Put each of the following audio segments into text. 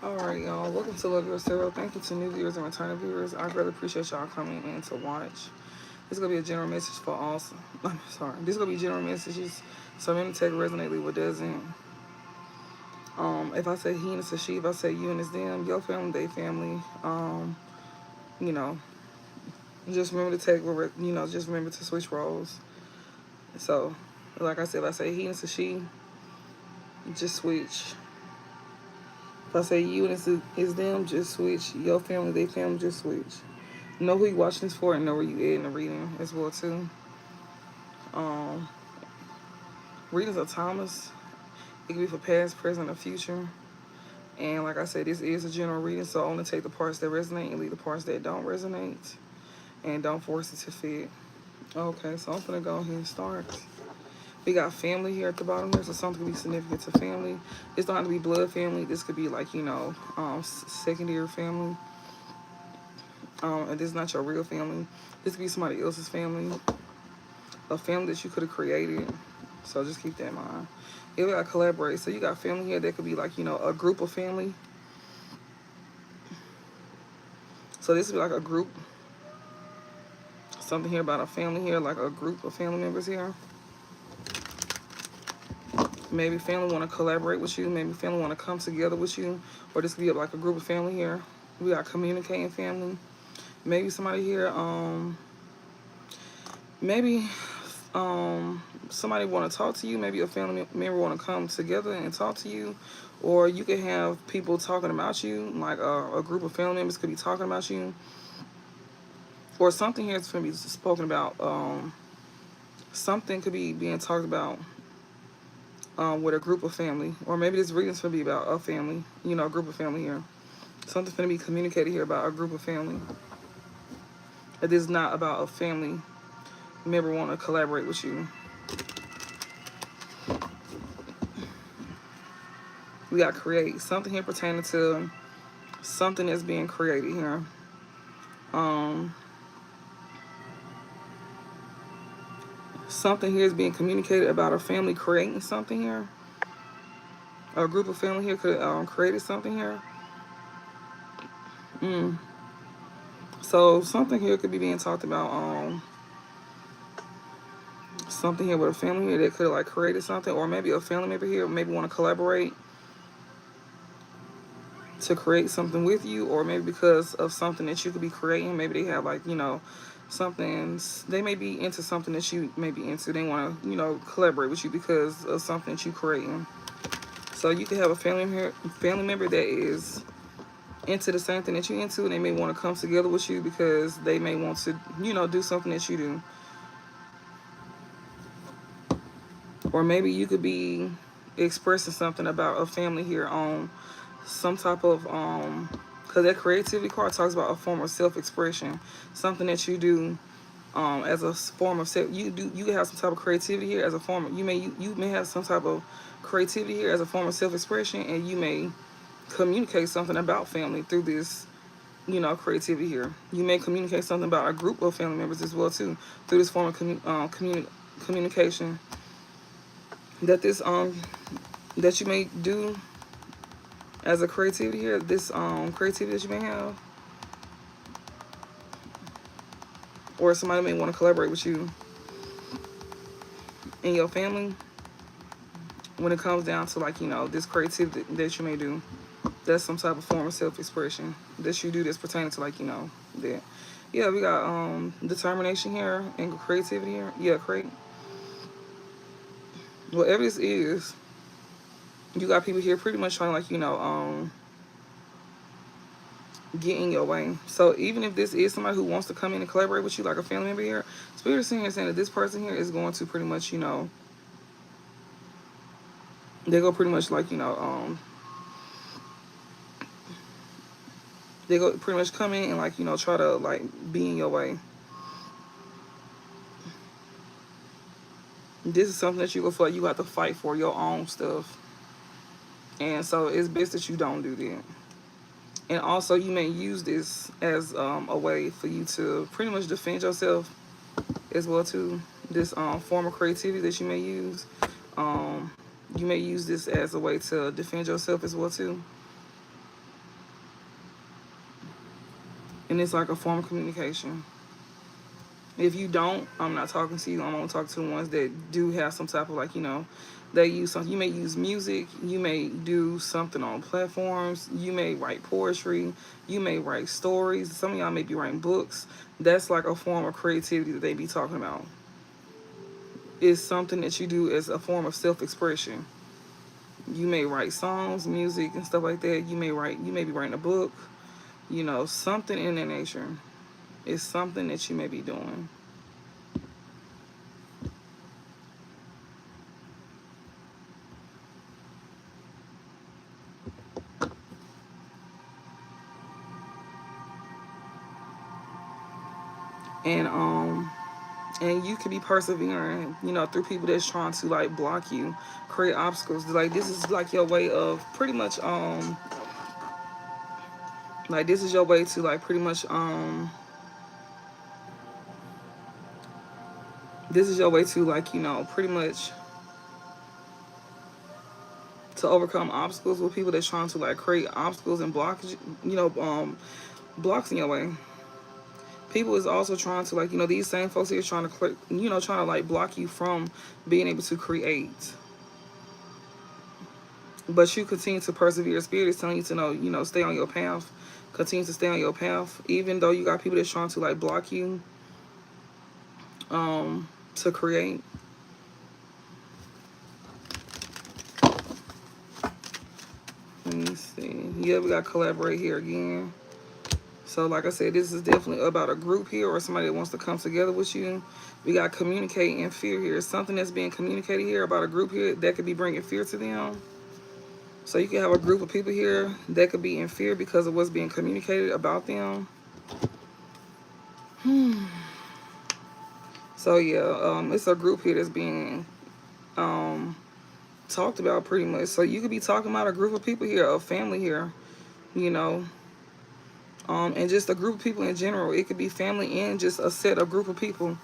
Alright, y'all. Welcome to Love Yourself. Thank you to new viewers and returning viewers. I really appreciate y'all coming in to watch. This is going to be a general message for all. I'm sorry. This is going to be general messages. So I'm going to take resonate, leave what doesn't. If I say he and it's a she, if I say you and it's them, your family, they family. You know, just remember to take, just remember to switch roles. So, like I said, if I say he and it's a she, just switch. If I say you and it's them, just switch. Your family, they family, just switch. Know who you watching this for and know where you at in the reading as well too. Um, Readings are timeless. It can be for past, present, or future. And like I said, this is a general reading, so only take the parts that resonate and leave the parts that don't resonate. And don't force it to fit. Okay, so I'm gonna go ahead and start. We got family here at the bottom there, so something could be significant to family. This don't have to be blood family. This could be like, secondary family. And this is not your real family. This could be somebody else's family. A family that you could have created. So just keep that in mind. Yeah, we got collaborate. So you got family here that could be like, a group of family. So this would be like a group. Something here about a family here, like a group of family members here. Maybe family want to collaborate with you. Maybe family want to come together with you. Or this could be like a group of family here. We got communicating family. Maybe somebody here, maybe somebody want to talk to you. Maybe a family member want to come together and talk to you. Or you could have people talking about you. Like a group of family members could be talking about you. Or something here is going to be spoken about. Something could be being talked about with a group of family. Or maybe this reading's going to be about a family. A group of family here. Something's going to be communicated here about a group of family. It is not about a family member want to collaborate with you. We got create. Something here pertaining to something that's being created here. Something here is being communicated about a family creating something here. A group of family here could have created something here. So something here could be being talked about. Something here with a family here that could have like created something, or maybe a family member here maybe want to collaborate to create something with you, or maybe because of something that you could be creating. Maybe they have like something, they may be into something that you may be into. They want to collaborate with you because of something that you creating. So you could have a family member that is into the same thing that you're into, and they may want to come together with you because they may want to do something that you do. Or maybe you could be expressing something about a family here on some type of because that creativity card talks about a form of self-expression, something that you do as a form of self. You have some type of creativity here as a form of, you may have some type of creativity here as a form of self-expression, and you may communicate something about family through this creativity here. You may communicate something about a group of family members as well too through this form of communication that that you may do as a creativity here. This creativity that you may have, or somebody may want to collaborate with you and your family when it comes down to this creativity that you may do. That's some type of form of self-expression that you do that's pertaining to that. Yeah, we got determination here and creativity here. Yeah, create. Whatever this is, you got people here pretty much trying to get in your way. So even if this is somebody who wants to come in and collaborate with you, like a family member here, Spirit is saying that this person here is going to pretty much they go pretty much they go pretty much come in and try to be in your way. This is something that you feel like you have to fight for your own stuff, and so it's best that you don't do that. And also you may use this as a way for you to pretty much defend yourself as well too. This form of creativity that you may use, you may use this as a way to defend yourself as well too. And it's like a form of communication. If you don't, I'm not talking to you. I'm gonna talk to the ones that do have some type of like, they use something. You may use music. You may do something on platforms. You may write poetry. You may write stories. Some of y'all may be writing books. That's like a form of creativity that they be talking about. It's something that you do as a form of self-expression. You may write songs, music, and stuff like that. You may be writing a book. Something in that nature. Is something that you may be doing. And and you could be persevering, through people that's trying to like block you, create obstacles. Like this is like your way of pretty much like this is your way to like pretty much this is your way to like, pretty much to overcome obstacles with people that's trying to like create obstacles and blockage, blocks in your way. People is also trying to like, these same folks here trying to, trying to like block you from being able to create. But you continue to persevere. Spirit is telling you to know, stay on your path. Continue to stay on your path. Even though you got people that's trying to like block you to create. Let me see. Yeah, we got collaborate here again. So like I said, this is definitely about a group here or somebody that wants to come together with you. We got communicate and fear here. Something that's being communicated here about a group here that could be bringing fear to them. So you can have a group of people here that could be in fear because of what's being communicated about them. So yeah, it's a group here that's being talked about pretty much. So you could be talking about a group of people here, a family here, and just a group of people in general. It could be family and just a set of group of people.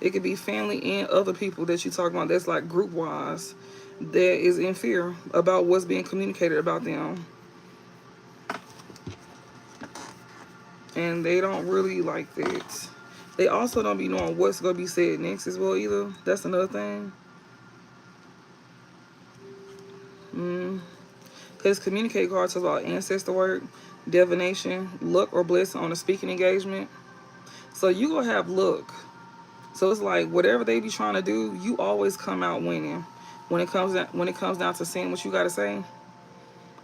It could be family and other people that you talk about that's like group wise that is in fear about what's being communicated about them. And they don't really like that. They also don't be knowing what's going to be said next as well either. That's another thing. Because communicate card talks about ancestor work, divination, luck or blessing on a speaking engagement. So you going to have luck. So it's like whatever they be trying to do, you always come out winning when it comes down to saying what you got to say.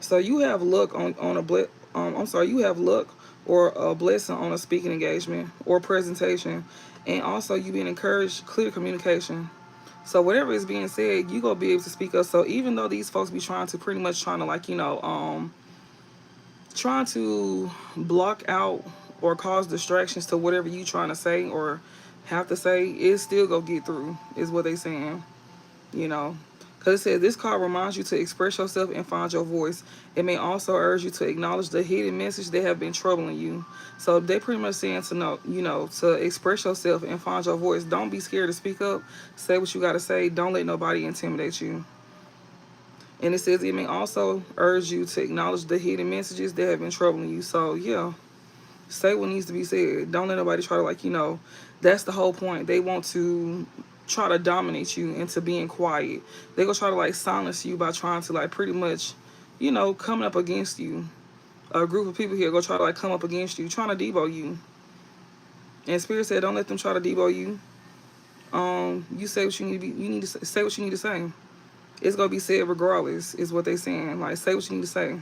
So you have luck on a you have luck or a blessing on a speaking engagement or presentation, and also you being encouraged clear communication. So whatever is being said, you gonna be able to speak up. So even though these folks be trying to like trying to block out or cause distractions to whatever you trying to say or have to say, it still go get through. Is what they saying. you know. Because it says this card reminds you to express yourself and find your voice. It may also urge you to acknowledge the hidden message that have been troubling you. So they pretty much saying to know, to express yourself and find your voice. Don't be scared to speak up. Say what you got to say. Don't let nobody intimidate you. And it says it may also urge you to acknowledge the hidden messages that have been troubling you. So yeah, say what needs to be said. Don't let nobody try to that's the whole point. They want to try to dominate you into being quiet. They gonna try to silence you by trying to pretty much, coming up against you. A group of people here go try to come up against you, trying to debo you. And Spirit said, don't let them try to debo you. You say what you need to be. You need to say what you need to say. It's gonna be said regardless. Is what they saying. Say what you need to say.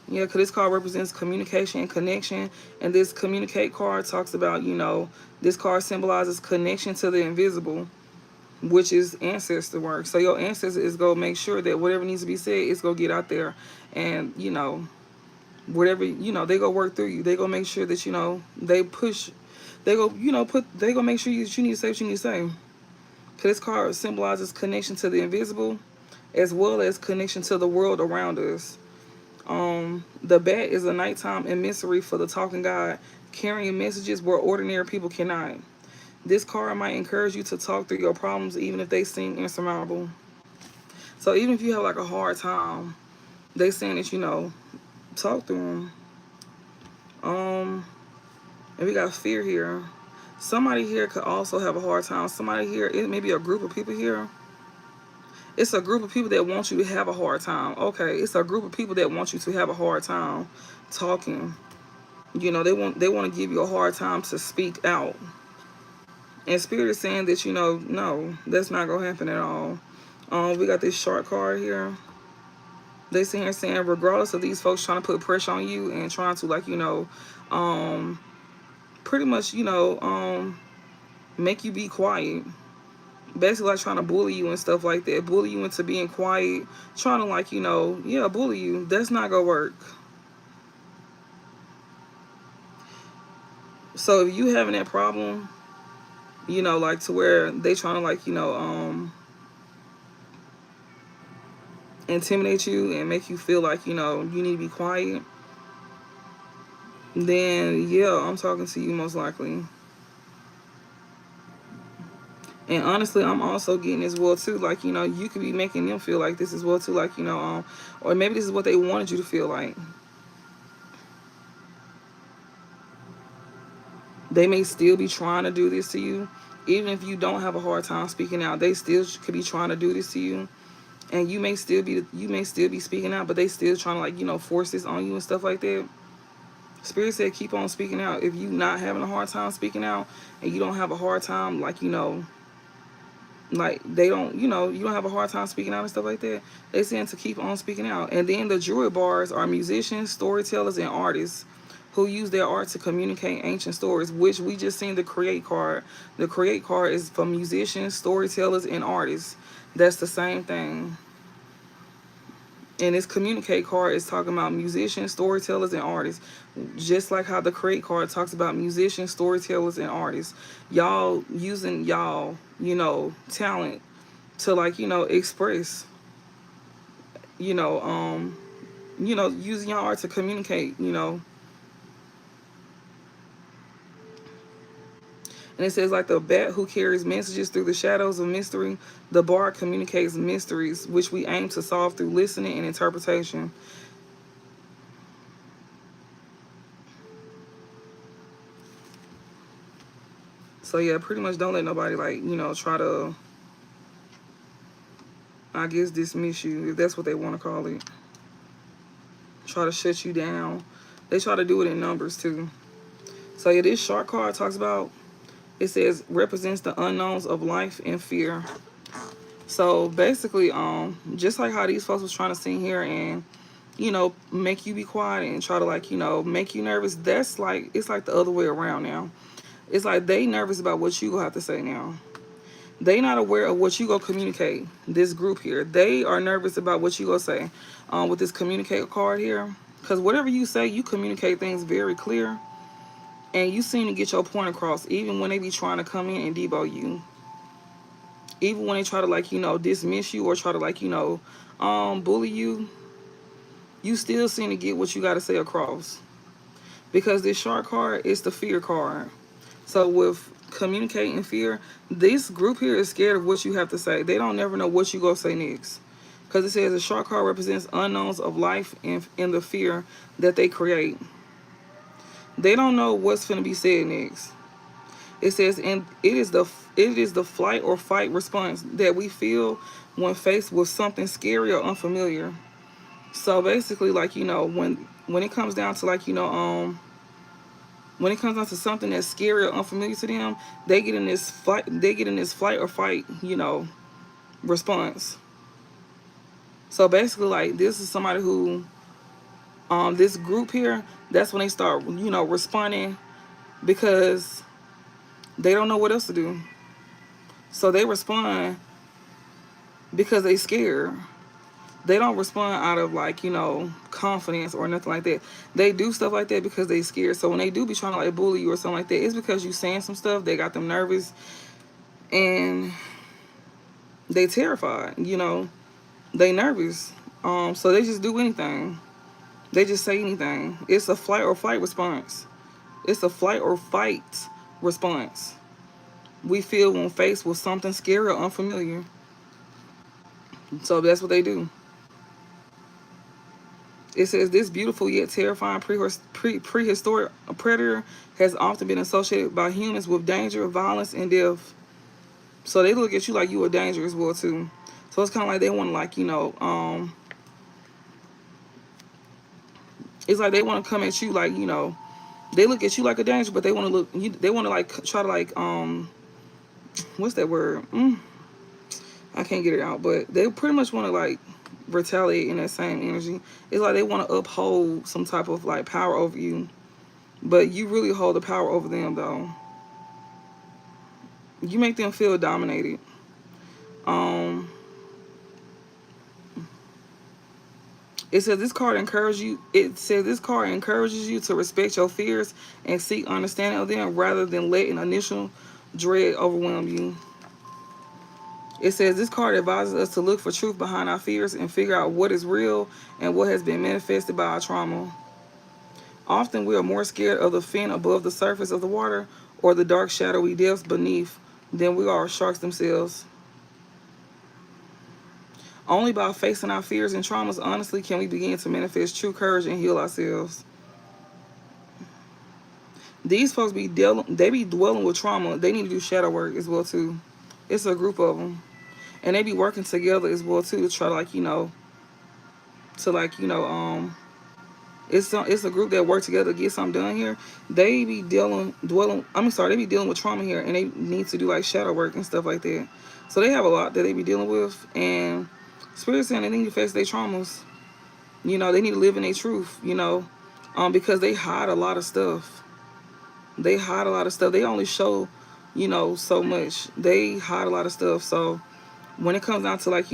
Yeah, because this card represents communication and connection. And this communicate card talks about, this card symbolizes connection to the invisible, which is ancestor work. So your ancestor is going to make sure that whatever needs to be said is going to get out there. And, whatever, they going to work through you. They going to make sure that, they push, they go, they going to make sure you need to say what you need to say. Because this card symbolizes connection to the invisible as well as connection to the world around us. The bat is a nighttime emissary for the talking God, carrying messages where ordinary people cannot. This card might encourage you to talk through your problems even if they seem insurmountable. So even if you have a hard time, they saying that, talk through them. And we got fear here. Somebody here could also have a hard time. Somebody here, it may be a group of people here. It's a group of people that want you to have a hard time. Okay, it's a group of people that want you to have a hard time talking. You know, they want to give you a hard time to speak out. And Spirit is saying that, you know, no, that's not gonna happen at all. We got this short card here. They sit here saying, regardless of these folks trying to put pressure on you and trying to, like, you know, pretty much, you know, make you be quiet. Basically, like trying to bully you and stuff like that. Bully you into being quiet. Trying to, like, you know, yeah, bully you. That's not gonna work. So if you having that problem, you know, like to where they trying to, like, you know, intimidate you and make you feel like, you know, you need to be quiet, then yeah, I'm talking to you most likely. And honestly, I'm also getting as well too, like, you know, you could be making them feel like this as well too, like, you know, or maybe this is what they wanted you to feel like. They may still be trying to do this to you, even if you don't have a hard time speaking out. They still could be trying to do this to you, and you may still be speaking out, but they still trying to, like, you know, force this on you and stuff like that. Spirit said keep on speaking out. If you not having a hard time speaking out, and you don't have a hard time, like, you know, like they don't, you know, you don't have a hard time speaking out and stuff like that, they saying to keep on speaking out. And then the druid bars are musicians, storytellers, and artists who use their art to communicate ancient stories, which we just seen the create card. The create card is for musicians, storytellers, and artists. That's the same thing. And this communicate card is talking about musicians, storytellers, and artists. Just like how the create card talks about musicians, storytellers, and artists. Y'all using y'all, you know, talent to, like, you know, express, you know, using your art to communicate, you know. And it says, like the bat who carries messages through the shadows of mystery, the bard communicates mysteries, which we aim to solve through listening and interpretation. So yeah, pretty much don't let nobody, like, you know, try to, I guess, dismiss you, if that's what they want to call it. Try to shut you down. They try to do it in numbers too. So yeah, this shark card talks about, it says represents the unknowns of life and fear. So basically, just like how these folks was trying to sit here and, you know, make you be quiet and try to, like, you know, make you nervous, that's like, it's like the other way around now. It's like they nervous about what you gonna have to say now. They not aware of what you gonna communicate. This group here, they are nervous about what you gonna say. With this communicate card here, because whatever you say, you communicate things very clear, and you seem to get your point across, even when they be trying to come in and debo you. Even when they try to, like, you know, dismiss you or try to, like, you know, bully you, you still seem to get what you got to say across. Because this shark card is the fear card. So with communicating fear, this group here is scared of what you have to say. They don't never know what you gonna say next. Because it says the shark card represents unknowns of life and the fear that they create. They don't know what's going to be said next. It says, and it is the flight or fight response that we feel when faced with something scary or unfamiliar. So basically, like, you know, when it comes down to, like, you know, when it comes down to something that's scary or unfamiliar to them, they get in this fight. They get in this flight or fight, you know, response. So basically, like, this is somebody who, this group here, that's when they start, you know, responding because they don't know what else to do. So they respond because they scared. They don't respond out of, like, you know, confidence or nothing like that. They do stuff like that because they scared. So when they do be trying to, like, bully you or something like that, it's because you saying some stuff that got them nervous and they terrified, you know. They nervous. So they just do anything. They just say anything. It's a flight or fight response. It's a flight or fight response. We feel when faced with something scary or unfamiliar. So that's what they do. It says this beautiful yet terrifying prehistoric predator has often been associated by humans with danger, violence, and death. So they look at you like you a danger as well too. So it's kind of like they want to like it's like they want to come at you like they look at you like a danger, but they want to look they want to like try to like what's that word? I can't get it out, but they pretty much want to like retaliate in that same energy. It's like they want to uphold some type of like power over you, but you really hold the power over them though. You make them feel dominated. Um, it says this card encourages you. It says this card encourages you to respect your fears and seek understanding of them rather than letting initial dread overwhelm you. It says this card advises us to look for truth behind our fears and figure out what is real and what has been manifested by our trauma. Often we are more scared of the fin above the surface of the water or the dark shadowy depths beneath than we are sharks themselves. Only by facing our fears and traumas honestly can we begin to manifest true courage and heal ourselves. These folks be dwelling with trauma. They need to do shadow work as well too. It's a group of them, and they be working together as well too to try to like it's a group that work together to get something done here. They be they be dealing with trauma here, and they need to do like shadow work and stuff like that. So they have a lot that they be dealing with, and Spirit saying they need to face their traumas. They need to live in their truth. Because they hide a lot of stuff. They hide a lot of stuff. They only show, so much. They hide a lot of stuff. So when it comes down to like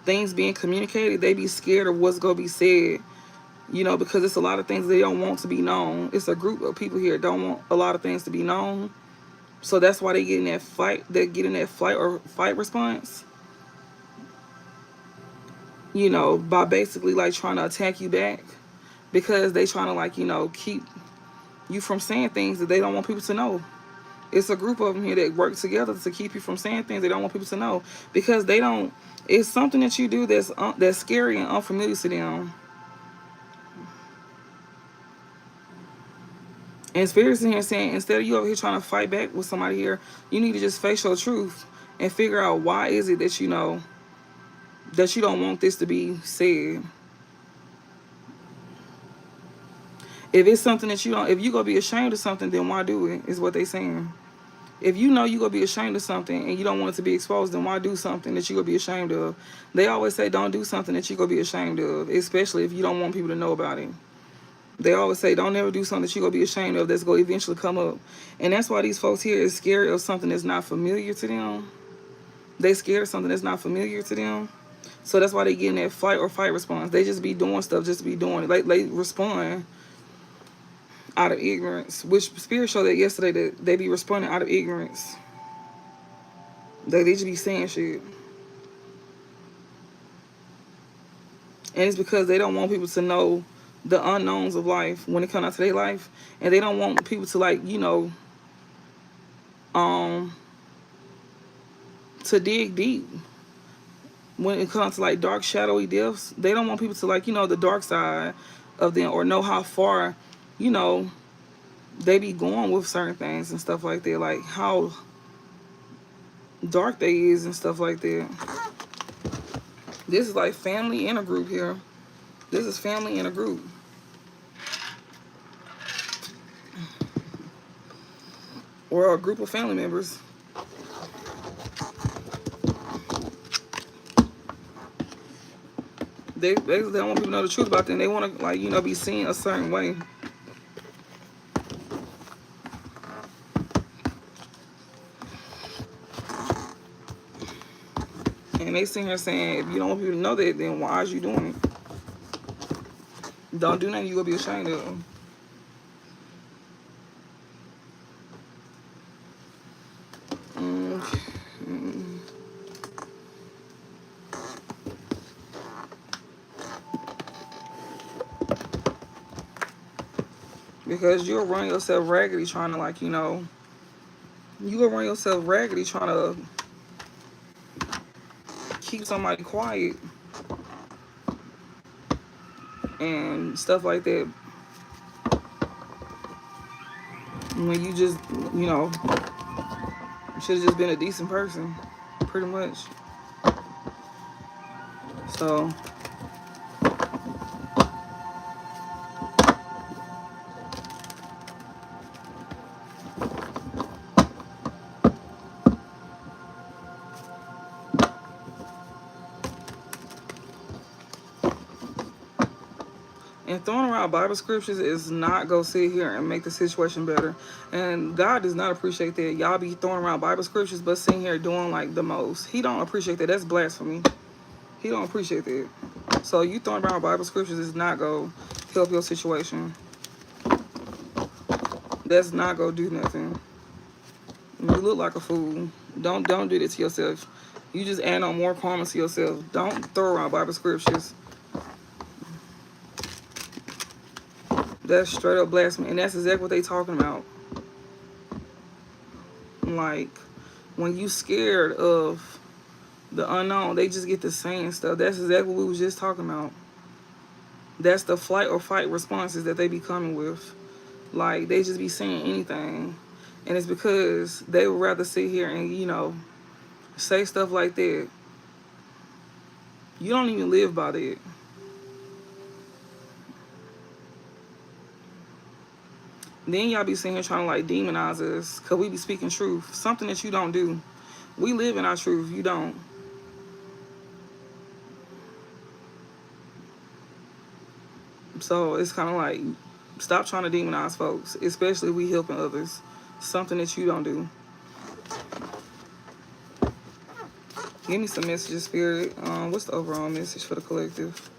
things being communicated, they be scared of what's gonna be said. Because it's a lot of things they don't want to be known. It's a group of people here that don't want a lot of things to be known. So that's why they get in that fight. They get in that flight or fight response. By basically like trying to attack you back, because they trying to like keep you from saying things that they don't want people to know. It's a group of them here that work together to keep you from saying things they don't want people to know, because they don't. It's something that you do that's scary and unfamiliar to them. And Spirit's in here saying, instead of you over here trying to fight back with somebody here, you need to just face your truth and figure out why is it that that you don't want this to be said. If it's something that if you gonna be ashamed of something, then why do it? Is what they saying. If you know you gonna be ashamed of something and you don't want it to be exposed, then why do something that you gonna be ashamed of? They always say don't do something that you gonna be ashamed of, especially if you don't want people to know about it. They always say don't ever do something that you're going to be ashamed of that's going to eventually come up. And that's why these folks here is scared of something that's not familiar to them. They scared of something that's not familiar to them. So that's why they get in that fight or fight response. They just be doing stuff just to be doing it. Like they respond out of ignorance. Which Spirit showed that yesterday, that they be responding out of ignorance. They just be saying shit. And it's because they don't want people to know the unknowns of life when it comes out to their life, and they don't want people to like to dig deep when it comes to like dark shadowy depths. They don't want people to like the dark side of them, or know how far they be going with certain things and stuff like that, like how dark they is and stuff like that. This is like family in a group here. This is family in a group. Or a group of family members. They don't want people to know the truth about them. They want to like be seen a certain way. And they sitting here saying, if you don't want people to know that, then why is you doing it? Don't do nothing you gonna be ashamed of. Because you'll run yourself raggedy trying to like, you gonna run yourself raggedy trying to keep somebody quiet. and stuff like that. When you just, you know, should have just been a decent person, pretty much. So and throwing around Bible scriptures is not go sit here and make the situation better. And God does not appreciate that. Y'all be throwing around Bible scriptures, but sitting here doing like the most. He don't appreciate that. That's blasphemy. He don't appreciate that. So you throwing around Bible scriptures is not go help your situation. That's not go do nothing. You look like a fool. Don't do that to yourself. You just add on more karma to yourself. Don't throw around Bible scriptures. That's straight up blasphemy, and that's exactly what they talking about. Like, when you scared of the unknown, they just get to saying stuff. That's exactly what we was just talking about. That's the flight or fight responses that they be coming with. Like, they just be saying anything. And it's because they would rather sit here and, you know, say stuff like that. You don't even live by that. Then y'all be sitting here trying to like demonize us because we be speaking truth. Something that you don't do. We live in our truth. You don't. So it's kind of like, stop trying to demonize folks, especially if we helping others. Something that you don't do. Give me some messages, Spirit. What's the overall message for the collective?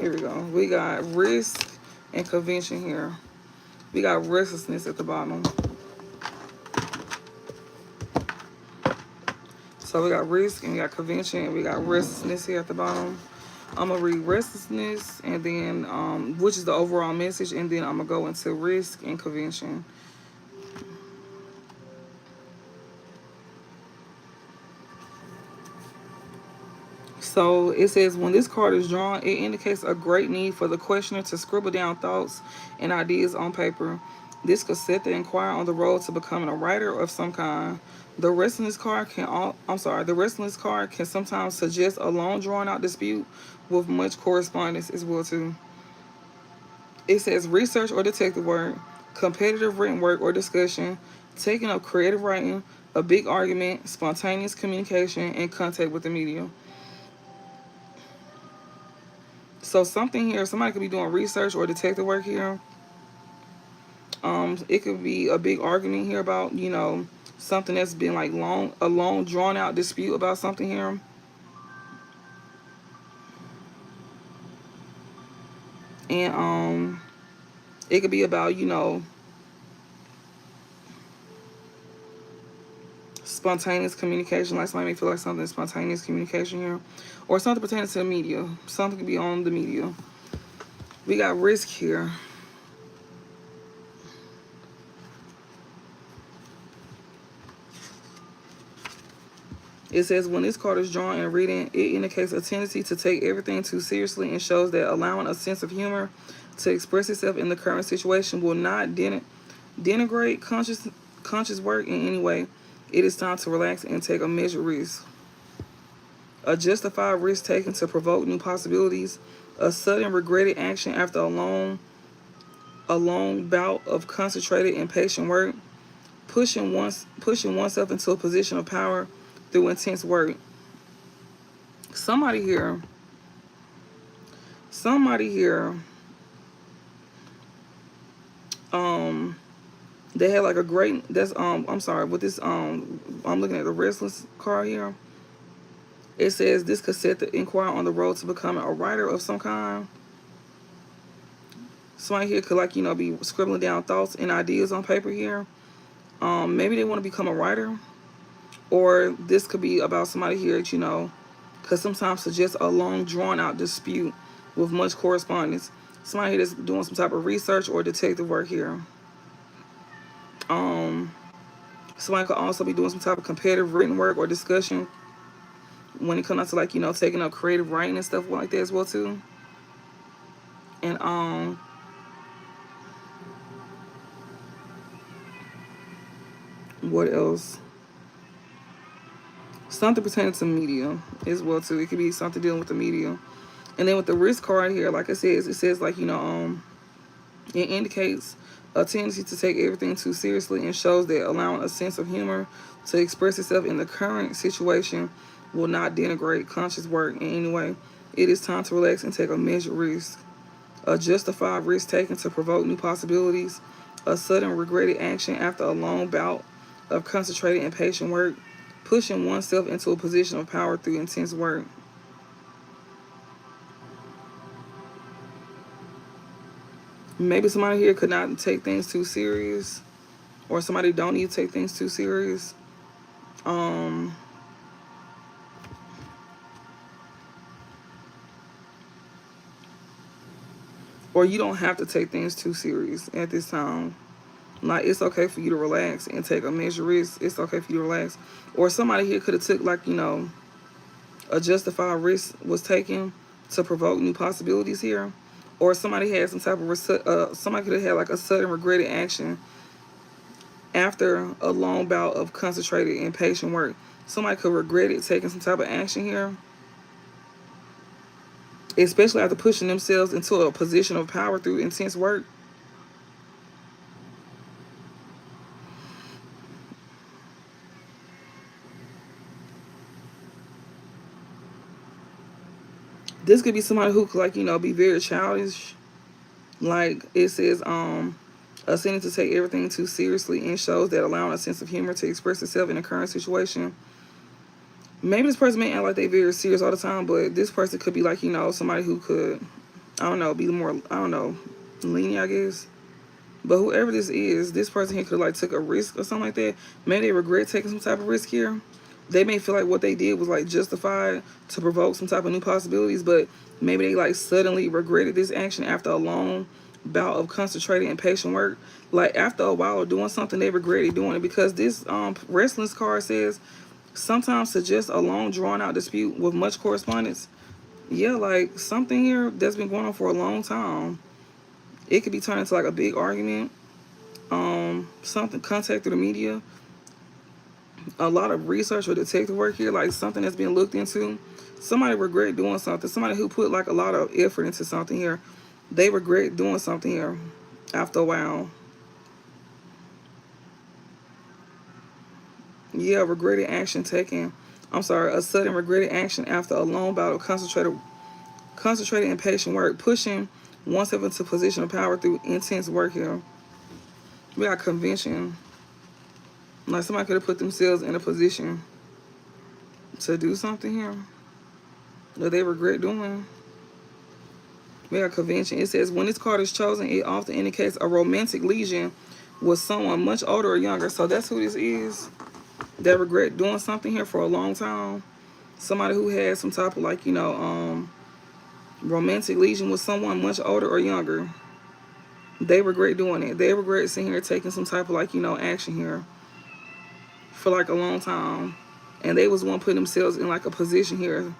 Here we go. We got risk and convention here. We got restlessness at the bottom. So we got risk and we got convention and we got restlessness here at the bottom. I'm going to read restlessness and then, which is the overall message, and then I'm going to go into risk and convention. So it says, when this card is drawn, it indicates a great need for the questioner to scribble down thoughts and ideas on paper. This could set the inquirer on the road to becoming a writer of some kind. The restlessness card can sometimes suggest a long drawn out dispute with much correspondence as well too. It says research or detective work, competitive written work or discussion, taking up creative writing, a big argument, spontaneous communication, and contact with the media. So something here, somebody could be doing research or detective work here. It could be a big argument here about, you know, something that's been like a long drawn out dispute about something here. And it could be about, you know, spontaneous communication, like somebody may feel like something is spontaneous communication here, or something pertaining to the media. Something could be on the media. We got risk here. It says, when this card is drawn and reading, it indicates a tendency to take everything too seriously and shows that allowing a sense of humor to express itself in the current situation will not denigrate conscious work in any way. It is time to relax and take a measured risk. A justified risk taken to provoke new possibilities. A sudden regretted action after a long bout of concentrated and patient work. Pushing oneself into a position of power through intense work. Somebody here they had like a great, that's I'm sorry, with this I'm looking at the restless card here. It says this could set the inquirer on the road to becoming a writer of some kind. Somebody here could, like, you know, be scribbling down thoughts and ideas on paper here. Maybe they want to become a writer. Or this could be about somebody here that, you know, could sometimes suggest a long drawn out dispute with much correspondence. Somebody here that's doing some type of research or detective work here. Somebody could also be doing some type of competitive written work or discussion when it comes to like, you know, taking up creative writing and stuff like that as well too. And what else? Something pertaining to media as well too. It could be something dealing with the media. And then with the risk card here, like it says like, you know, it indicates a tendency to take everything too seriously and shows that allowing a sense of humor to express itself in the current situation will not denigrate conscious work in any way. It is time to relax and take a measured risk. A justified risk taken to provoke new possibilities. A sudden regretted action after a long bout of concentrated and patient work. Pushing oneself into a position of power through intense work. Maybe somebody here could not take things too serious, or somebody don't need to take things too serious. Um, or you don't have to take things too serious at this time. Like, it's okay for you to relax and take a measured risk. It's okay for you to relax. Or somebody here could have took, like, you know, a justified risk was taken to provoke new possibilities here. Or somebody had some type of somebody could have had like a sudden regretted action after a long bout of concentrated and patient work. Somebody could regret it taking some type of action here, especially after pushing themselves into a position of power through intense work. This could be somebody who could, like, you know, be very childish. Like it says, a sentence to take everything too seriously and shows that allowing a sense of humor to express itself in a current situation. Maybe this person may act like they very serious all the time, but this person could be like, you know, somebody who could, I don't know, be more, I don't know, lenient, I guess. But whoever this is, this person here could like took a risk or something like that. Maybe they regret taking some type of risk here. They may feel like what they did was like justified to provoke some type of new possibilities, but maybe they like suddenly regretted this action after a long bout of concentrated and patient work. Like after a while of doing something, they regretted doing it, because this restless card says sometimes suggests a long drawn out dispute with much correspondence. Yeah, like something here that's been going on for a long time. It could be turned into like a big argument. Something contact through the media, a lot of research or detective work here, like something that's been looked into. Somebody regret doing something. Somebody who put like a lot of effort into something here, they regret doing something here after a while. Yeah, regretted action taken. I'm sorry, a sudden regretted action after a long bout of concentrated and patient work, pushing oneself into a position of power through intense work here. We got convention. Like somebody could have put themselves in a position to do something here that they regret doing. We got convention. It says when this card is chosen, it often indicates a romantic lesion with someone much older or younger. So that's who this is. That regret doing something here for a long time. Somebody who has some type of like, you know, romantic lesion with someone much older or younger. They regret doing it. They regret sitting here taking some type of like, you know, action here for like a long time. And they was one putting themselves in like a position here,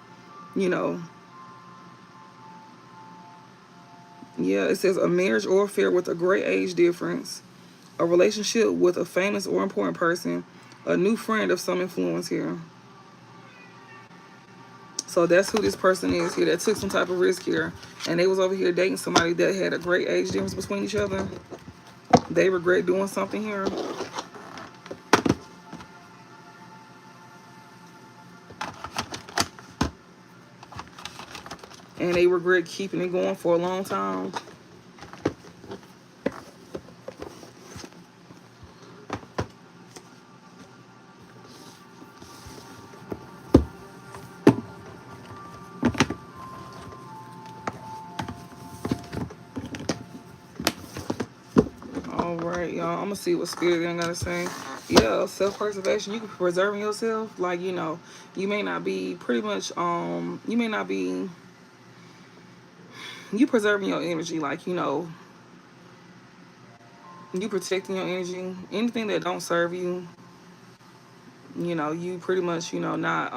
you know. Yeah, it says a marriage or affair with a great age difference, a relationship with a famous or important person, a new friend of some influence here. So that's who this person is here that took some type of risk here. And they was over here dating somebody that had a great age difference between each other. They regret doing something here. And they regret keeping it going for a long time. All right, y'all. I'm gonna see what spirit ain't gotta say. Yeah, self-preservation. You can preserving yourself. Like, you know, you may not be pretty much. You may not be. You preserving your energy. Like, you know, you protecting your energy. Anything that don't serve you. You know, you pretty much, you know, not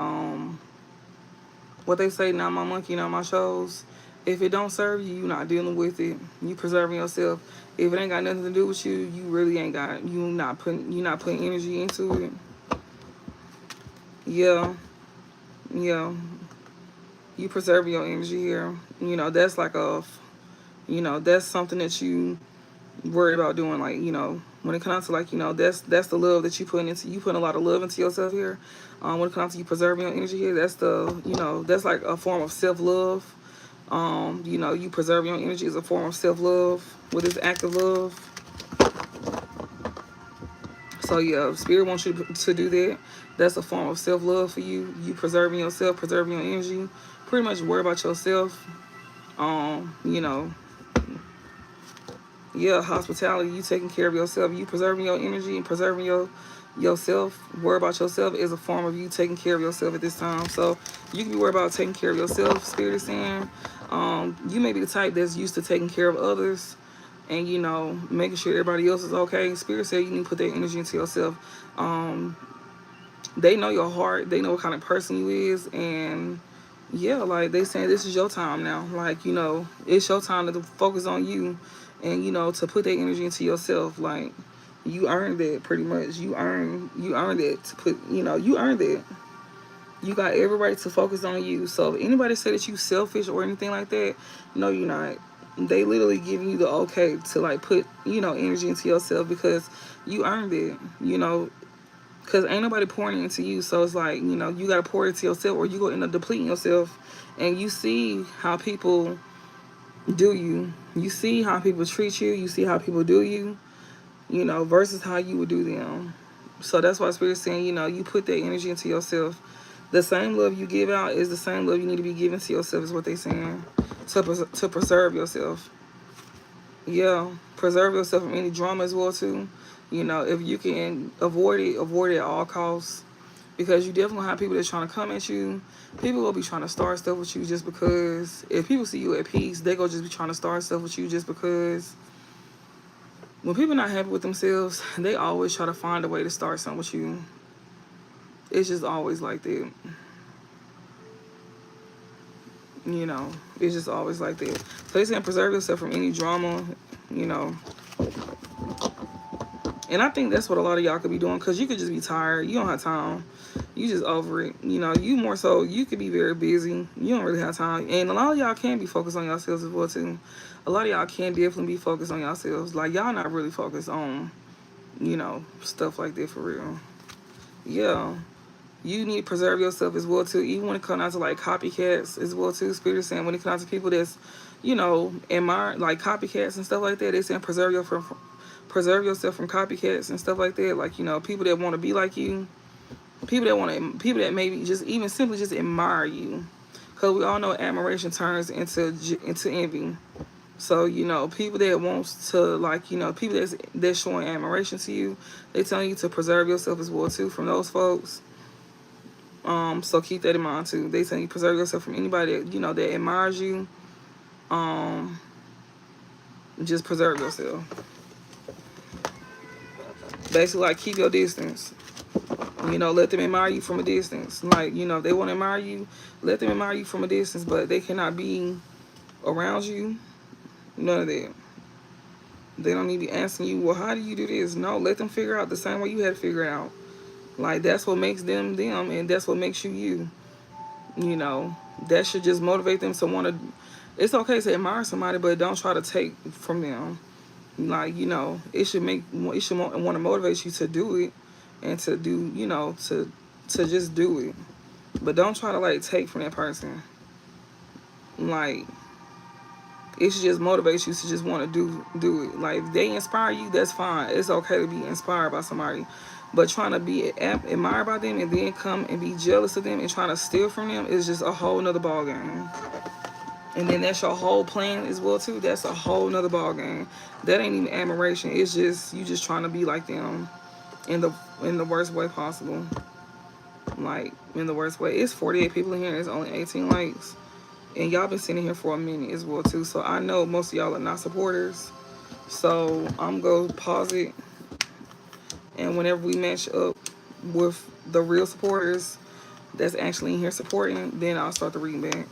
what they say, not my monkey, not my shows. If it don't serve you, you not dealing with it. You preserving yourself. If it ain't got nothing to do with you, you really ain't got. You not putting energy into it. Yeah, yeah. You preserving your energy here. That's like that's something that you worry about doing. Like, when it comes to, like, that's the love that you putting a lot of love into yourself here. When it comes to you preserving your energy here, that's like a form of self-love. You preserving your energy is a form of self-love with this act of love. So yeah, Spirit wants you to do that. That's a form of self-love for you. You preserving yourself, preserving your energy. Pretty much worry about yourself. You know, yeah, hospitality, you taking care of yourself. You preserving your energy and preserving yourself. Worry about yourself is a form of you taking care of yourself at this time. So you can be worried about taking care of yourself. Spirit is saying, you may be the type that's used to taking care of others and, making sure everybody else is okay. Spirit said you need to put that energy into yourself. They know your heart. They know what kind of person you is. And yeah, like they saying this is your time now. Like, it's your time to focus on you and, to put that energy into yourself. Like, you earned that pretty much. You earned it to put, you earned it. You got every right to focus on you. So if anybody say that you selfish or anything like that, no, you're not. They literally giving you the okay to, like, put, energy into yourself because you earned it, because ain't nobody pouring into you. So it's like, you got to pour into yourself or you go end up depleting yourself. And you see how people do you. You see how people treat you. You see how people do you, versus how you would do them. So that's why Spirit's saying, you put that energy into yourself. The same love you give out is the same love you need to be giving to yourself is what they're saying. To preserve yourself. Yeah, preserve yourself from any drama as well too. If you can avoid it at all costs. Because you definitely have people that's trying to come at you. People will be trying to start stuff with you just because. If people see you at peace, they go just be trying to start stuff with you just because. When people not happy with themselves, they always try to find a way to start something with you. It's just always like that. It's just always like that. So they're saying preserve yourself from any drama, And I think that's what a lot of y'all could be doing, because you could just be tired. You don't have time. You just over it. You more so, you could be very busy. You don't really have time. And a lot of y'all can be focused on yourselves as well, too. A lot of y'all can definitely be focused on yourselves. Like, y'all not really focused on, stuff like that for real. Yeah. You need to preserve yourself as well, too. Even when it comes out to, like, copycats as well, too. Spirit is saying when it comes to people that's, admire, like, copycats and stuff like that, they're saying preserve yourself from copycats and stuff like that. Like, people that want to be like you. People that maybe just even simply just admire you. Because we all know admiration turns into envy. So, people that wants to, like, people that's showing admiration to you, they telling you to preserve yourself as well, too, from those folks. So keep that in mind too. They say you preserve yourself from anybody that, that admires you. Just preserve yourself. Basically, like, keep your distance. Let them admire you from a distance. Like, if they want to admire you, let them admire you from a distance, but they cannot be around you. None of that. They don't need to be asking you, well, how do you do this? No, let them figure out the same way you had to figure it out. Like, that's what makes them, and that's what makes you. That should just motivate them to want to. It's okay to admire somebody, but don't try to take from them. Like, it should want to motivate you to do it, and to do, to just do it. But don't try to, like, take from that person. Like, it should just motivate you to just want to do it. Like, if they inspire you, that's fine. It's okay to be inspired by somebody. But trying to be admired by them and then come and be jealous of them and trying to steal from them is just a whole nother ball game. And then that's your whole plan as well too. That's a whole nother ball game. That ain't even admiration. It's just you just trying to be like them in the worst way possible. Like, in the worst way. It's 48 people in here and it's only 18 likes. And y'all been sitting here for a minute as well too. So I know most of y'all are not supporters. So I'm going to pause it. And whenever we match up with the real supporters, that's actually in here supporting, then I'll start the reading back.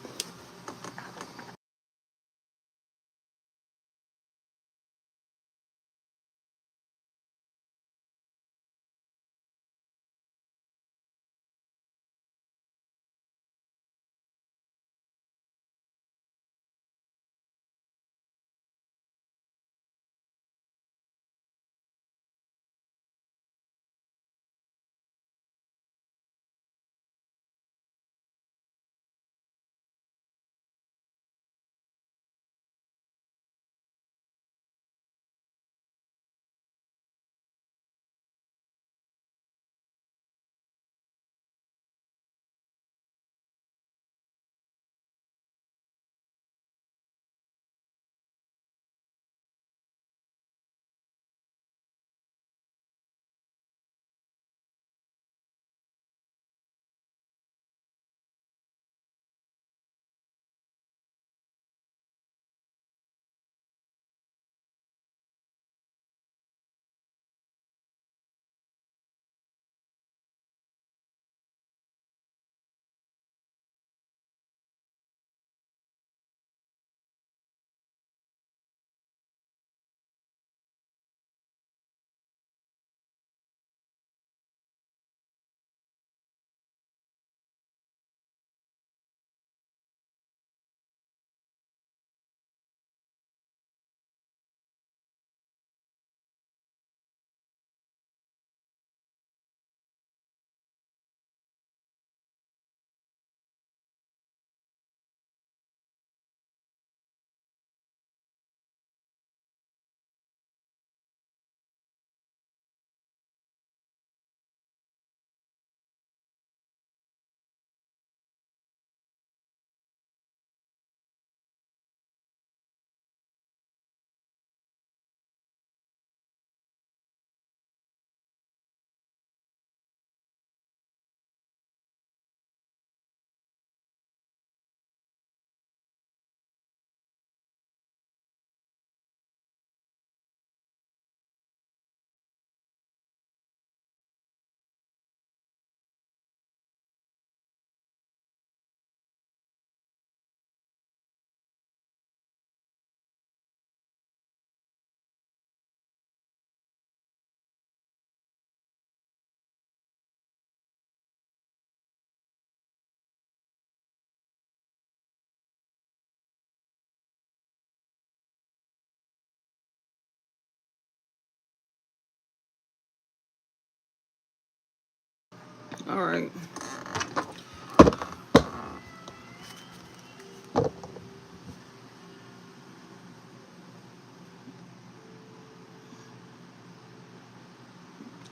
All right.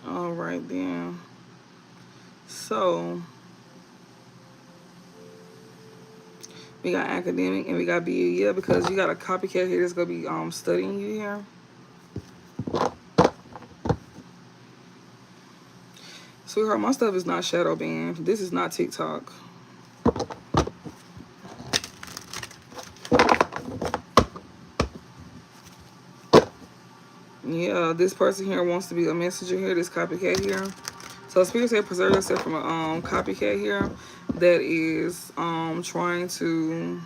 All right then. So we got academic and we got BU. Yeah, because you got a copycat here that's gonna be studying you here. Sweetheart, my stuff is not shadow banned. This is not TikTok. Yeah, this person here wants to be a messenger here, this copycat here. So Spirit said preserve yourself from a copycat here that is trying to,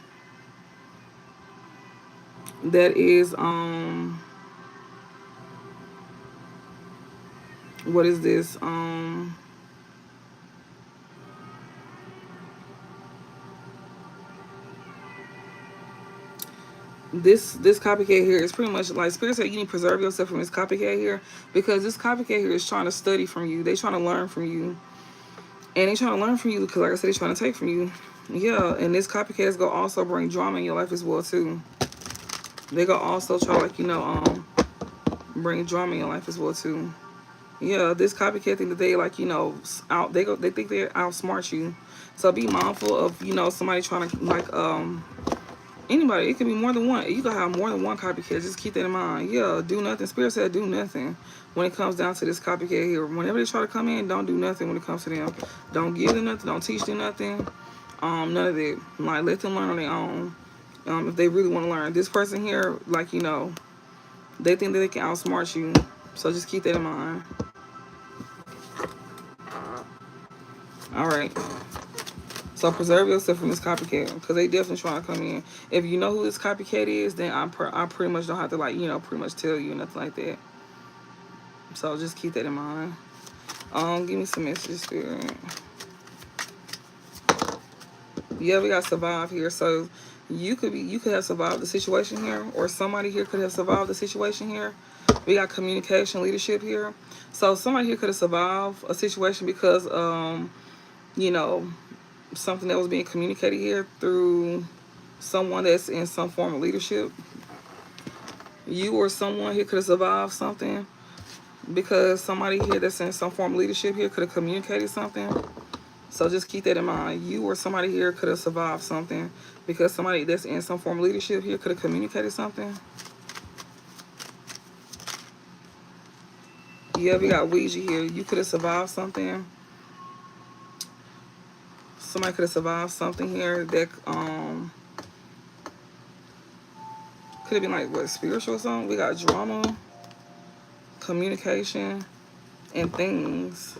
that is what is this? This copycat here is pretty much like Spirit said you need to preserve yourself from this copycat here, because this copycat here is trying to study from you. They trying to learn from you. And they trying to learn from you because, like I said, they trying to take from you. Yeah, and this copycat is going to also bring drama in your life as well, too. They going to also try, like, bring drama in your life as well, too. Yeah, this copycat think that they, like, they think they outsmart you. So be mindful of, somebody trying to, like, anybody. It could be more than one. You can have more than one copycat. Just keep that in mind. Yeah, do nothing. Spirit said do nothing when it comes down to this copycat here. Whenever they try to come in, don't do nothing when it comes to them. Don't give them nothing. Don't teach them nothing. None of that. Like, let them learn on their own. If they really want to learn. This person here, like, they think that they can outsmart you. So just keep that in mind. All right. So preserve yourself from this copycat, because they definitely trying to come in. If you know who this copycat is, then I pretty much don't have to, like, pretty much tell you nothing like that. So just keep that in mind. Give me some messages, Spirit. Yeah, we got survive here. So you could have survived the situation here, or somebody here could have survived the situation here. We got communication, leadership here. So somebody here could have survived a situation because you know, something that was being communicated here through someone that's in some form of leadership. You or someone here could have survived something because somebody here that's in some form of leadership here could have communicated something. So just keep that in mind. You or somebody here could have survived something because somebody that's in some form of leadership here could have communicated something. Yeah, we got Ouija here. You could have survived something. Somebody could have survived something here that could have been like, what, spiritual or something. We got drama, communication, and things.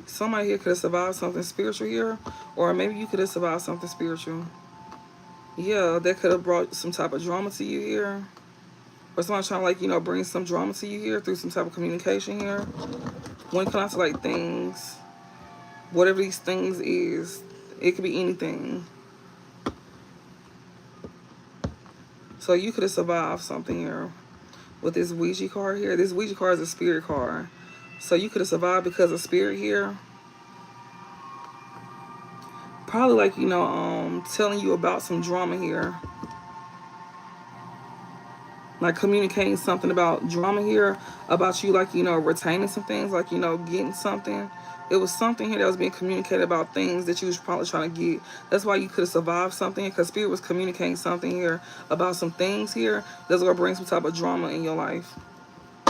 Somebody here could have survived something spiritual here, or maybe you could have survived something spiritual. Yeah, that could have brought some type of drama to you here. Or somebody trying to, like, bring some drama to you here through some type of communication here. When it comes to, like, things, whatever these things is, it could be anything. So you could have survived something here with this Ouija card here. This Ouija card is a spirit card. So you could have survived because of spirit here. Probably, like, telling you about some drama here. Like communicating something about drama here, about you, like, retaining some things, like, getting something. It was something here that was being communicated about things that you was probably trying to get. That's why you could have survived something, because Spirit was communicating something here about some things here that's going to bring some type of drama in your life.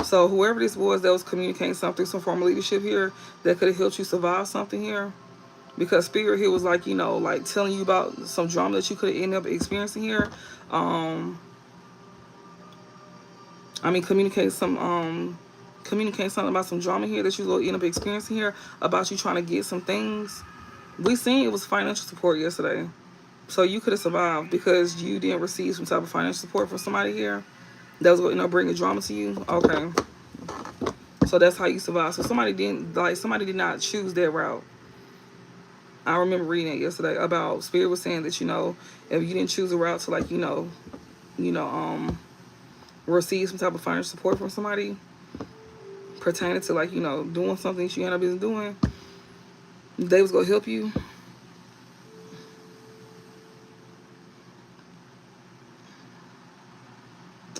So whoever this was that was communicating something, some form of leadership here that could have helped you survive something here, because Spirit here was like, like telling you about some drama that you could have ended up experiencing here. Communicate something about some drama here that you will end up experiencing here, about you trying to get some things. We seen it was financial support yesterday. So you could have survived because you didn't receive some type of financial support from somebody here that was going to bring a drama to you. Okay. So that's how you survive. So somebody did not choose that route. I remember reading it yesterday about Spirit was saying that, if you didn't choose a route to, like, receive some type of financial support from somebody pertaining to, like, doing something that you had no business doing, they was gonna help you.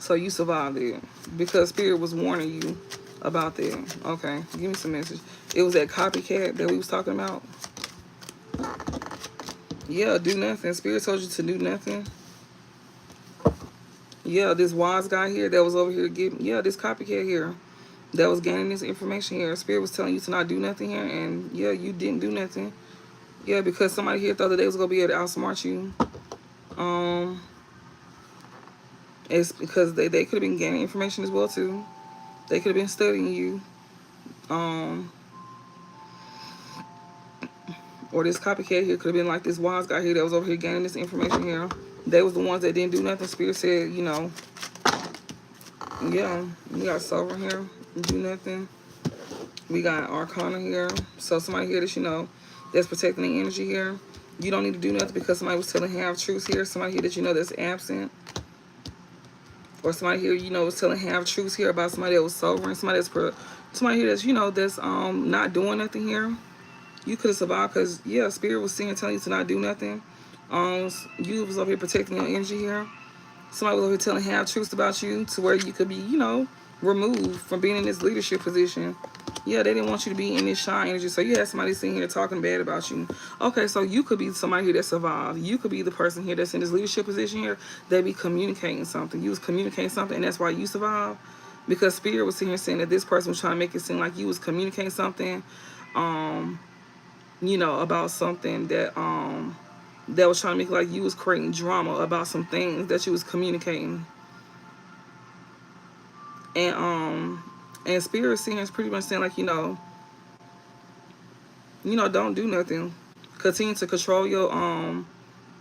So you survived it because Spirit was warning you about that. Okay, give me some message. It was that copycat that we was talking about. Yeah, do nothing. Spirit told you to do nothing. Yeah, this wise guy here that was over here this copycat here that was gaining this information here. Spirit was telling you to not do nothing here, and yeah, you didn't do nothing. Yeah, because somebody here thought that they was gonna be able to outsmart you. It's because they could have been gaining information as well too. They could have been studying you. Or this copycat here could have been like this wise guy here that was over here gaining this information here. They was the ones that didn't do nothing. Spirit said, yeah, we got Sovereign here, do nothing. We got Arcana here. So somebody here that, that's protecting the energy here. You don't need to do nothing because somebody was telling half truths here. Somebody here that that's absent. Or somebody here, was telling half truths here about somebody that was sovereign. Somebody here that's not doing nothing here. You could have survived because, yeah, Spirit was saying, telling you to not do nothing. You was over here protecting your energy here. Somebody was over here telling half truths about you to where you could be, removed from being in this leadership position. Yeah, they didn't want you to be in this shine energy. So you had somebody sitting here talking bad about you. Okay, so you could be somebody here that survived. You could be the person here that's in this leadership position here that be communicating something. You was communicating something, and that's why you survived. Because Spirit was sitting here saying that this person was trying to make it seem like you was communicating something, about something that that was trying to make like you was creating drama about some things that you was communicating. And Spirit sitting here is pretty much saying, like, don't do nothing. Continue to control your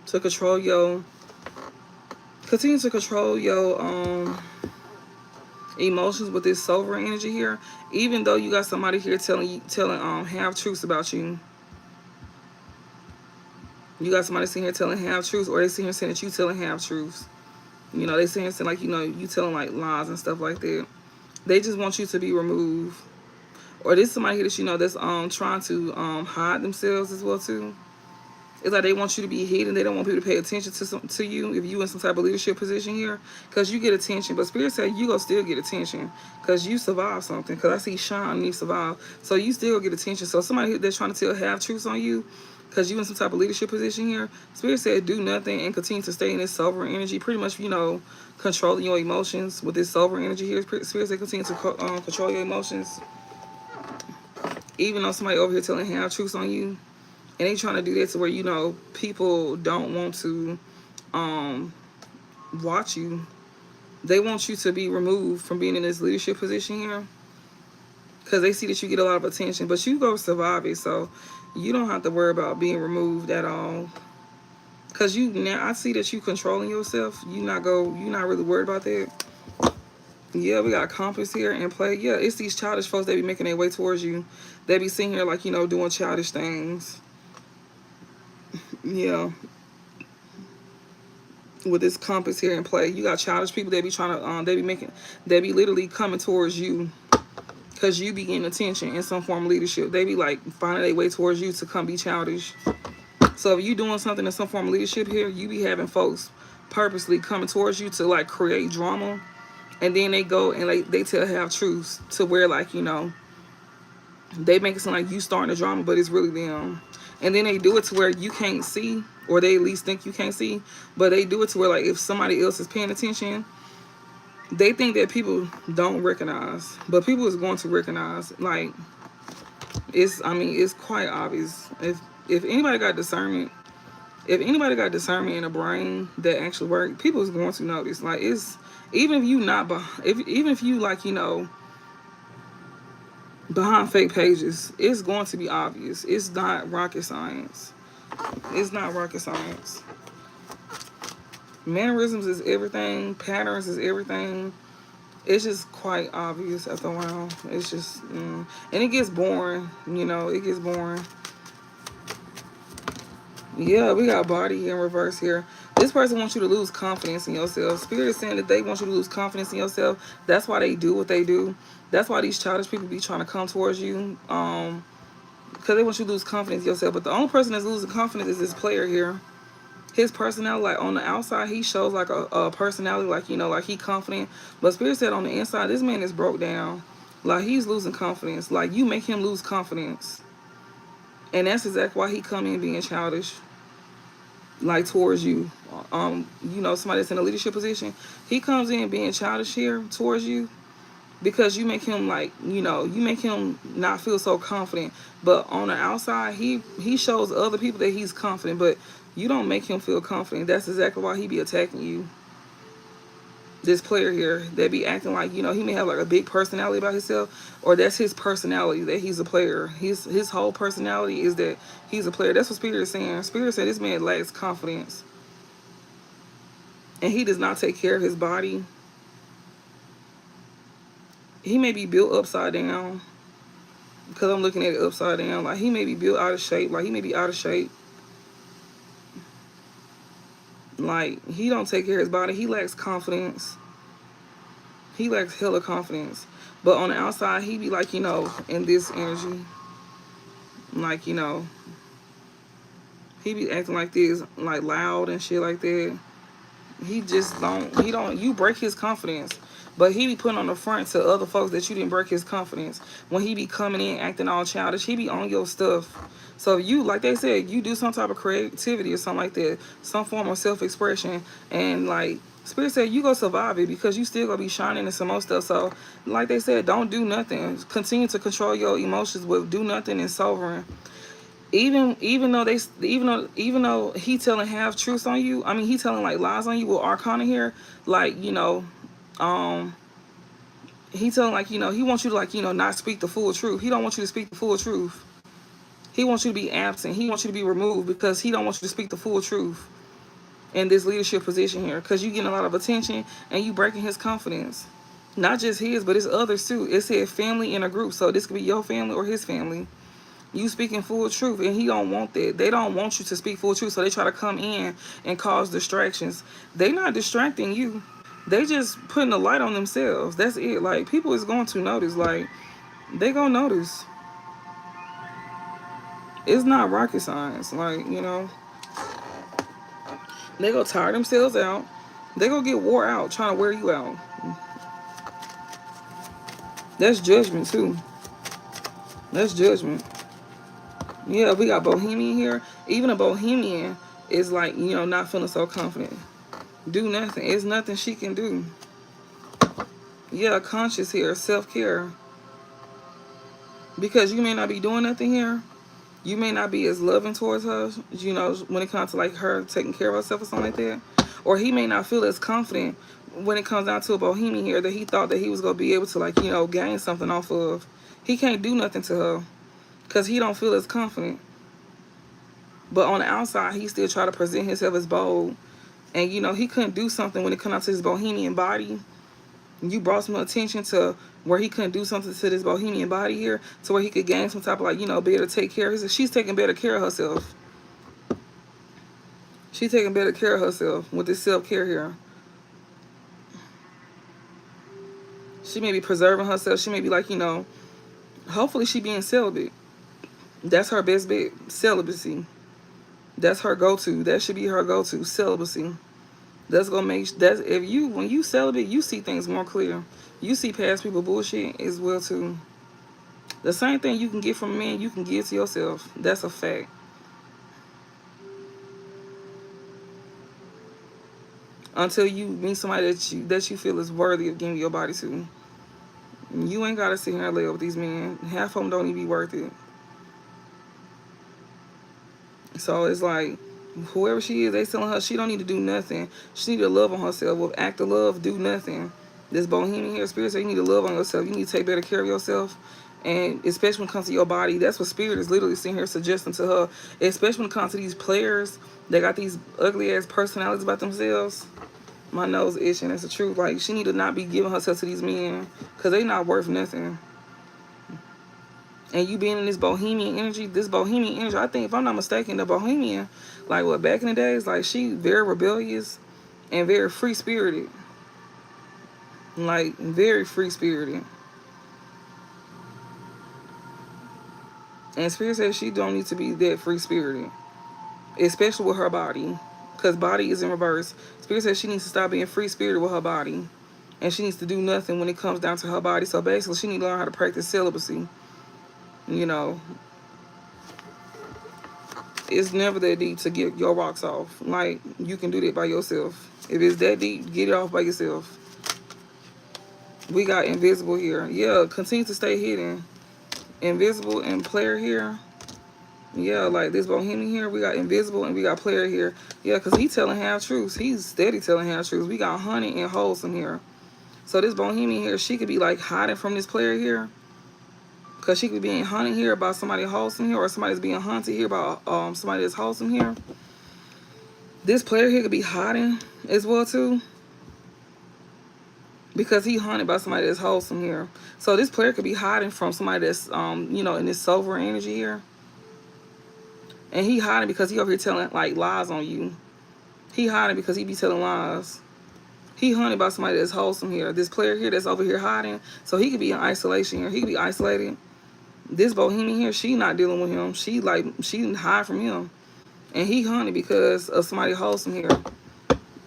to control your continue to control your emotions with this sovereign energy here. Even though you got somebody here telling half truths about you. You got somebody sitting here telling half truths, or they sitting here saying that you telling half truths. You know, they sitting here saying like, you know, you telling like lies and stuff like that. They just want you to be removed. Or this somebody here that you know that's trying to hide themselves as well too. It's like they want you to be hidden. They don't want people to pay attention to you if you in some type of leadership position here, because you get attention. But Spirit said you gonna still get attention because you survived something. Because I see shine and you survive, so you still get attention. So somebody that's trying to tell half truths on you, because you in some type of leadership position here, Spirit said do nothing and continue to stay in this sovereign energy. Pretty much, you know, controlling your emotions with this sovereign energy here. Spirit said continue to control your emotions, even though somebody over here telling half truths on you. And they trying to do that to where, you know, people don't want to watch you. They want you to be removed from being in this leadership position here, because they see that you get a lot of attention. But you go survive it, so you don't have to worry about being removed at all. Because you now, I see that you controlling yourself. You're not really worried about that. Yeah, we got compass here and play. Yeah, it's these childish folks that be making their way towards you. They be sitting here like, you know, doing childish things. Yeah, with this compass here in play, you got childish people that be trying to they be literally coming towards you because you be getting attention in some form of leadership. They be like finding their way towards you to come be childish. So if you doing something in some form of leadership here, you be having folks purposely coming towards you to like create drama, and then they go and like they tell half truths to where, like, you know, they make it sound like you starting the drama, but it's really them. And then they do it to where you can't see, or they at least think you can't see, but they do it to where, like, if somebody else is paying attention, they think that people don't recognize, but people is going to recognize. Like, it's quite obvious. If anybody got discernment, in a brain that actually work, people is going to notice. Like, it's, even if you not, even if you, like, you know, behind fake pages, it's going to be obvious. It's not rocket science. It's not rocket science. Mannerisms is everything. Patterns is everything. It's just quite obvious after a while. It's just, and it gets boring. You know, it gets boring. Yeah, we got body in reverse here. This person wants you to lose confidence in yourself. Spirit is saying that they want you to lose confidence in yourself. That's why they do what they do. That's why these childish people be trying to come towards you. Because they want you to lose confidence in yourself. But the only person that's losing confidence is this player here. His personality, like on the outside, he shows like a personality, like, you know, like he confident. But Spirit said on the inside, this man is broke down. Like, he's losing confidence. Like, you make him lose confidence. And that's exactly why he come in being childish. Like, towards you. You know, somebody that's in a leadership position, he comes in being childish here towards you, because you make him, like, you know, you make him not feel so confident. But on the outside, he shows other people that he's confident, but you don't make him feel confident. That's exactly why he be attacking you. This player here, they be acting like, you know, he may have like a big personality about himself, or that's his personality, that he's a player. His whole personality is that he's a player. That's what Spirit is saying. Spirit said this man lacks confidence, and he does not take care of his body. He may be built upside down, because I'm looking at it upside down. Like, he may be built out of shape. Like, he may be out of shape. Like, he don't take care of his body. He lacks confidence. He lacks hella confidence. But on the outside, he be like, you know, in this energy. Like, you know, he be acting like this, like loud and shit like that. He just don't, you break his confidence. But he be putting on the front to other folks that you didn't break his confidence. When he be coming in acting all childish, he be on your stuff. So if you, like they said, you do some type of creativity or something like that, some form of self-expression, and like Spirit said, you go survive it, because you still gonna be shining in some more stuff. So like they said, don't do nothing. Continue to control your emotions with do nothing and sovereign. Even though he telling half truths on you, I mean, he telling like lies on you with Arcana here, like, you know, he telling, like, you know, he wants you to, like, you know, not speak the full truth. He don't want you to speak the full truth. He wants you to be absent. He wants you to be removed because he don't want you to speak the full truth in this leadership position here, because you getting a lot of attention and you breaking his confidence. Not just his, but it's others too. It said family in a group, so this could be your family or his family. You speaking full truth, and he don't want that. They don't want you to speak full truth, so they try to come in and cause distractions. They not distracting you. They just putting a light on themselves. That's it. Like, people is going to notice. Like, they gonna notice. It's not rocket science. Like, you know, they go tire themselves out. They go get wore out trying to wear you out. That's judgment too. That's judgment. Yeah, we got Bohemian here. Even a Bohemian is like, you know, not feeling so confident. Do nothing. It's nothing she can do. Yeah, conscious here. Self-care. Because you may not be doing nothing here. You may not be as loving towards her, you know, when it comes to like her taking care of herself or something like that. Or he may not feel as confident when it comes down to a Bohemian here that he thought that he was going to be able to, like, you know, gain something off of. He can't do nothing to her because he don't feel as confident. But on the outside, he still try to present himself as bold. And, you know, he couldn't do something when it comes out to his Bohemian body. You brought some attention to where he couldn't do something to this Bohemian body here, to where he could gain some type of, like, you know, be able to take care of herself. She's taking better care of herself. She's taking better care of herself with this self-care here. She may be preserving herself. She may be like, you know, hopefully she being celibate. That's her best bet. Celibacy. That's her go-to. That should be her go-to. Celibacy. That's gonna make that's if you when you celibate, you see things more clear. You see past people bullshit as well too. The same thing you can get from a man, you can give to yourself. That's a fact. Until you meet somebody that you feel is worthy of giving your body to. You ain't gotta sit here and lay up with these men. Half of them don't even be worth it. So it's like, whoever she is, they telling her she don't need to do nothing. She need to love on herself. With act of love, do nothing. This Bohemian here, spirit says you need to love on yourself. You need to take better care of yourself. And especially when it comes to your body, that's what spirit is literally sitting here suggesting to her. Especially when it comes to these players, they got these ugly ass personalities about themselves. My nose itching, that's the truth. Like, she need to not be giving herself to these men, because they not worth nothing. And you being in this Bohemian energy, I think, if I'm not mistaken, the Bohemian, like, what, back in the days, like, she very rebellious and very free-spirited. Like, very free-spirited. And Spirit says she don't need to be that free-spirited, especially with her body, because body is in reverse. Spirit says she needs to stop being free-spirited with her body, and she needs to do nothing when it comes down to her body. So basically, she needs to learn how to practice celibacy. You know, it's never that deep to get your rocks off. Like, you can do that by yourself. If it's that deep, get it off by yourself. We got invisible here. Yeah, continue to stay hidden. Invisible and player here. Yeah, like this Bohemian here, we got invisible and we got player here. Yeah, because he's telling half truths. He's steady telling half truths. We got honey and wholesome here. So this Bohemian here, she could be like hiding from this player here. Because she could be being hunted here about somebody wholesome here, or somebody's being hunted here about somebody that's wholesome here. This player here could be hiding as well too, because he hunted by somebody that's wholesome here. So this player could be hiding from somebody that's you know, in this sober energy here. And he hiding because he over here telling like lies on you. He hiding because he be telling lies. He hunted by somebody that's wholesome here. This player here that's over here hiding, so he could be in isolation here. He could be isolated. This Bohemian here, she not dealing with him. She hide from him. And he hunted because of somebody wholesome here.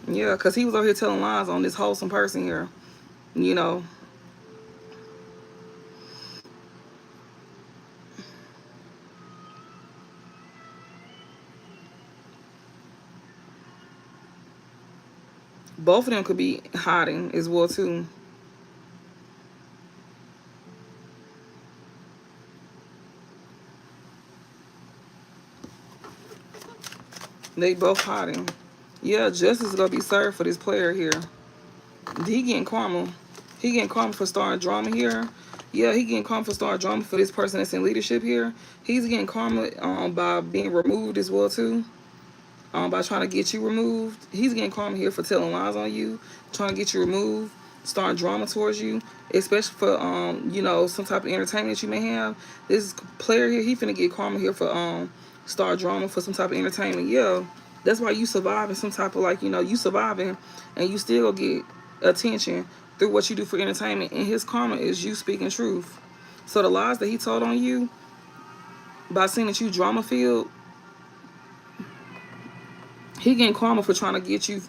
Yeah, because he was over here telling lies on this wholesome person here. You know. Both of them could be hiding as well too. They both hiding. Yeah, justice is gonna be served for this player here. He getting karma. He getting karma for starting drama here. Yeah, he getting karma for starting drama for this person that's in leadership here. He's getting karma by being removed as well too. By trying to get you removed. He's getting karma here for telling lies on you, trying to get you removed, starting drama towards you, especially for you know, some type of entertainment that you may have. This player here, he finna get karma here for start drama for some type of entertainment. Yeah, that's why you surviving some type of, like, you know, you surviving and you still get attention through what you do for entertainment. And his karma is you speaking truth. So the lies that he told on you by saying that you drama filled, he getting karma for trying to get you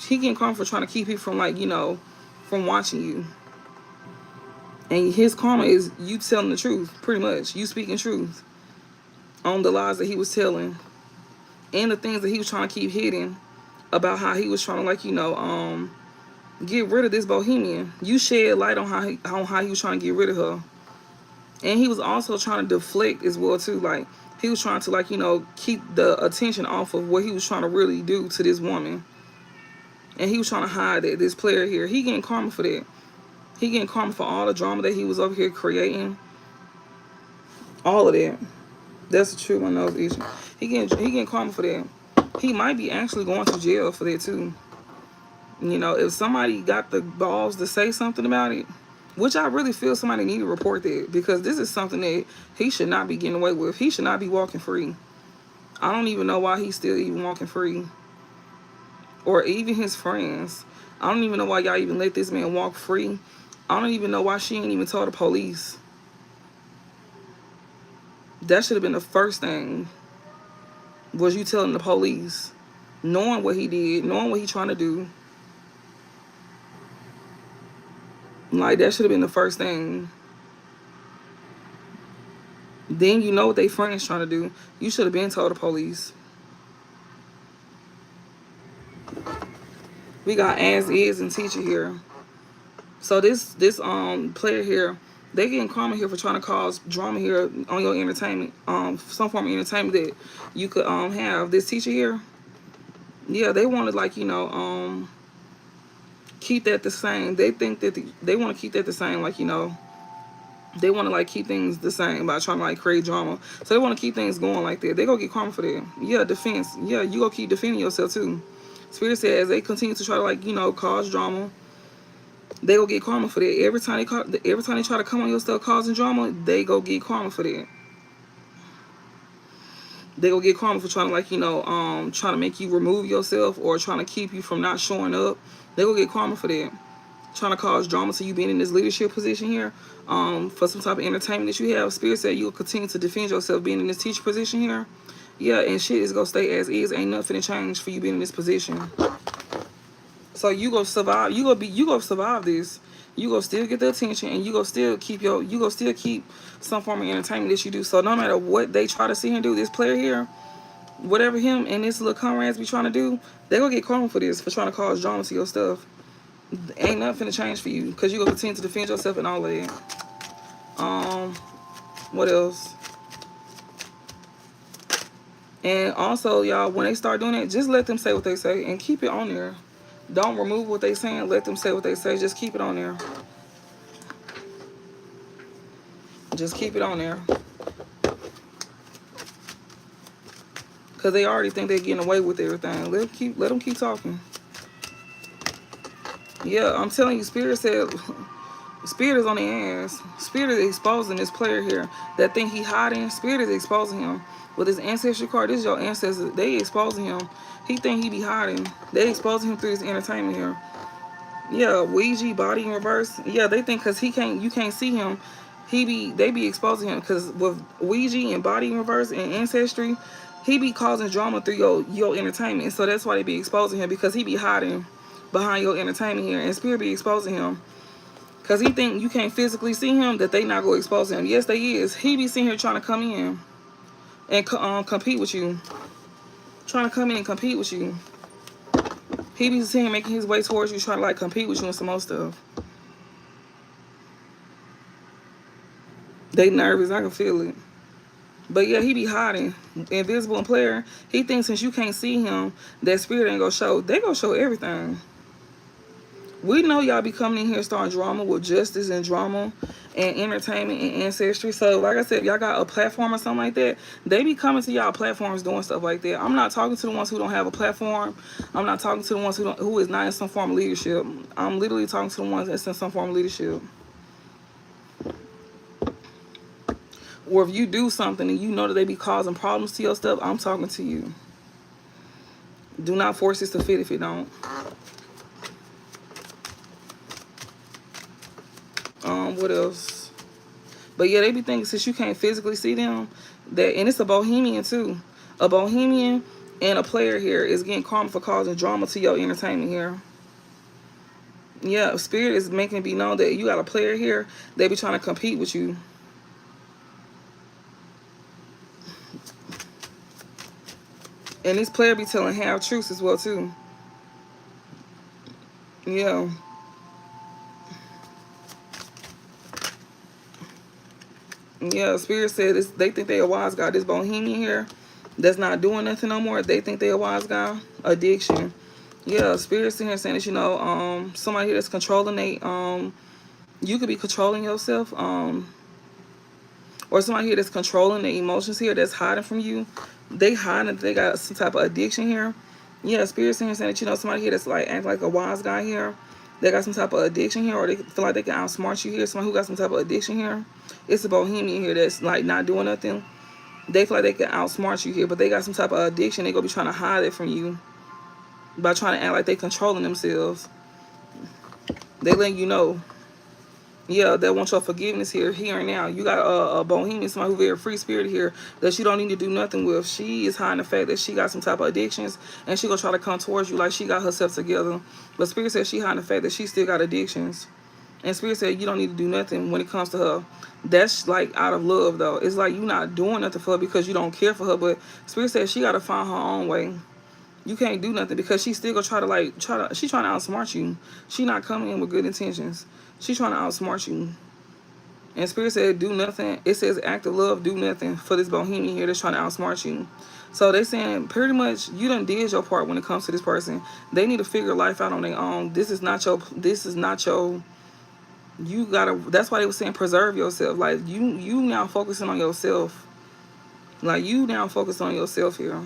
he getting karma for trying to keep you from, like, you know, from watching you. And his karma is you telling the truth, pretty much. You speaking truth on the lies that he was telling and the things that he was trying to keep hidden about how he was trying to, like, you know, get rid of this bohemian. You shed light on how he was trying to get rid of her. And he was also trying to deflect as well too. Like, he was trying to, like, you know, keep the attention off of what he was trying to really do to this woman. And he was trying to hide that. This player here, he getting karma for that. He getting karma for all the drama that he was over here creating. All of that. That's the truth on those issues. He getting karma for that. He might be actually going to jail for that too. You know, if somebody got the balls to say something about it, which I really feel somebody need to report that, because this is something that he should not be getting away with. He should not be walking free. I don't even know why he's still even walking free. Or even his friends. I don't even know why y'all even let this man walk free. I don't even know why she ain't even told the police. That should have been the first thing. Was you telling the police, knowing what he did, knowing what he trying to do. Like, that should have been the first thing. Then you know what they friends trying to do. You should have been told the police. We got as is and teacher here. So this player here, they getting karma here for trying to cause drama here on your entertainment. Some form of entertainment that you could have. This teacher here, yeah, they want to, like, you know, keep that the same. They think that they want to keep that the same, like, you know, they want to, like, keep things the same by trying to, like, create drama. So they want to keep things going like that. They go get karma for that. Yeah, defense. Yeah, you go keep defending yourself too. Spirit says they continue to try to, like, you know, cause drama. They go get karma for that. Every time they try to come on your stuff causing drama, they go get karma for that. They go get karma for trying to, like, you know, trying to make you remove yourself or trying to keep you from not showing up. They go get karma for that. Trying to cause drama to you being in this leadership position here, for some type of entertainment that you have. Spirit said you'll continue to defend yourself being in this teacher position here. Yeah, and shit is gonna stay as is. Ain't nothing to change for you being in this position. So you gonna survive. You gonna survive this. You gonna still get the attention, and you gonna still keep some form of entertainment that you do. So no matter what they try to see him do, this player here, whatever him and this little comrades be trying to do, they gonna get karma for this, for trying to cause drama to your stuff. Ain't nothing to change for you, because you gonna continue to defend yourself and all of that. What else? And also, y'all, when they start doing it, just let them say what they say and keep it on there. Don't remove what they saying. Let them say what they say. Just keep it on there. Just keep it on there. Because they already think they're getting away with everything. Let them keep talking. Yeah, I'm telling you, Spirit said, Spirit is on the ass. Spirit is exposing this player here. That thing he hiding, Spirit is exposing him. With his ancestry card, this is your ancestors. They exposing him. He think he be hiding. They exposing him through this entertainment here. Yeah, Ouija, body in reverse. Yeah, they think because you can't see him, they be exposing him. Because with Ouija and body in reverse and ancestry, he be causing drama through your entertainment. And so that's why they be exposing him, because he be hiding behind your entertainment here. And Spirit be exposing him. Because he think you can't physically see him, that they not going to expose him. Yes, they is. He be sitting here trying to come in and compete with you. Trying to come in and compete with you. He be sitting here making his way towards you, trying to, like, compete with you and some more stuff. They nervous. I can feel it. But yeah, he be hiding. Invisible and player. He thinks since you can't see him, that Spirit ain't going to show. They going to show everything. We know y'all be coming in here starting drama with justice and drama and entertainment and ancestry. So like I said, if y'all got a platform or something like that, they be coming to y'all platforms doing stuff like that. I'm not talking to the ones who don't have a platform. I'm not talking to the ones who is not in some form of leadership. I'm literally talking to the ones that's in some form of leadership. Or if you do something and you know that they be causing problems to your stuff, I'm talking to you. Do not force this to fit if it don't. What else? But yeah, they be thinking since you can't physically see them, that, and it's a bohemian too. A bohemian and a player here is getting karma for causing drama to your entertainment here. Yeah, spirit is making it be known that you got a player here. They be trying to compete with you. And this player be telling half truths as well too. Yeah. Yeah, Spirit said this, they think they a wise guy. This bohemian here that's not doing nothing no more, they think they a wise guy. Addiction. Yeah, Spirit's in here saying that, you know, somebody here that's controlling they, you could be controlling yourself, or somebody here that's controlling the emotions here that's hiding from you. They hiding, they got some type of addiction here. Yeah, Spirit's in here saying that, you know, somebody here that's like acting like a wise guy here. They got some type of addiction here, or they feel like they can outsmart you here. Somebody who got some type of addiction here. It's a bohemian here that's like not doing nothing. They feel like they can outsmart you here, but they got some type of addiction. They gonna be trying to hide it from you by trying to act like they controlling themselves. They letting you know, yeah, they want your forgiveness here and now. You got a bohemian, somebody who very free spirited here that you don't need to do nothing with. She is hiding the fact that she got some type of addictions, and she gonna try to come towards you like she got herself together. But Spirit says she hiding the fact that she still got addictions. And Spirit said you don't need to do nothing when it comes to her. That's like out of love though. It's like you not doing nothing for her because you don't care for her. But Spirit said she gotta find her own way. You can't do nothing because she still gonna she trying to outsmart you. She not coming in with good intentions. She trying to outsmart you. And Spirit said do nothing. It says act of love, do nothing for this bohemian here that's trying to outsmart you. So they saying pretty much you done did your part when it comes to this person. They need to figure life out on their own. This is not your you gotta, that's why they were saying preserve yourself. Like you now focusing on yourself. Like you now focus on yourself here.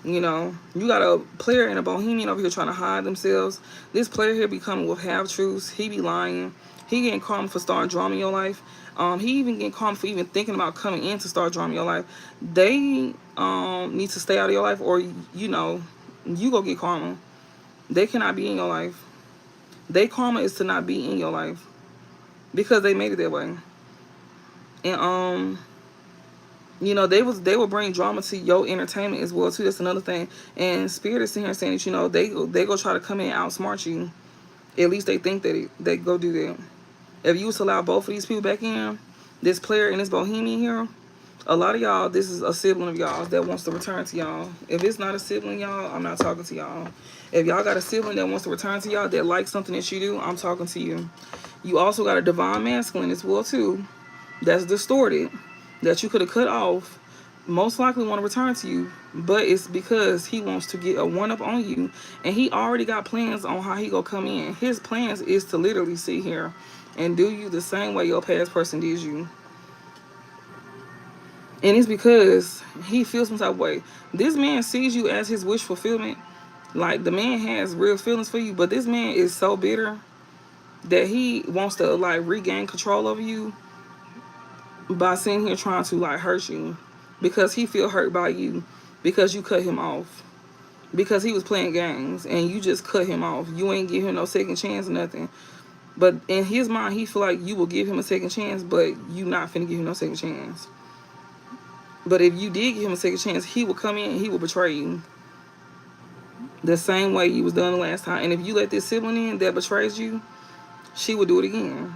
You know, you got a player and a bohemian over here trying to hide themselves. This player here be coming with half truths. He be lying. He getting karma for starting drama in your life. He even getting karma for even thinking about coming in to start drama in your life. They need to stay out of your life, or you know, you go get karma. They cannot be in your life. Their karma is to not be in your life because they made it that way. And you know, they will bring drama to your entertainment as well too. That's another thing. And Spirit is sitting here saying that, you know, they go try to come in and outsmart you. At least they think that they go do that. If you was to allow both of these people back in, this player and this bohemian here, a lot of y'all, this is a sibling of y'all that wants to return to y'all. If it's not a sibling, y'all, I'm not talking to y'all. If y'all got a sibling that wants to return to y'all, that likes something that you do, I'm talking to you. You also got a divine masculine as well too, that's distorted, that you could have cut off, most likely want to return to you, but it's because he wants to get a one-up on you, and he already got plans on how he gonna come in. His plans is to literally sit here and do you the same way your past person did you. And it's because he feels some type of way. This man sees you as his wish fulfillment. Like, the man has real feelings for you, but this man is so bitter that he wants to, like, regain control over you by sitting here trying to, like, hurt you. Because he feel hurt by you. Because you cut him off. Because he was playing games and you just cut him off. You ain't give him no second chance or nothing. But in his mind, he feel like you will give him a second chance, but you not finna give him no second chance. But if you did give him a second chance, he will come in and he will betray you. The same way you was done the last time. And if you let this sibling in that betrays you, she will do it again.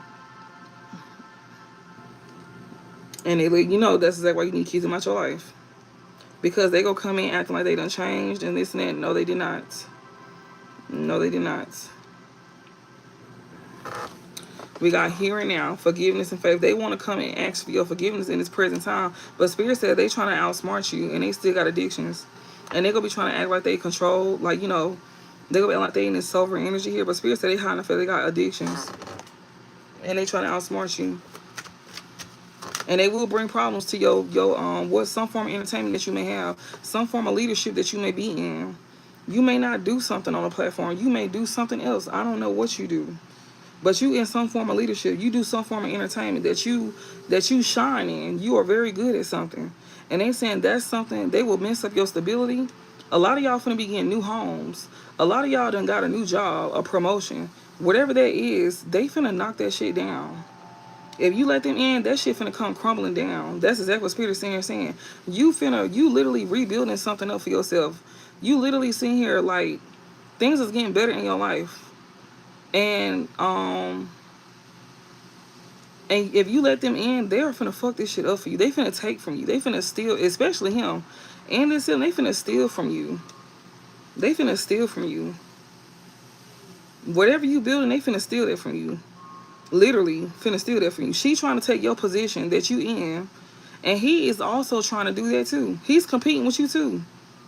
And they let you know that's exactly why you need to keep them out your life. Because they go come in acting like they done changed and this and that. No, they did not. No, they did not. We got here and now, forgiveness and faith. They want to come and ask for your forgiveness in this present time. But Spirit said they trying to outsmart you and they still got addictions. And they going to be trying to act like they control, like, you know, They go like they in this silver energy here, but Spirit said they hiding the fact they got addictions. And they trying to outsmart you. And they will bring problems to your what some form of entertainment that you may have, some form of leadership that you may be in. You may not do something on a platform. You may do something else. I don't know what you do. But you in some form of leadership. You do some form of entertainment that you shine in. You are very good at something. And they saying that's something they will mess up your stability. A lot of y'all finna be getting new homes. A lot of y'all done got a new job, a promotion. Whatever that is, they finna knock that shit down. If you let them in, that shit finna come crumbling down. That's exactly what Spirit is saying. You literally rebuilding something up for yourself. You literally sitting here like things is getting better in your life. And if you let them in, they're finna fuck this shit up for you. They finna take from you. They finna steal, especially him. And this him, they finna steal from you. They finna steal from you. Whatever you building, they finna steal that from you. Literally finna steal that from you. She trying to take your position that you in. And he is also trying to do that too. He's competing with you too.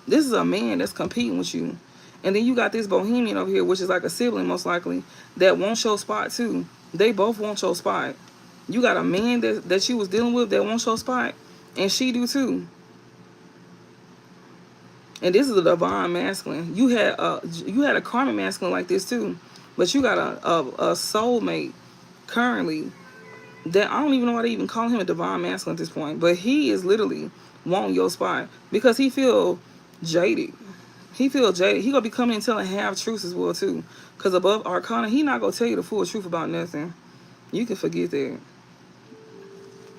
This is a man that's competing with you. And then you got this bohemian over here, which is like a sibling most likely, that wants your spot too. They both want your spot. You got a man that you was dealing with that wants your spot, and she do too. And this is a divine masculine. You had a karmic masculine like this too, but you got a soulmate currently that I don't even know why they even call him a divine masculine at this point. But he is literally wanting your spot because he feel jaded. He feel jaded. He gonna be coming and telling half truths as well too. Cause above Arcana, he not gonna tell you the full truth about nothing. You can forget that.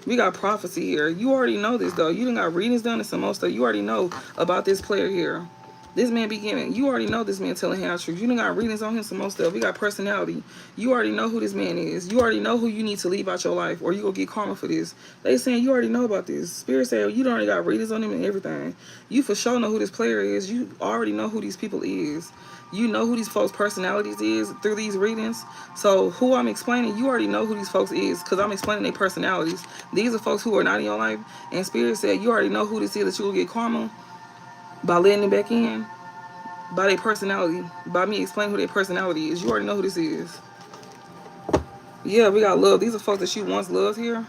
We got prophecy here. You already know this though. You done got readings done and some more stuff. You already know about this player here. This man beginning. You already know this man telling half truth. You done got readings on him some more stuff. We got personality. You already know who this man is. You already know who you need to leave out your life, or you gonna get karma for this. They saying you already know about this. Spirit said you already got readings on him and everything. You for sure know who this player is. You already know who these people is. You know who these folks' personalities is through these readings. So who I'm explaining, you already know who these folks is because I'm explaining their personalities. These are folks who are not in your life. And Spirit said you already know who this is that you will get karma by letting them back in. By their personality. By me explaining who their personality is. You already know who this is. Yeah, we got love. These are folks that you once loved here.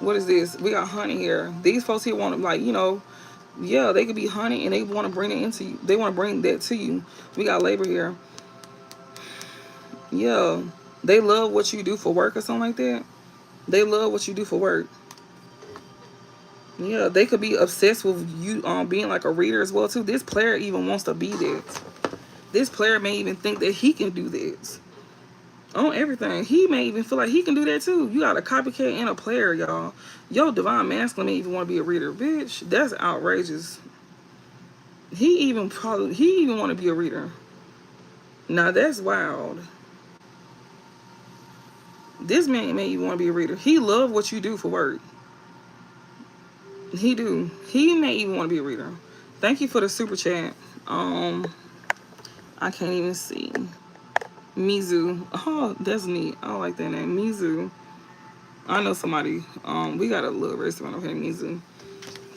What is this? We got honey here. These folks here want to, like, you know, yeah, they could be honey and they want to bring it into you. They want to bring that to you. We got labor here. Yeah, they love what you do for work or something like that. They love what you do for work. Yeah, they could be obsessed with you being like a reader as well too. This player even wants to be that. This player may even think that he can do this. On everything. He may even feel like he can do that too. You got a copycat and a player, y'all. Yo, divine masculine may even want to be a reader. Bitch, that's outrageous. He even want to be a reader. Now that's wild. This man may even want to be a reader. He love what you do for work. He do. He may even want to be a reader. Thank you for the super chat. I can't even see. Mizu. Oh, that's neat. I like that name. Mizu. I know somebody. We got a little restaurant over here, Mizu.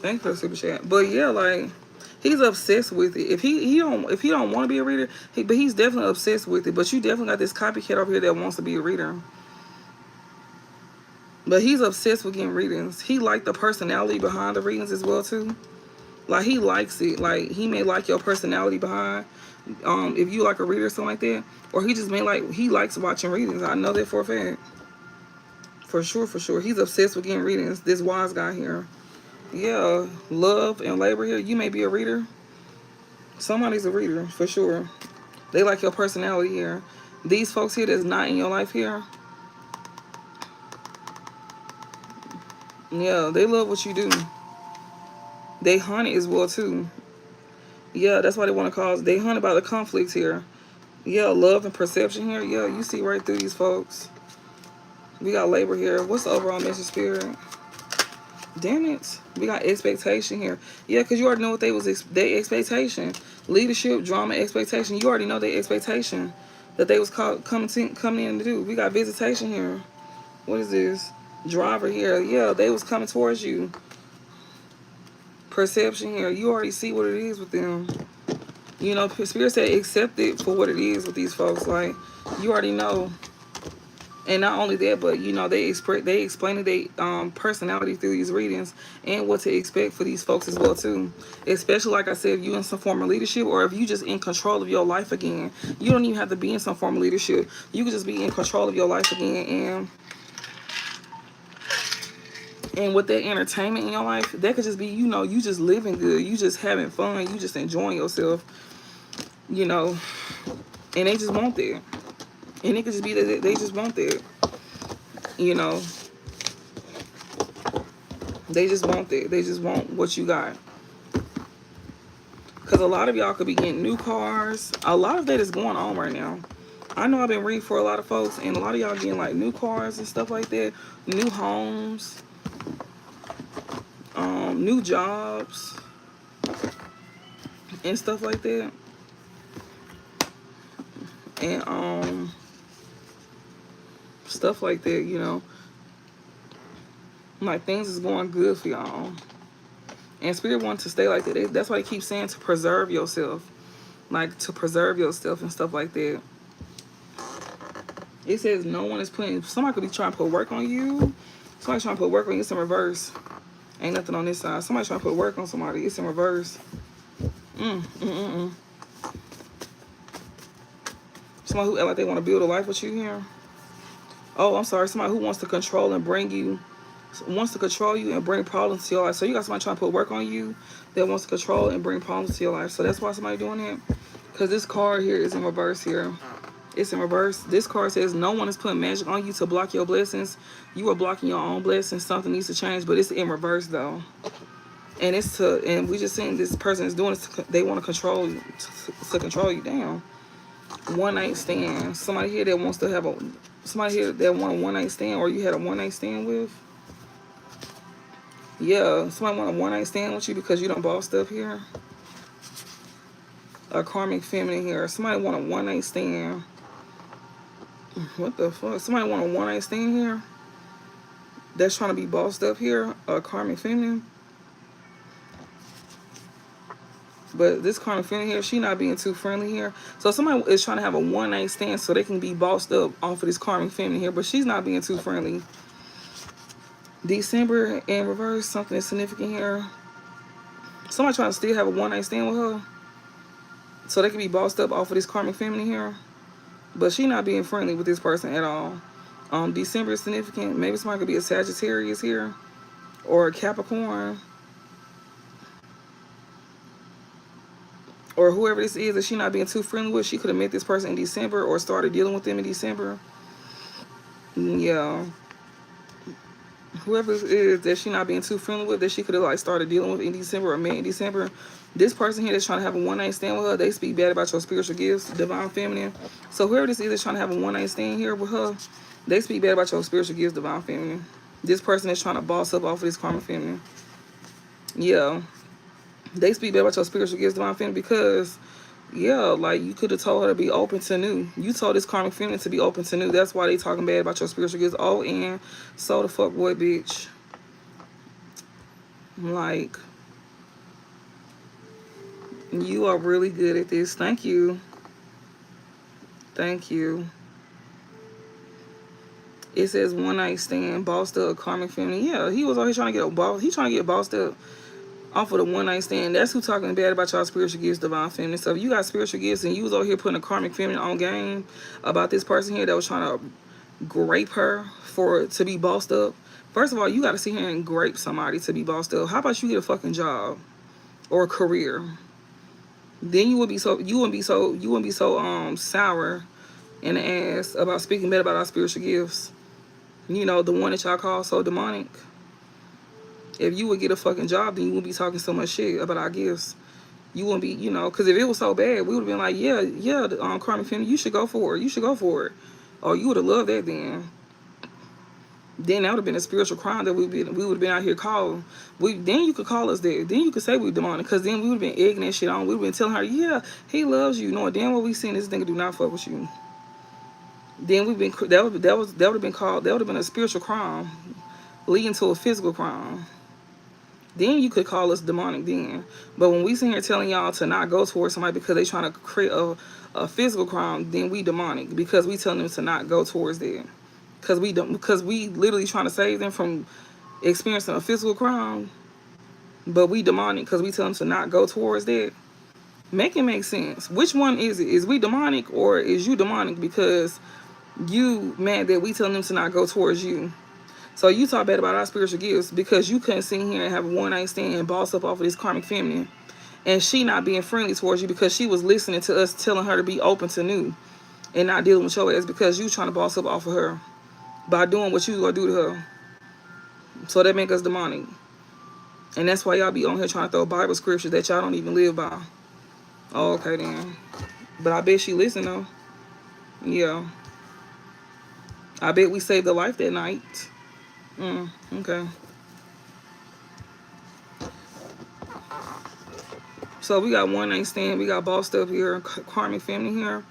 Thank you for the super chat. But yeah, like he's obsessed with it. If he don't want to be a reader, but he's definitely obsessed with it. But you definitely got this copycat over here that wants to be a reader. But he's obsessed with getting readings. He liked the personality behind the readings as well too. Like he likes it. Like he may like your personality behind. If you like a reader or something like that, or he just may like he likes watching readings. I know that for a fact. For sure, for sure. He's obsessed with getting readings. This wise guy here. Yeah, love and labor here. You may be a reader. Somebody's a reader for sure. They like your personality here. These folks here that's not in your life here. Yeah, they love what you do. They hunt it as well too. Yeah, that's why they want to cause. They hunt about the conflicts here. Yeah, love and perception here. Yeah, you see right through these folks. We got labor here. What's the overall message, Spirit? Damn it. We got expectation here. Yeah, because you already know what their expectation. Leadership, drama, expectation. You already know their expectation that they was coming in to do. We got visitation here. What is this? Driver here. Yeah, they was coming towards you. Perception here. You already see what it is with them. You know, Spirit said accept it for what it is with these folks. Like, you already know. And not only that, but you know, they explain their personality through these readings and what to expect for these folks as well too. Especially like I said, if you in some form of leadership, or if you just in control of your life again. You don't even have to be in some form of leadership. You can just be in control of your life again, and with that entertainment in your life, that could just be, you know, you just living good, you just having fun, you just enjoying yourself, you know, and they just want that. And it could just be that they just want that, you know. They just want that. They just want what you got. Because a lot of y'all could be getting new cars. A lot of that is going on right now. I know I've been reading for a lot of folks, and a lot of y'all getting like new cars and stuff like that, new homes, new jobs, and stuff like that. And stuff like that, you know. Like, things is going good for y'all. And Spirit wants to stay like that. That's why they keep saying to preserve yourself. Like, to preserve yourself and stuff like that. It says no one is putting... Somebody could be trying to put work on you. Somebody trying to put work on you. It's in reverse. Ain't nothing on this side. Somebody trying to put work on somebody. It's in reverse. Somebody who act like they want to build a life with you here. Oh, I'm sorry. Somebody who wants to control and bring you... wants to control you and bring problems to your life. So you got somebody trying to put work on you that wants to control and bring problems to your life. So that's why somebody doing it. Because this card here is in reverse here. It's in reverse. This card says no one is putting magic on you to block your blessings. You are blocking your own blessings. Something needs to change, but it's in reverse though. And it's to, and we just saying this person is doing this. They want to control you, to control you down. One night stand. Somebody here that wants to have a, somebody here that want a one night stand, or you had a one night stand with. Yeah, somebody want a one night stand with you because you don't bossed up here. A karmic feminine here. Somebody want a one night stand. What the fuck? Somebody want a one night stand here that's trying to be bossed up here. A karmic feminine. But this karmic feminine here, she not being too friendly here. So somebody is trying to have a one night stand so they can be bossed up off of this karmic feminine here. But she's not being too friendly. December in reverse, something is significant here. Somebody trying to still have a one night stand with her so they can be bossed up off of this karmic feminine here. But she not being friendly with this person at all. December is significant. Maybe somebody could be a Sagittarius here or a Capricorn. Or whoever this is that she not being too friendly with. She could have met this person in December or started dealing with them in December. Yeah. Whoever it is that she not being too friendly with, that she could have like started dealing with in December or met in December. This person here that's trying to have a one night stand with her, they speak bad about your spiritual gifts, divine feminine. So whoever this is that's trying to have a one night stand here with her, they speak bad about your spiritual gifts, divine feminine. This person is trying to boss up off of this karma feminine. Yeah. They speak bad about your spiritual gifts, divine feminine, because yeah, like you could have told her to be open to new. You told this karmic feminine to be open to new. That's why they talking bad about your spiritual gifts. Oh, and so the fuck boy, bitch. Like, you are really good at this. Thank you. Thank you. It says one night stand, bossed up, karmic feminine. Yeah, he was always trying to get a boss. He trying to get bossed up off of the one night stand. That's who talking bad about y'all spiritual gifts, divine feminine. So if you got spiritual gifts and you was over here putting a karmic feminine on game about this person here that was trying to grape her to be bossed up. First of all, you got to sit here and grape somebody to be bossed up. How about you get a fucking job or a career? Then you wouldn't be so sour in the ass about speaking bad about our spiritual gifts. You know, the one that y'all call so demonic. If you would get a fucking job, then you wouldn't be talking so much shit about our gifts. You wouldn't be, you know, because if it was so bad, we would have been like, yeah, karmic feminine, you should go for it. You should go for it. Oh, you would have loved that then. Then that would have been a spiritual crime that we would have been out here calling. Then you could call us that. Then you could say we demonic, because then we would have been egging that shit on. We would have been telling her, yeah, he loves you. Knowing damn well we seen this nigga do not fuck with you. Then that would have been a spiritual crime leading to a physical crime. then you could call us demonic then. But when we sit here telling y'all to not go towards somebody because they trying to create a physical crime, then we demonic because we telling them to not go towards them. Because we literally trying to save them from experiencing a physical crime, but we demonic because we tell them to not go towards that. Make it make sense. Which one is it? Is we demonic or is you demonic because you mad that we telling them to not go towards you? So you talk bad about our spiritual gifts because you couldn't sit here and have a one night stand and boss up off of this karmic feminine, and she not being friendly towards you because she was listening to us telling her to be open to new and not dealing with your ass because you trying to boss up off of her by doing what you gonna do to her. So that make us demonic, and that's why y'all be on here trying to throw Bible scriptures that y'all don't even live by. Oh, okay then. But I bet she listened though. Yeah. I bet we saved her life that night. Okay. So we got one night stand. We got bossed up here. Karmic family here.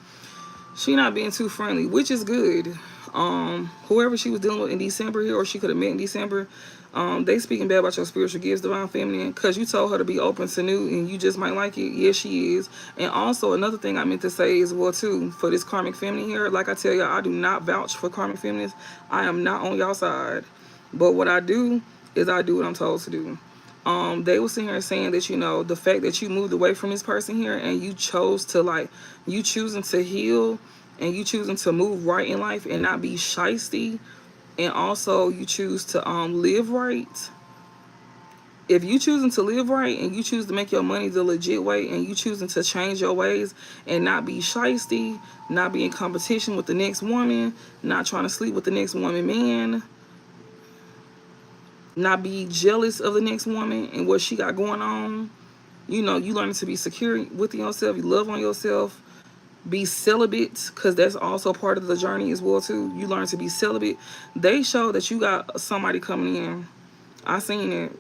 She not being too friendly, which is good. Whoever she was dealing with in December here, or she could have met in December, they speaking bad about your spiritual gifts, divine feminine, because you told her to be open to new and you just might like it. Yes, she is. And also another thing I meant to say as well too, for this karmic feminine here, like I tell y'all, I do not vouch for karmic feminines. I am not on y'all side. But what I do is I do what I'm told to do. They were sitting here saying that, you know, the fact that you moved away from this person here and you chose to, like, you choosing to heal and you choosing to move right in life and not be shysty, and also you choose to live right. If you choosing to live right and you choose to make your money the legit way and you choosing to change your ways and not be shysty, not be in competition with the next woman, not trying to sleep with the next woman man, not be jealous of the next woman and what she got going on. You know, you learning to be secure within yourself. You love on yourself. Be celibate, because that's also part of the journey as well too. You learn to be celibate. They show that you got somebody coming in. I seen it.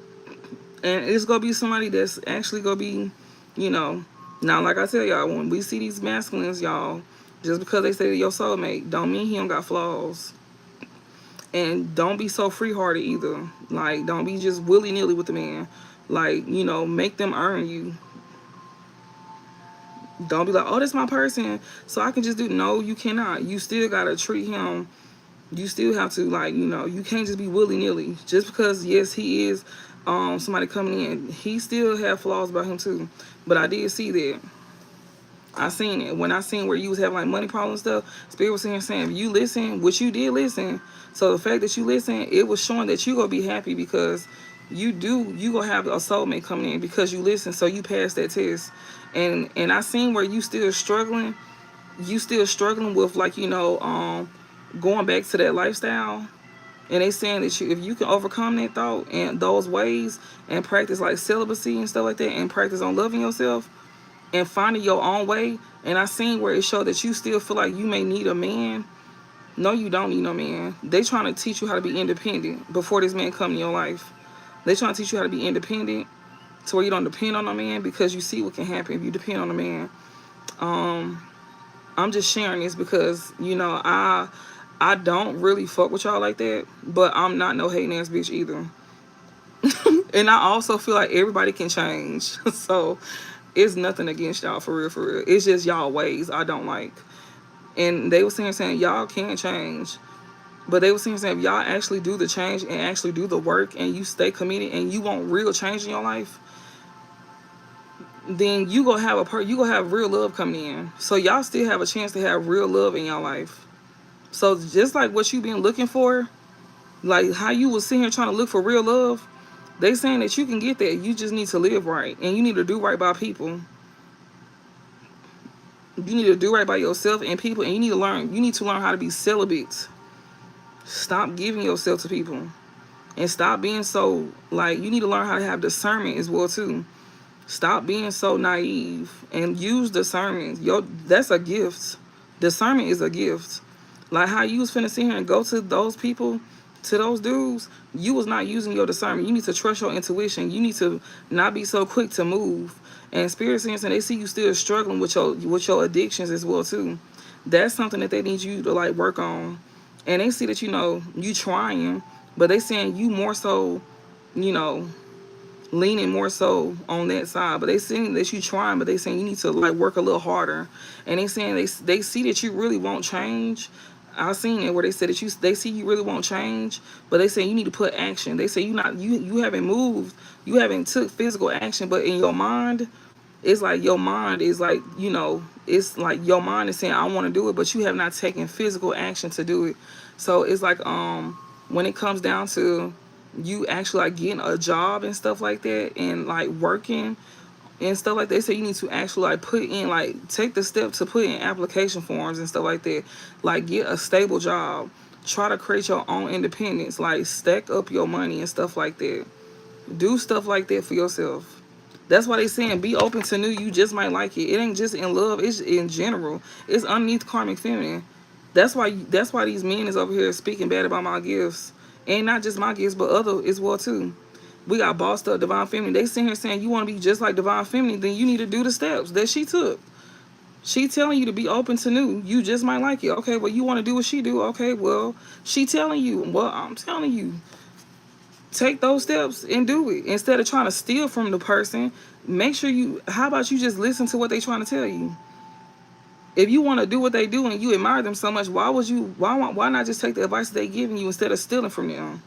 And it's going to be somebody that's actually going to be, you know. Now, like I tell y'all, when we see these masculines, y'all, just because they say they're your soulmate, don't mean he don't got flaws. And don't be so free-hearted either. Like, don't be just willy-nilly with the man. Like, you know, make them earn you. Don't be like, oh, that's my person, so I can just do. No, you cannot. You still got to treat him. You still have to, like, you know, you can't just be willy-nilly. Just because, yes, he is somebody coming in, he still have flaws about him too. But I did see that. I seen it. When I seen where you was having like money problems and stuff, Spirit was saying, if you listen, which you did listen, so the fact that you listen, it was showing that you gonna be happy because you gonna have a soulmate coming in because you listen, so you passed that test. And I seen where you still struggling with, like, you know, going back to that lifestyle. And they saying that if you can overcome that thought and those ways and practice like celibacy and stuff like that and practice on loving yourself and finding your own way. And I seen where it showed that you still feel like you may need a man. No, you don't need no man. They trying to teach you how to be independent before this man come in your life. They trying to teach you how to be independent to where you don't depend on a man, because you see what can happen if you depend on a man. I'm just sharing this because, you know, I don't really fuck with y'all like that, but I'm not no hating ass bitch either. And I also feel like everybody can change. So it's nothing against y'all, for real, for real. It's just y'all ways I don't like. And they were saying y'all can change. But they were saying if y'all actually do the change and actually do the work and you stay committed and you want real change in your life, then you gonna have real love coming in. So y'all still have a chance to have real love in your life. So just like what you been looking for, like how you was sitting here trying to look for real love, they saying that you can get that. You just need to live right and you need to do right by people. You need to do right by yourself and people, and you need to learn how to be celibate. Stop giving yourself to people and stop being so, like, you need to learn how to have discernment as well too. Stop being so naive and use discernment. That's a gift. Discernment is a gift. Like how you was finna sit here and go to those people, to those dudes, you was not using your discernment. You need to trust your intuition. You need to not be so quick to move. And Spirit Sense, and they see you still struggling with your addictions as well too. That's something that they need you to like work on. And they see that, you know, you trying, but they saying you more so, you know, leaning more so on that side. But they saying that you trying, but they saying you need to like work a little harder. And they saying they see that you really won't change. I seen it where they said that they see you really won't change, but they say you need to put action. They say you haven't moved, you haven't took physical action, but in your mind, it's like your mind is like, it's like your mind is saying I want to do it, but you have not taken physical action to do it. So it's like when it comes down to you actually like getting a job and stuff like that, and like working and stuff like that, they say you need to actually like put in, like take the step to put in application forms and stuff like that, like get a stable job, try to create your own independence, like stack up your money and stuff like that. Do stuff like that for yourself. That's why they saying be open to new. You just might like it. It ain't just in love. It's in general. It's underneath karmic feminine. That's why these men is over here speaking bad about my gifts, and not just my gifts, but other as well too. We got bossed up divine feminine. They sitting here saying you want to be just like divine feminine, then you need to do the steps that she took. She telling you to be open to new. You just might like it. Okay, well you want to do what she do. Okay, well she telling you. Well, I'm telling you, take those steps and do it instead of trying to steal from the person. Make sure how about you just listen to what they trying to tell you? If you want to do what they do and you admire them so much, why not just take the advice that they giving you instead of stealing from them?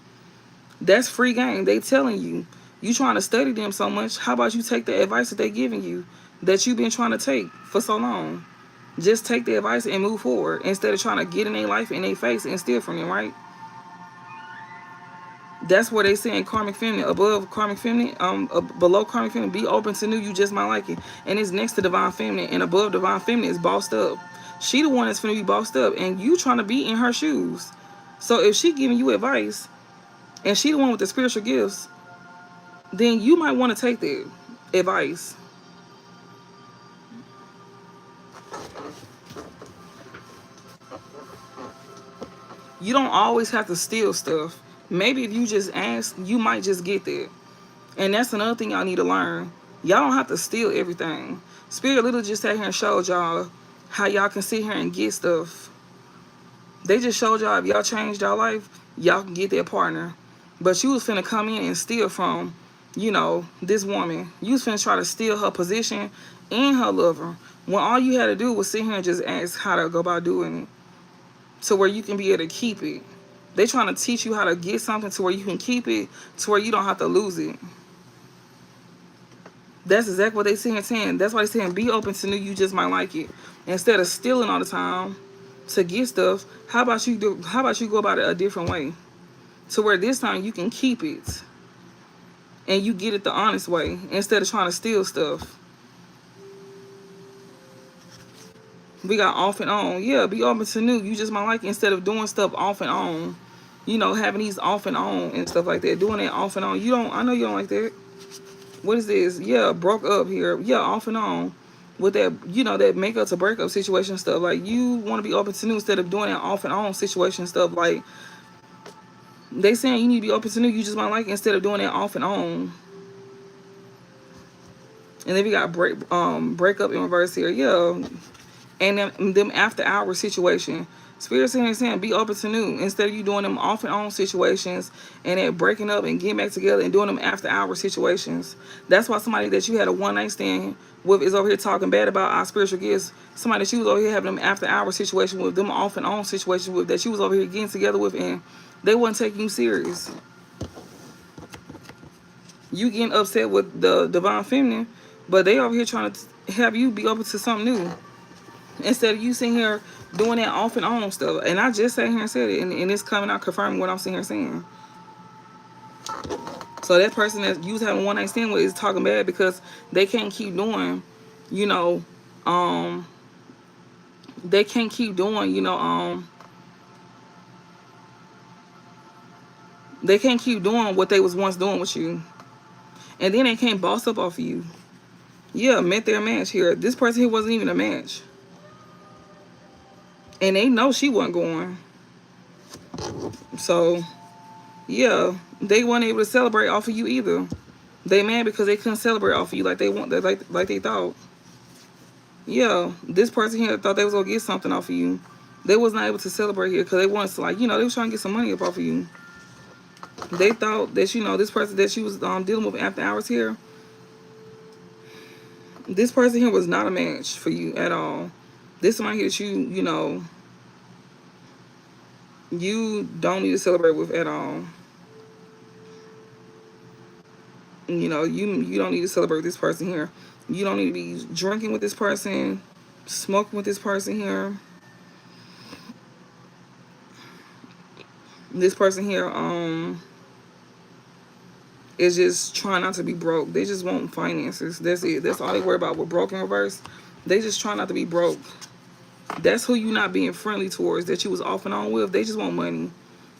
That's free game. They telling you trying to study them so much. How about you take the advice that they giving you that you've been trying to take for so long? Just take the advice and move forward instead of trying to get in their life, in their face, and steal from them, right? That's where they saying karmic feminine, above karmic feminine, below karmic feminine, be open to new, you just might like it. And it's next to divine feminine, and above divine feminine is bossed up. She the one that's finna be bossed up, and you trying to be in her shoes. So if she giving you advice, and she the one with the spiritual gifts, then you might want to take the advice. You don't always have to steal stuff. Maybe if you just ask, you might just get there. And that's another thing y'all need to learn. Y'all don't have to steal everything. Spirit literally just sat here and showed y'all how y'all can sit here and get stuff. They just showed y'all if y'all changed y'all life, y'all can get that partner. But you was finna come in and steal from, this woman. You was finna try to steal her position and her lover, when all you had to do was sit here and just ask how to go about doing it, to where you can be able to keep it. They trying to teach you how to get something to where you can keep it, to where you don't have to lose it. That's exactly what they saying. That's why they saying be open to new, you just might like it. Instead of stealing all the time to get stuff, how about you go about it a different way? To where this time you can keep it and you get it the honest way instead of trying to steal stuff. We got off and on. Yeah, be open to new. You just might like it instead of doing stuff off and on. Having these off and on and stuff like that. Doing it off and on. I know you don't like that. What is this? Yeah, broke up here. Yeah, off and on. With that, that makeup to breakup situation stuff. Like, you want to be open to new instead of doing that off and on situation stuff. Like, they saying you need to be open to new. You just might like it instead of doing that off and on. And then we got breakup in reverse here. Yeah. And them after hours situation. Spirit saying be open to new instead of you doing them off and on situations and then breaking up and getting back together and doing them after hours situations. That's why somebody that you had a one night stand with is over here talking bad about our spiritual gifts. Somebody that you was over here having them after hours situation with, them off and on situation with, that you was over here getting together with, and they wasn't taking you serious. You getting upset with the divine feminine, but they over here trying to have you be open to something new. Instead of you sitting here doing that off and on stuff. And I just sat here and said it, and it's coming out confirming what I'm sitting here saying. So that person that you was having one night stand with is talking bad because they can't keep doing, they can't keep doing, they can't keep doing what they was once doing with you. And then they can't boss up off of you. Yeah, met their match here. This person here wasn't even a match. And they know she wasn't going. So, yeah, they weren't able to celebrate off of you either. They mad because they couldn't celebrate off of you like they thought. Yeah, this person here thought they was gonna get something off of you. They was not able to celebrate here because they wanted to, they was trying to get some money up off of you. They thought that, you know, this person that she was dealing with after hours here, this person here was not a match for you at all. This somebody here that you know, you don't need to celebrate with at all. You know, you don't need to celebrate with this person here. You don't need to be drinking with this person, smoking with this person here. This person here is just trying not to be broke. They just want finances. That's it. That's all they worry about with broke in reverse. They just try not to be broke. That's who you not being friendly towards, that you was off and on with. They just want money.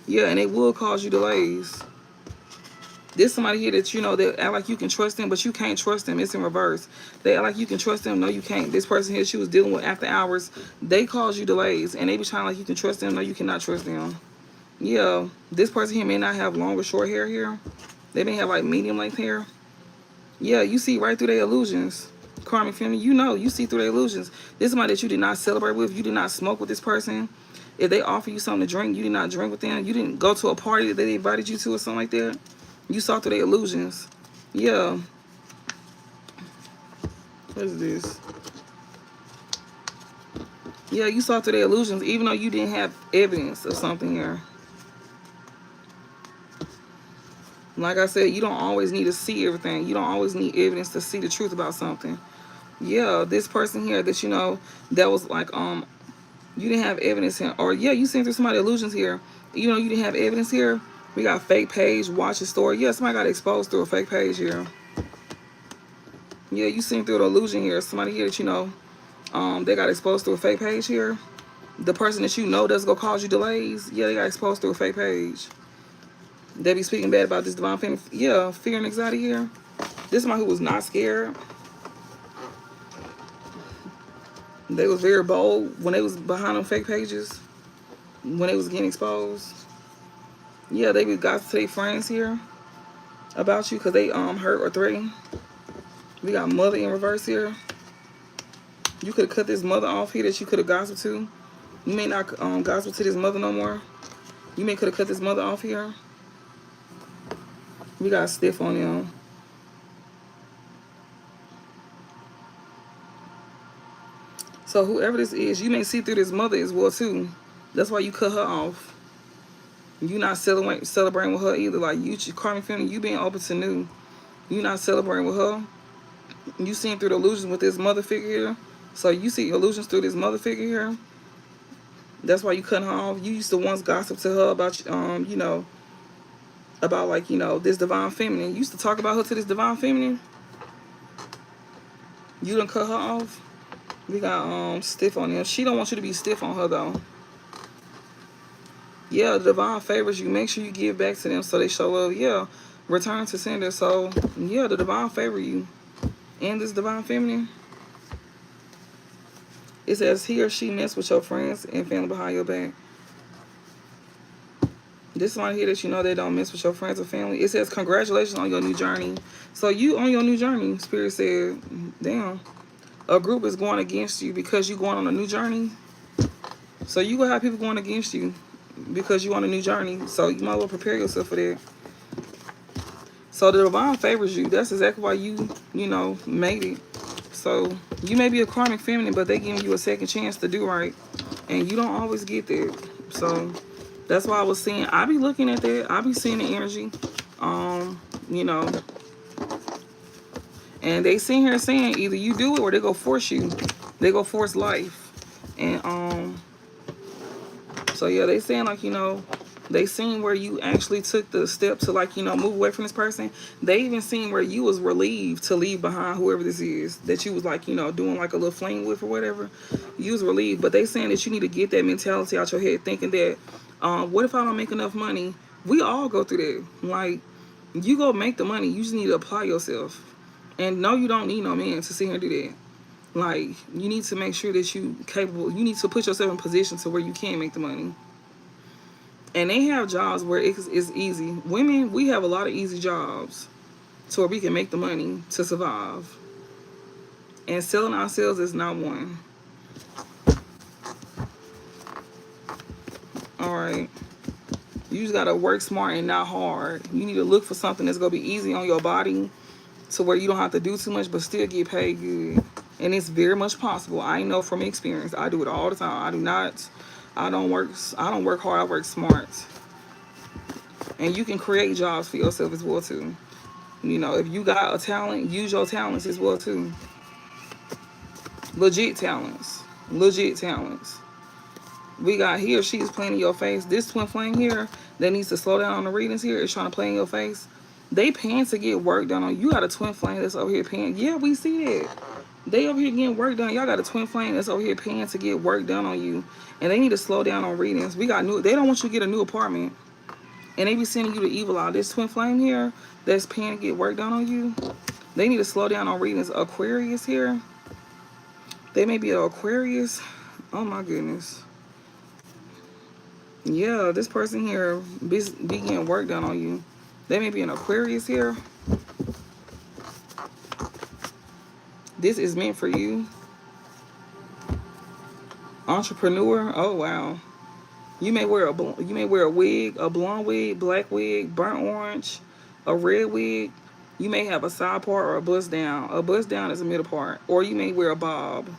Yeah, and it will cause you delays. There's somebody here that, you know, they act like you can trust them, but you can't trust them. It's in reverse. They act like you can trust them. No, you can't. This person here she was dealing with after hours, they cause you delays. And they be trying like you can trust them. No, you cannot trust them. Yeah, this person here may not have long or short hair here. They may have like medium length hair. Yeah, you see right through their illusions. Karmic family, you know, you see through their illusions. This is somebody that you did not celebrate with. You did not smoke with this person. If they offer you something to drink, you did not drink with them. You didn't go to a party that they invited you to or something like that. You saw through their illusions. Yeah. What is this? Yeah, you saw through their illusions, even though you didn't have evidence of something here. Like I said, you don't always need to see everything. You don't always need evidence to see the truth about something. Yeah, this person here that, you know, that was like, you didn't have evidence here. Or, yeah, you seen through somebody's illusions here. You know, you didn't have evidence here. We got fake page, watch the story. Yeah, somebody got exposed through a fake page here. Yeah, you seen through the illusion here. Somebody here that, you know, they got exposed through a fake page here. The person that you know that's going to cause you delays, yeah, they got exposed through a fake page. They be speaking bad about this divine family. Yeah, fear and anxiety here. This is somebody who was not scared. They was very bold when they was behind them fake pages. When they was getting exposed. Yeah, they got to their friends here about you because they hurt or threatened. We got mother in reverse here. You could have cut this mother off here that you could have gossiped to. You may not gossip to this mother no more. You may could have cut this mother off here. We got stiff on them. So whoever this is, you may see through this mother as well too. That's why you cut her off. You not celebrating with her either. Like you, karmic family, you being open to new. You not celebrating with her. You seeing through the illusions with this mother figure here. So you see illusions through this mother figure here. That's why you cut her off. You used to once gossip to her about, you know, about like, you know, this divine feminine. You used to talk about her to this divine feminine. You done cut her off. We got stiff on them. She don't want you to be stiff on her though. Yeah, the divine favors you. Make sure you give back to them so they show love. Yeah, return to sender. So yeah, the divine favor you. And this divine feminine. It says he or she mess with your friends and family behind your back. This one here that you know they don't mess with your friends or family. It says congratulations on your new journey. So you on your new journey. Spirit said, damn. A group is going against you because you going on a new journey. So you gonna have people going against you because you on a new journey. So you might as well prepare yourself for that. So the divine favors you. That's exactly why you know, made it. So you may be a karmic feminine, but they giving you a second chance to do right. And you don't always get that. So that's why I was saying, I be looking at that. I be seeing the energy. You know. And they sitting here saying either you do it or they go force you. They go force life. And so yeah, they saying like, you know, they seen where you actually took the step to like, you know, move away from this person. They even seen where you was relieved to leave behind whoever this is that you was like, you know, doing like a little fling with or whatever. You was relieved. But they saying that you need to get that mentality out your head, thinking that, what if I don't make enough money? We all go through that. Like, you go make the money. You just need to apply yourself. And no, you don't need no man to sit here and do that. Like, you need to make sure that you capable. You need to put yourself in position to where you can make the money. And they have jobs where it's easy. Women, we have a lot of easy jobs to where we can make the money to survive. And selling ourselves is not one. All right. You just gotta work smart and not hard. You need to look for something that's gonna be easy on your body, to where you don't have to do too much but still get paid good. And it's very much possible. I know from experience. I do it all the time. I don't work hard, I work smart. And you can create jobs for yourself as well too. You know, if you got a talent, use your talents as well too. Legit talents. Legit talents. We got he or she is playing in your face. This twin flame here that needs to slow down on the readings here is trying to play in your face. They paying to get work done on you. You got a twin flame that's over here paying. Yeah, we see that. They over here getting work done. Y'all got a twin flame that's over here paying to get work done on you. And they need to slow down on readings. We got new. They don't want you to get a new apartment. And they be sending you the evil out. This twin flame here that's paying to get work done on you. They need to slow down on readings. Aquarius here. They may be an Aquarius. Oh my goodness. Yeah, this person here be getting work done on you. They may be an Aquarius here. This is meant for you. Entrepreneur. Oh wow. You may wear a wig, a blonde wig, black wig, burnt orange, a red wig. You may have a side part or a bust down. A bust down is a middle part, or you may wear a bob.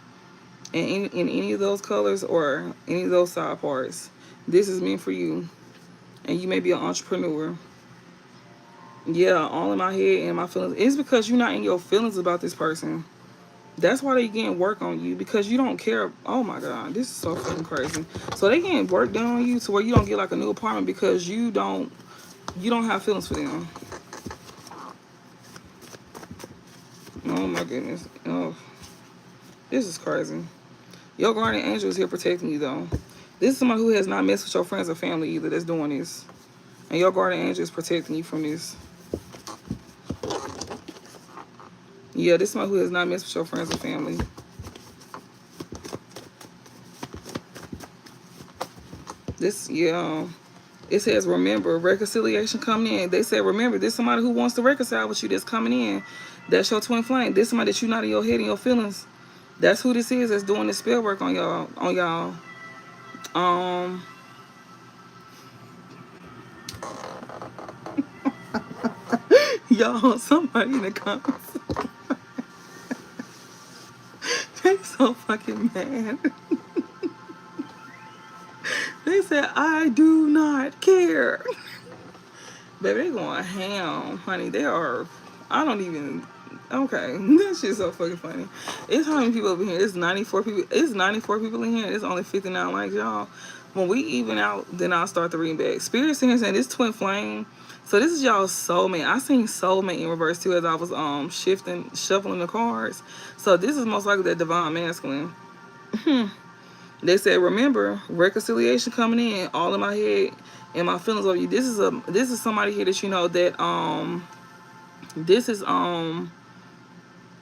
In any of those colors or any of those side parts, this is meant for you. And you may be an entrepreneur. Yeah, all in my head and my feelings. It's because you're not in your feelings about this person. That's why they getting work on you, because you don't care. Oh my God, this is so fucking crazy. So they getting work done on you to where you don't get like a new apartment because you don't have feelings for them. Oh my goodness. Oh, this is crazy. Your guardian angel is here protecting you though. This is somebody who has not messed with your friends or family either that's doing this. And your guardian angel is protecting you from this. Yeah, this is somebody who has not messed with your friends and family. This, yeah. It says, remember, reconciliation coming in. They said, remember, this is somebody who wants to reconcile with you that's coming in. That's your twin flame. This is somebody that you're not in your head and your feelings. That's who this is that's doing this spell work on y'all. Y'all, somebody in the comments. They so fucking mad. They said, I do not care. Baby, they going ham, honey. They are, I don't even, okay. That shit's so fucking funny. It's how many people over here? It's 94 people. It's 94 people in here. It's only 59 likes, y'all. When we even out, then I'll start the reading back. Spirit's in here saying this twin flame. So this is y'all soulmate. I seen soulmate in reverse too as I was shuffling the cards. So this is most likely that divine masculine. They said, remember, reconciliation coming in, all in my head and my feelings of you. This is somebody here that you know that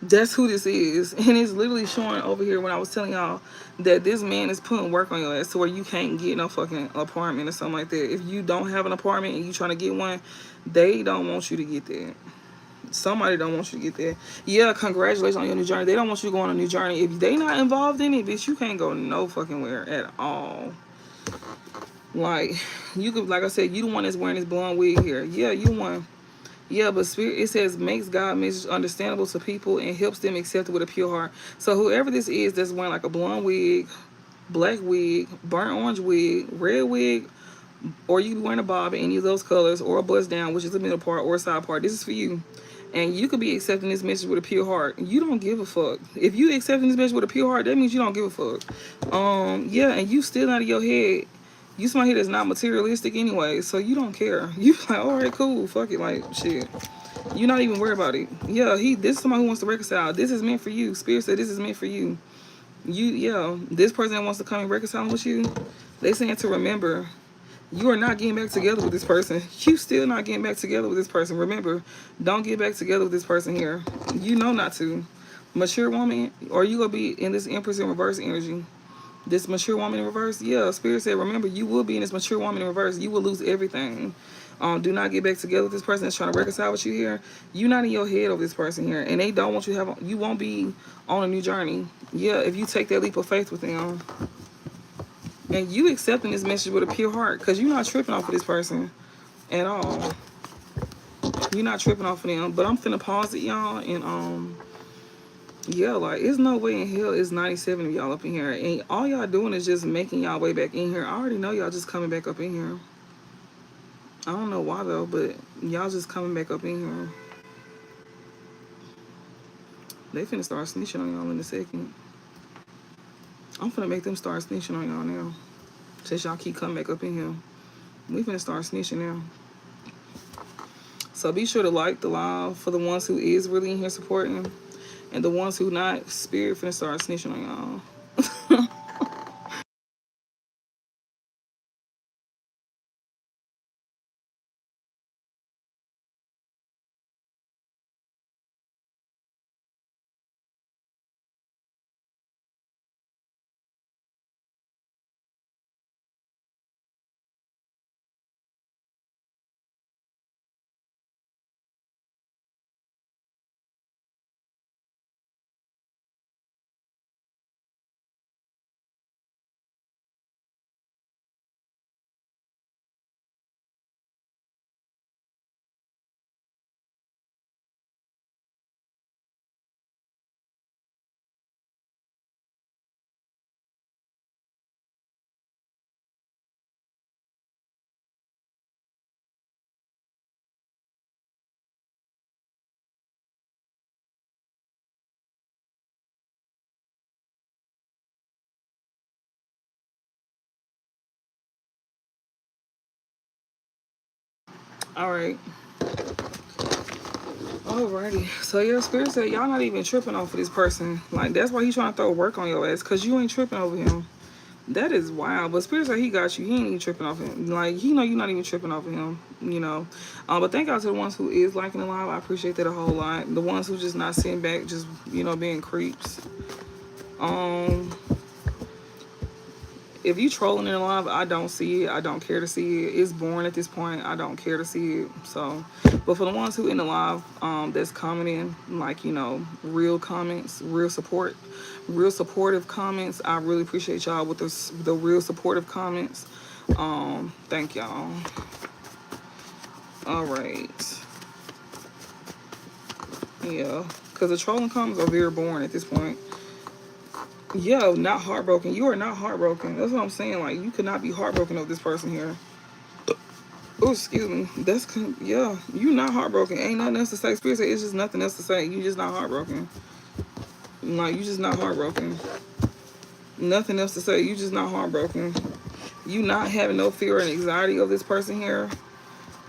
that's who this is. And it's literally showing over here when I was telling y'all that this man is putting work on your ass to where you can't get no fucking apartment or something like that. If you don't have an apartment and you trying to get one, they don't want you to get that. Somebody don't want you to get there. Yeah, congratulations on your new journey. They don't want you to go on a new journey. If they not involved in it, bitch, you can't go no fucking where at all. Like, you could, like I said, you the one that's wearing this blonde wig here. Yeah, you the one. Yeah, but spirit, it says, makes God message understandable to people and helps them accept it with a pure heart. So whoever this is that's wearing like a blonde wig, black wig, burnt orange wig, red wig, or you can be wearing a bob in any of those colors, or a bust down, which is the middle part, or a side part. This is for you. And you could be accepting this message with a pure heart. You don't give a fuck. If you accepting this message with a pure heart, that means you don't give a fuck. Yeah, and you still out of your head. You somebody here that's not materialistic anyway, so you don't care. You like, all right, cool, fuck it, like, shit. You're not even worried about it. Yeah, this is somebody who wants to reconcile. This is meant for you. Spirit said this is meant for you. Yeah, this person that wants to come and reconcile with you, they saying to remember, you are not getting back together with this person. You still not getting back together with this person. Remember, don't get back together with this person here. You know not to. Mature woman, or you gonna be in this Empress in reverse energy. This mature woman in reverse, yeah, Spirit said, remember, you will be in this mature woman in reverse. You will lose everything. Do not get back together with this person that's trying to reconcile with you here. You're not in your head over this person here. And they don't want you to have, you won't be on a new journey. Yeah, if you take that leap of faith with them. And you accepting this message with a pure heart, because you're not tripping off of this person at all. You're not tripping off of them. But I'm finna pause it, y'all, and yeah, like, it's no way in hell it's 97 of y'all up in here. And all y'all doing is just making y'all way back in here. I already know y'all just coming back up in here. I don't know why, though, but y'all just coming back up in here. They finna start snitching on y'all in a second. I'm finna make them start snitching on y'all now. Since y'all keep coming back up in here. We finna start snitching now. So be sure to like the live for the ones who is really in here supporting. And the ones who not, Spirit finna start snitching on y'all. Alright. Alrighty. So yeah, Spirit said y'all not even tripping off of this person. Like, that's why he's trying to throw work on your ass, because you ain't tripping over him. That is wild. But Spirit said he got you. He ain't even tripping off him. Like, he know you're not even tripping off of him, you know. But thank God to the ones who is liking the live. I appreciate that a whole lot. The ones who just not sitting back, just, you know, being creeps. If you trolling in the live, I don't see it. I don't care to see it. It's boring at this point. I don't care to see it. So, but for the ones who in the live, that's commenting, like, you know, real comments, real support, real supportive comments. I really appreciate y'all with the real supportive comments. Thank y'all. All right. Yeah, because the trolling comments are very boring at this point. Yo, not heartbroken. You are not heartbroken. That's what I'm saying. Like, you could not be heartbroken of this person here. Oh, excuse me. Yeah, you not heartbroken. Ain't nothing else to say. Spirit said it's just nothing else to say. You just not heartbroken. Like, you just not heartbroken. Nothing else to say. You just not heartbroken. You not having no fear and anxiety of this person here.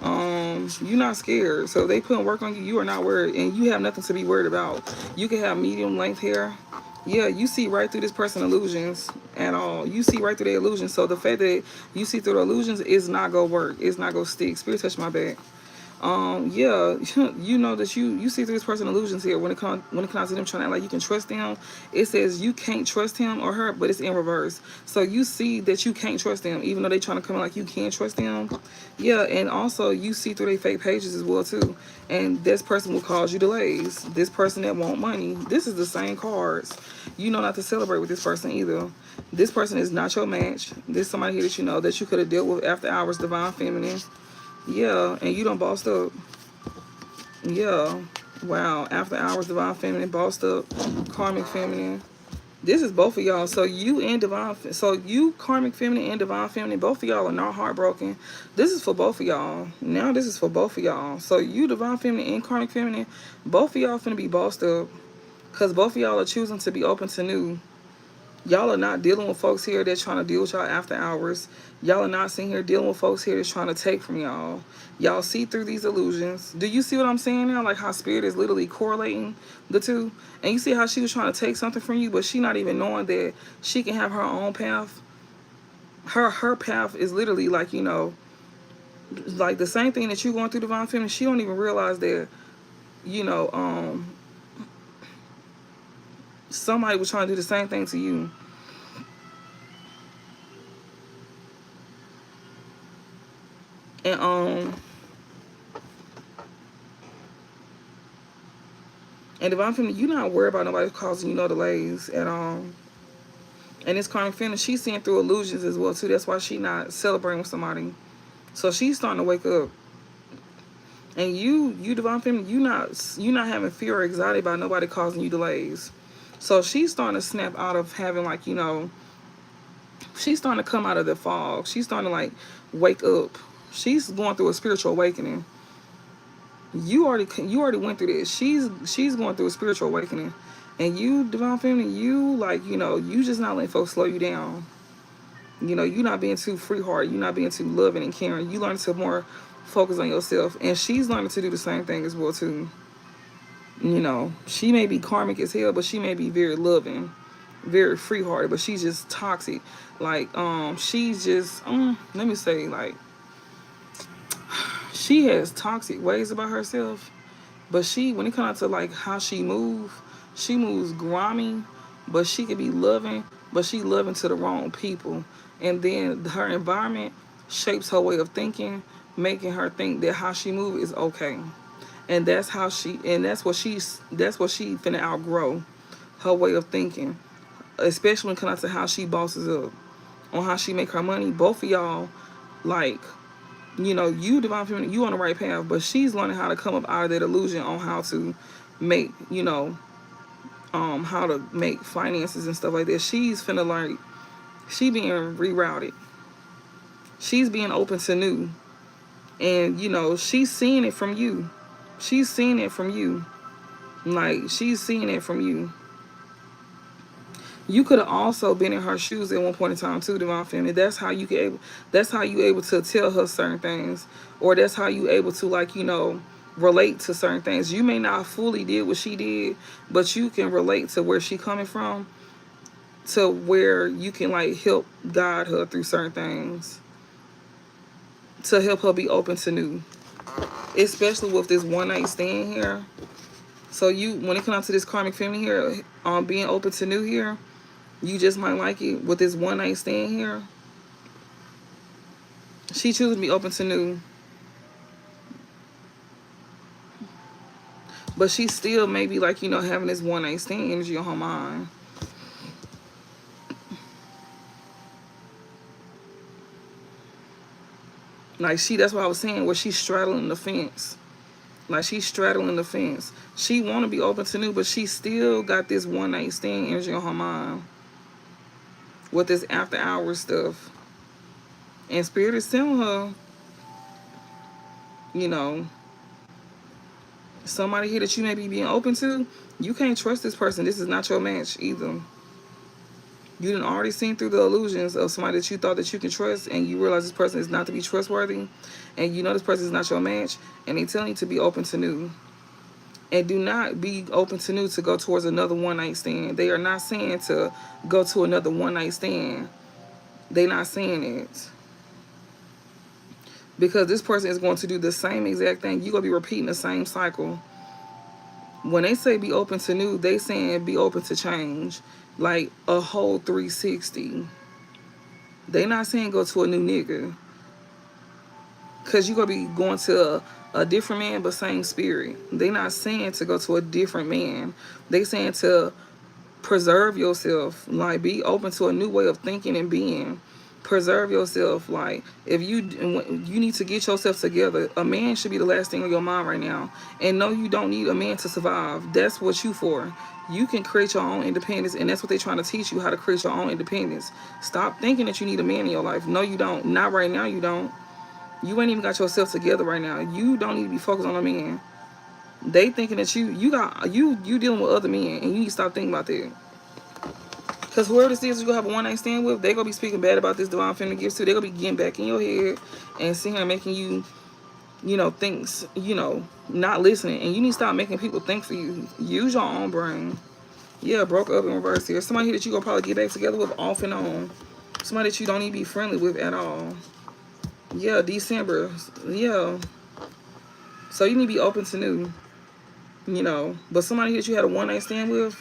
You're not scared. So if they putting work on you, you are not worried, and you have nothing to be worried about. You can have medium length hair. Yeah, you see right through this person's illusions at all. You see right through their illusions. So the fact that you see through the illusions is not gonna work. It's not gonna stick. Spirit touch my back. Yeah, you know that you see through this person illusions here. When it comes to them trying to act like you can trust them, it says you can't trust him or her, but it's in reverse. So you see that you can't trust them, even though they trying to come in like you can trust them. Yeah, and also you see through their fake pages as well too. And this person will cause you delays. This person that want money. This is the same cards. You know not to celebrate with this person either. This person is not your match. This somebody here that you know that you could have dealt with after hours, divine feminine. Yeah, and you done bossed up. Yeah. Wow. After hours, divine feminine, bossed up, karmic feminine. This is both of y'all. So you and divine, so you karmic feminine and divine feminine, both of y'all are not heartbroken. This is for both of y'all. Now this is for both of y'all. So you divine feminine and karmic feminine, both of y'all finna be bossed up, because both of y'all are choosing to be open to new. Y'all are not dealing with folks here that's trying to deal with y'all after hours. Y'all are not sitting here dealing with folks here that's trying to take from y'all. Y'all see through these illusions. Do you see what I'm saying now? Like how spirit is literally correlating the two. And you see how she was trying to take something from you, but she not even knowing that she can have her own path. Her path is literally like, you know, like the same thing that you going through, divine feminine. She don't even realize that, you know, somebody was trying to do the same thing to you. And divine feminine, you not worried about nobody causing you no delays at all. And this karmic feeling, she's seeing through illusions as well too. That's why she not celebrating with somebody. So she's starting to wake up. And you divine feminine, you not having fear or anxiety about nobody causing you delays. So she's starting to snap out of having, like, she's starting to come out of the fog. She's starting to, like, wake up. She's going through a spiritual awakening. You already went through this. She's going through a spiritual awakening. And you, divine feminine, you, like, you just not letting folks slow you down. You're not being too free-hearted. You're not being too loving and caring. You learn to more focus on yourself. And she's learning to do the same thing as well, too. She may be karmic as hell, but she may be very loving, very free-hearted, but she's just toxic. Like, she's just, let me say, like, she has toxic ways about herself. But when it comes to, like, how she moves grimy, but she can be loving, but she loving to the wrong people. And then her environment shapes her way of thinking, making her think that how she move is okay. And that's what she finna outgrow, her way of thinking. Especially when it comes to how she bosses up, on how she make her money. Both of y'all, like, you divine feminine, you on the right path, but she's learning how to come up out of that illusion on how to make, how to make finances and stuff like that. She's finna learn. She being rerouted. She's being open to new. And, she's seeing it from you. She's seeing it from you. Like, she's seeing it from you. You could have also been in her shoes at one point in time too, divine feminine. That's how you able to tell her certain things. Or that's how you able to, like, relate to certain things. You may not fully did what she did, but you can relate to where she coming from, to where you can, like, help guide her through certain things, to help her be open to new. Especially with this one night stand here. So when it comes to this karmic feminine here, being open to new here, you just might like it with this one night stand here. She chooses to be open to new. But she still maybe, like, having this one night stand energy on her mind. Like, that's what I was saying, where she's straddling the fence. Like, she's straddling the fence. She want to be open to new, but she still got this one night stand energy on her mind with this after hours stuff. And Spirit is telling her, somebody here that you may be being open to, you can't trust this person. This is not your match either. You done already seen through the illusions of somebody that you thought that you can trust, and you realize this person is not to be trustworthy, and this person is not your match, and they telling you to be open to new. And do not be open to new to go towards another one night stand. They are not saying to go to another one night stand. They're not saying it. Because this person is going to do the same exact thing. You're going to be repeating the same cycle. When they say be open to new, they saying be open to change. Like a whole 360. They not saying go to a new nigga. Because you're going to be going to a different man, but same spirit. They not saying to go to a different man. They saying to preserve yourself. Like, be open to a new way of thinking and being. Preserve yourself. Like, if you need to get yourself together. A man should be the last thing on your mind right now. And no, you don't need a man to survive. That's what you for. You can create your own independence, and that's what they're trying to teach you, how to create your own independence. Stop thinking that you need a man in your life. No, you don't. Not right now, you don't. You ain't even got yourself together right now. You don't need to be focused on a man. They thinking that you dealing with other men, and you need to stop thinking about that. Because whoever this is you're going to have a one-night stand with, they're going to be speaking bad about this divine feminine gifts too. They're going to be getting back in your head and sitting here making you, things, not listening. And you need to stop making people think for you. Use your own brain. Yeah, broke up in reverse here. Somebody here that you're going to probably get back together with off and on. Somebody that you don't need to be friendly with at all. Yeah, December. Yeah. So you need to be open to new. But somebody that you had a one-night stand with,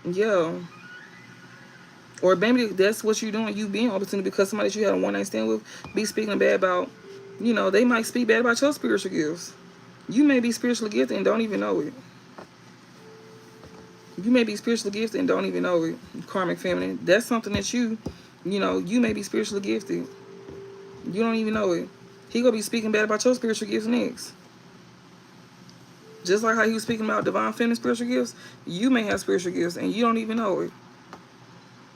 yeah. Or maybe that's what you're doing. You being open to new because somebody that you had a one-night stand with be speaking bad about, they might speak bad about your spiritual gifts. You may be spiritually gifted and don't even know it. You may be spiritually gifted and don't even know it. Karmic feminine. That's something that you know, you may be spiritually gifted. You don't even know it. He gonna be speaking bad about your spiritual gifts next. Just like how he was speaking about divine feminine spiritual gifts, you may have spiritual gifts and you don't even know it.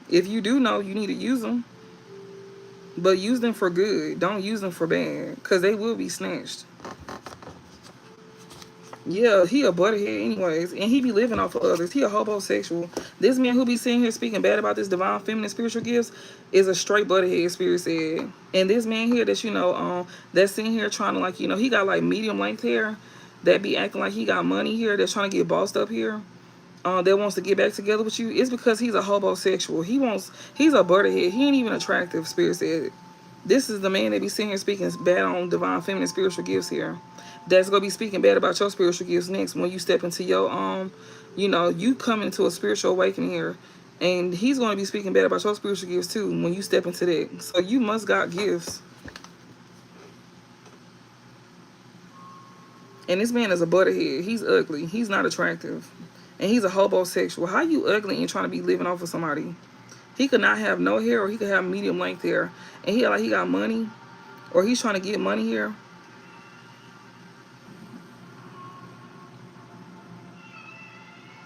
If you do know, you need to use them. But use them for good. Don't use them for bad. Because they will be snatched. Yeah, he a butterhead anyways. And he be living off of others. He a homosexual. This man who be sitting here speaking bad about this divine feminine spiritual gifts is a straight butterhead, spirit said. And this man here that, you know, that's sitting here trying to, like, you know, he got like medium length hair. That be acting like he got money here. That's trying to get bossed up here. That wants to get back together with you. It's because he's a homosexual. He's a butterhead. He ain't even attractive, spirit said. This is the man that be sitting here speaking bad on divine feminine spiritual gifts here. That's gonna be speaking bad about your spiritual gifts next when you step into your you know, you come into a spiritual awakening here. And he's gonna be speaking bad about your spiritual gifts too when you step into that. So you must got gifts. And this man is a butterhead. He's ugly. He's not attractive. And he's a homosexual. How you ugly and trying to be living off of somebody? He could not have no hair, or he could have medium length hair. And he like he got money, or he's trying to get money here.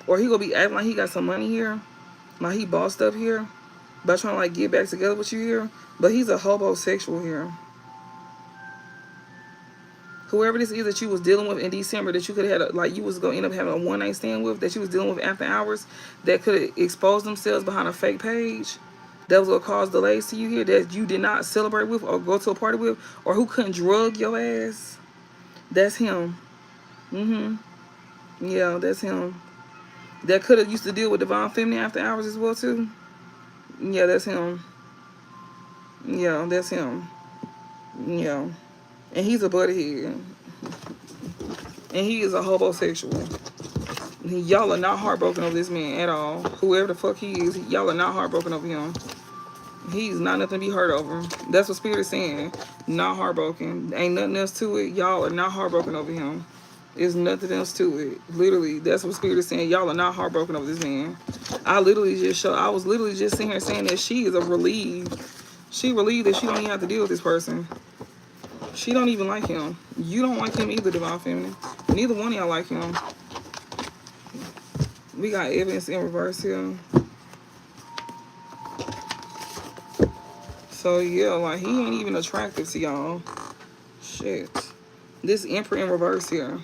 Or he gonna be acting like he got some money here, like he bossed up here, by trying to like get back together with you here. But he's a homosexual here. Whoever this is that you was dealing with in December, that you could have had, like you was going to end up having a one-night stand with, that you was dealing with after hours, that could expose themselves behind a fake page, that was going to cause delays to you here, that you did not celebrate with or go to a party with, or who couldn't drug your ass. That's him. Yeah, that's him. That could have used to deal with divine feminine after hours as well too. Yeah, that's him. Yeah, that's him. Yeah. And he's a butthead. And he is a homosexual. Y'all are not heartbroken over this man at all. Whoever the fuck he is, y'all are not heartbroken over him. He's not nothing to be hurt over. That's what Spirit is saying. Not heartbroken. Ain't nothing else to it. Y'all are not heartbroken over him. There's nothing else to it. Literally, that's what Spirit is saying. Y'all are not heartbroken over this man. I was literally just sitting here saying that she is relieved. She relieved that she don't even have to deal with this person. She don't even like him. You don't like him either, divine feminine. Neither one of y'all like him. We got evidence in reverse here. So yeah, like he ain't even attractive to y'all. Shit. This Emperor in reverse here.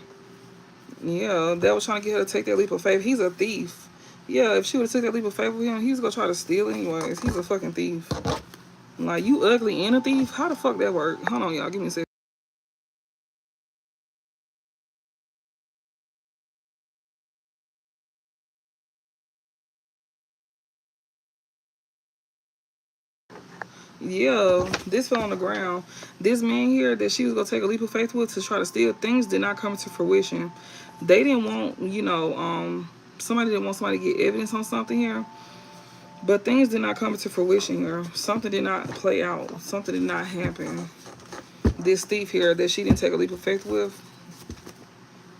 Yeah, that was trying to get her to take that leap of faith. He's a thief. Yeah, if she would have took that leap of faith with him, he's gonna try to steal anyways. He's a fucking thief. Like, you ugly and a thief? How the fuck that work? Hold on, y'all. Give me a second. Yeah, this fell on the ground. This man here that she was gonna take a leap of faith with to try to steal, things did not come to fruition. They didn't want, you know, somebody didn't want somebody to get evidence on something here. But things did not come to fruition here. Something did not play out. Something did not happen. This thief here that she didn't take a leap of faith with.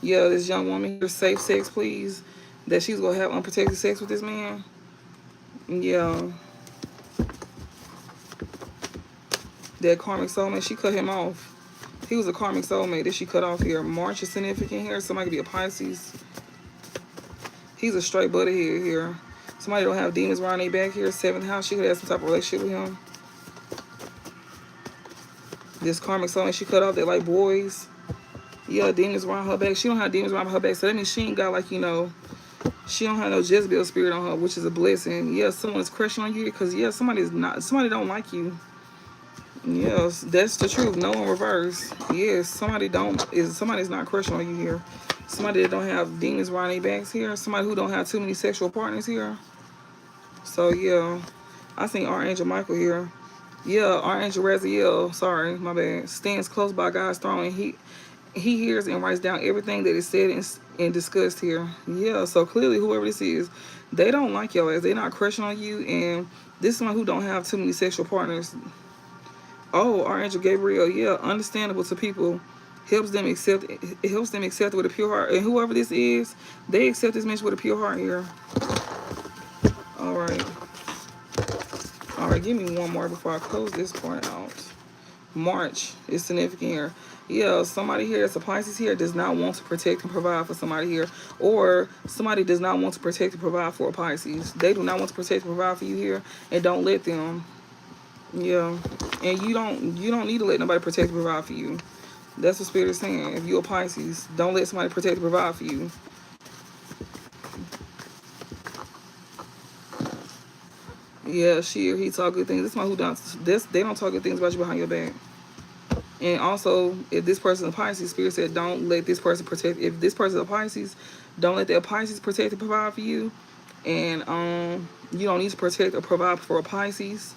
Yeah, this young woman here, safe sex, please. That she's gonna have unprotected sex with this man. Yeah. That karmic soulmate, she cut him off. He was a karmic soulmate that she cut off here. March is significant here. Somebody could be a Pisces. He's a straight butterhead here. Somebody don't have demons around their back here. 7th house, she could have some type of relationship with him. This karmic soulmate she cut off, they like boys. Yeah, demons around her back. She don't have demons around her back, so that means she ain't got, like, you know, she don't have no Jezebel spirit on her, which is a blessing. Yeah, someone's crushing on you because, yeah, somebody don't like you. Yes, that's the truth. No in reverse. Yes, somebody's not crushing on you here. Somebody that don't have demons around their backs here. Somebody who don't have too many sexual partners here. So yeah, I seen Archangel Michael here. Yeah, Archangel Raziel, sorry, my bad, stands close by God's throne, and he hears and writes down everything that is said and discussed here. Yeah, so clearly whoever this is, they don't like your ass. They're not crushing on you, and this is someone who don't have too many sexual partners. Oh, Archangel Gabriel, yeah, understandable to people. Helps them accept it with a pure heart. And whoever this is, they accept this message with a pure heart here. right. All right, give me one more before I close this part out. March is significant here. Yeah, somebody here that's a Pisces here does not want to protect and provide for somebody here. Or somebody does not want to protect and provide for a Pisces. They do not want to protect and provide for you here, and don't let them. Yeah. And you don't need to let nobody protect and provide for you. That's what Spirit is saying. If you're a Pisces, don't let somebody protect and provide for you. Yeah, she or he talk good things. This one who don't, they don't talk good things about you behind your back. And also, if this person is a Pisces, Spirit said don't let this person protect. If this person is a Pisces, don't let that Pisces protect and provide for you. And you don't need to protect or provide for a Pisces.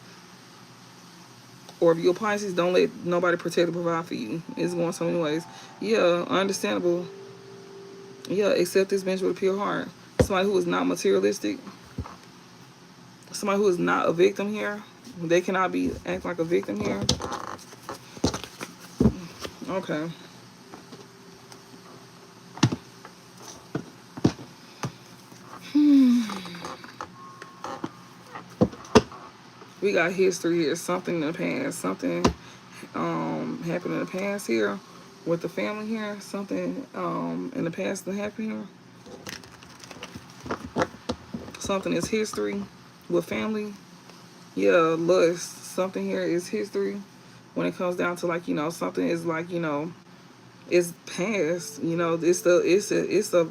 Or if you're a Pisces, don't let nobody protect or provide for you. It's going so many ways. Yeah, understandable. Yeah, accept this bench with a pure heart. Somebody who is not materialistic. Somebody who is not a victim here. They cannot be act like a victim here. Okay. We got history here. Something in the past. Something happened in the past here with the family here. Something in the past that happened here. Something is history with family. Yeah, lust. Something here is history when it comes down to, like, you know, something is like, you know, it's past. You know, it's a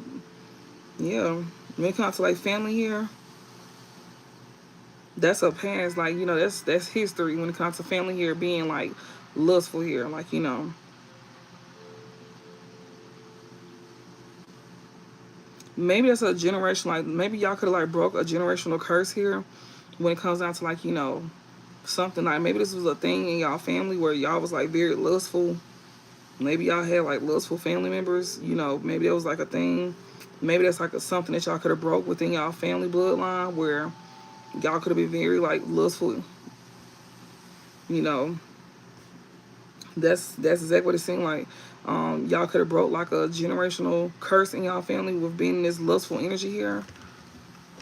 yeah. When it comes to like family here, that's a past. Like, you know, that's history when it comes to family here being like lustful here. Like, you know, maybe that's a generation. Like, maybe y'all could have like broke a generational curse here when it comes down to, like, you know, something like maybe this was a thing in y'all family where y'all was like very lustful. Maybe y'all had like lustful family members. You know, maybe that was like a thing. Maybe that's like something that y'all could have broke within y'all family bloodline where y'all could have been very like lustful. You know, that's exactly what it seemed like. Y'all could have broke like a generational curse in y'all family with being in this lustful energy here.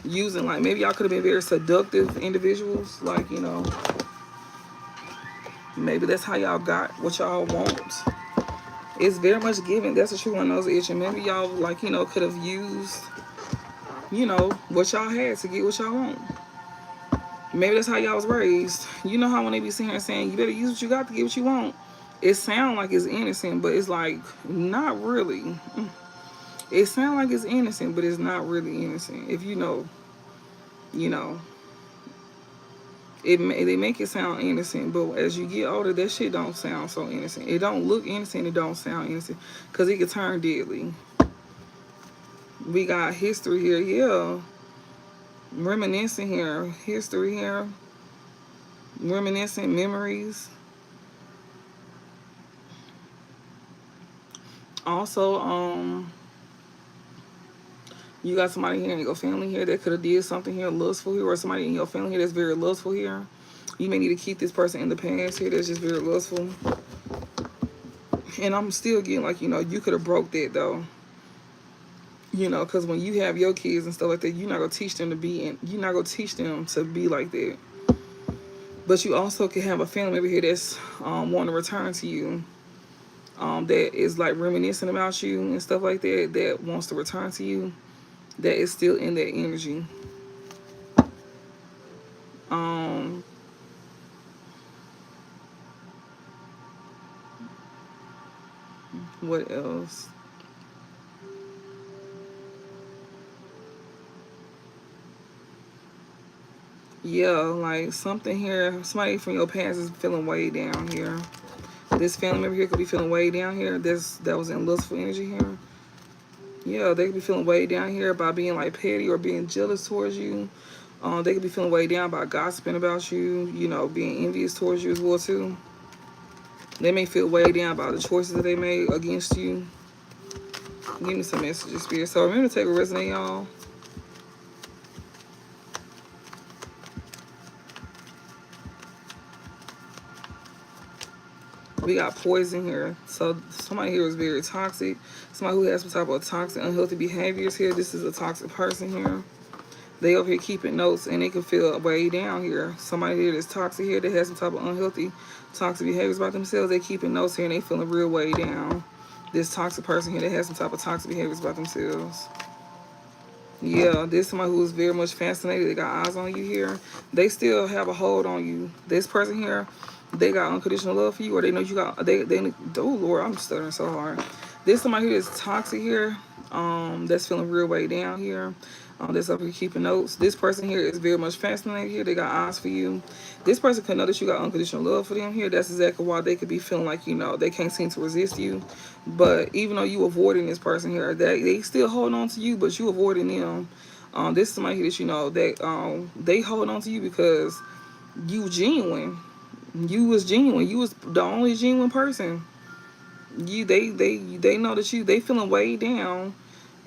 Using, like, maybe y'all could have been very seductive individuals. Like, you know, maybe that's how y'all got what y'all want. It's very much given. That's the true one knows itching. Maybe y'all, like, you know, could have used, you know, what y'all had to get what y'all want. Maybe that's how y'all was raised. You know how when they be sitting here saying, you better use what you got to get what you want. It sounds like it's innocent, but it's like, not really. It sounds like it's innocent, but it's not really innocent. If you know, you know. They make it sound innocent, but as you get older, that shit don't sound so innocent. It don't look innocent. It don't sound innocent because it can turn deadly. We got history here, yeah. Reminiscing here, history here. Reminiscent memories. Also, you got somebody here in your family here that could have did something here lustful here, or somebody in your family here that's very lustful here. You may need to keep this person in the past here that's just very lustful. And I'm still getting, like, you know, you could have broke that though. You know, because when you have your kids and stuff like that, you're not gonna teach them to be in. You're not gonna teach them to be like that. But you also can have a family member here that's wanting to return to you. That is like reminiscing about you and stuff like that. That wants to return to you. That is still in that energy. What else? Yeah, like something here. Somebody from your past is feeling way down here. This family member here could be feeling way down here. That was in lustful energy here. Yeah, they could be feeling way down here by being like petty or being jealous towards you. They could be feeling way down by gossiping about you. You know, being envious towards you as well too. They may feel way down about the choices that they made against you. Give me some messages, Spirit. So remember to take a resonate, y'all. We got poison here. So somebody here is very toxic. Somebody who has some type of toxic, unhealthy behaviors here. This is a toxic person here. They over here keeping notes, and they can feel way down here. Somebody here that's toxic here, that has some type of unhealthy, toxic behaviors about themselves. They keeping notes here, and they feeling real way down. This toxic person here that has some type of toxic behaviors about themselves. Yeah, this is somebody who is very much fascinated. They got eyes on you here. They still have a hold on you. This person here, they got unconditional love for you, or they know you got, oh Lord, I'm stuttering so hard. This somebody who is toxic here, that's feeling real way down here. That's up here keeping notes. This person here is very much fascinated here. They got eyes for you. This person could know that you got unconditional love for them here. That's exactly why they could be feeling like, you know, they can't seem to resist you. But even though you avoiding this person here, they still hold on to you, but you avoiding them. This is somebody here that you know that they hold on to you because you genuine. You was genuine. You was the only genuine person. They know that they feeling way down,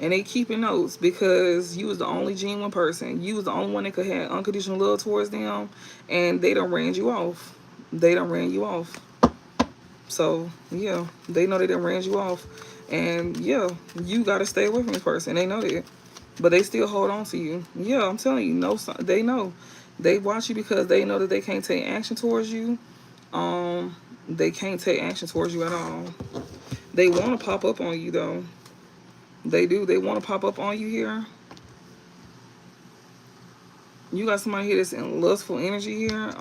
and they keeping notes because you was the only genuine person. You was the only one that could have unconditional love towards them, and they done ran you off. They done ran you off. So yeah, they know they done ran you off, and yeah, you gotta stay away from this person. They know that, but they still hold on to you. Yeah, I'm telling you, no, they know. They watch you because they know that they can't take action towards you. They can't take action towards you at all. They want to pop up on you though. They do. They want to pop up on you here. You got somebody here that's in lustful energy here.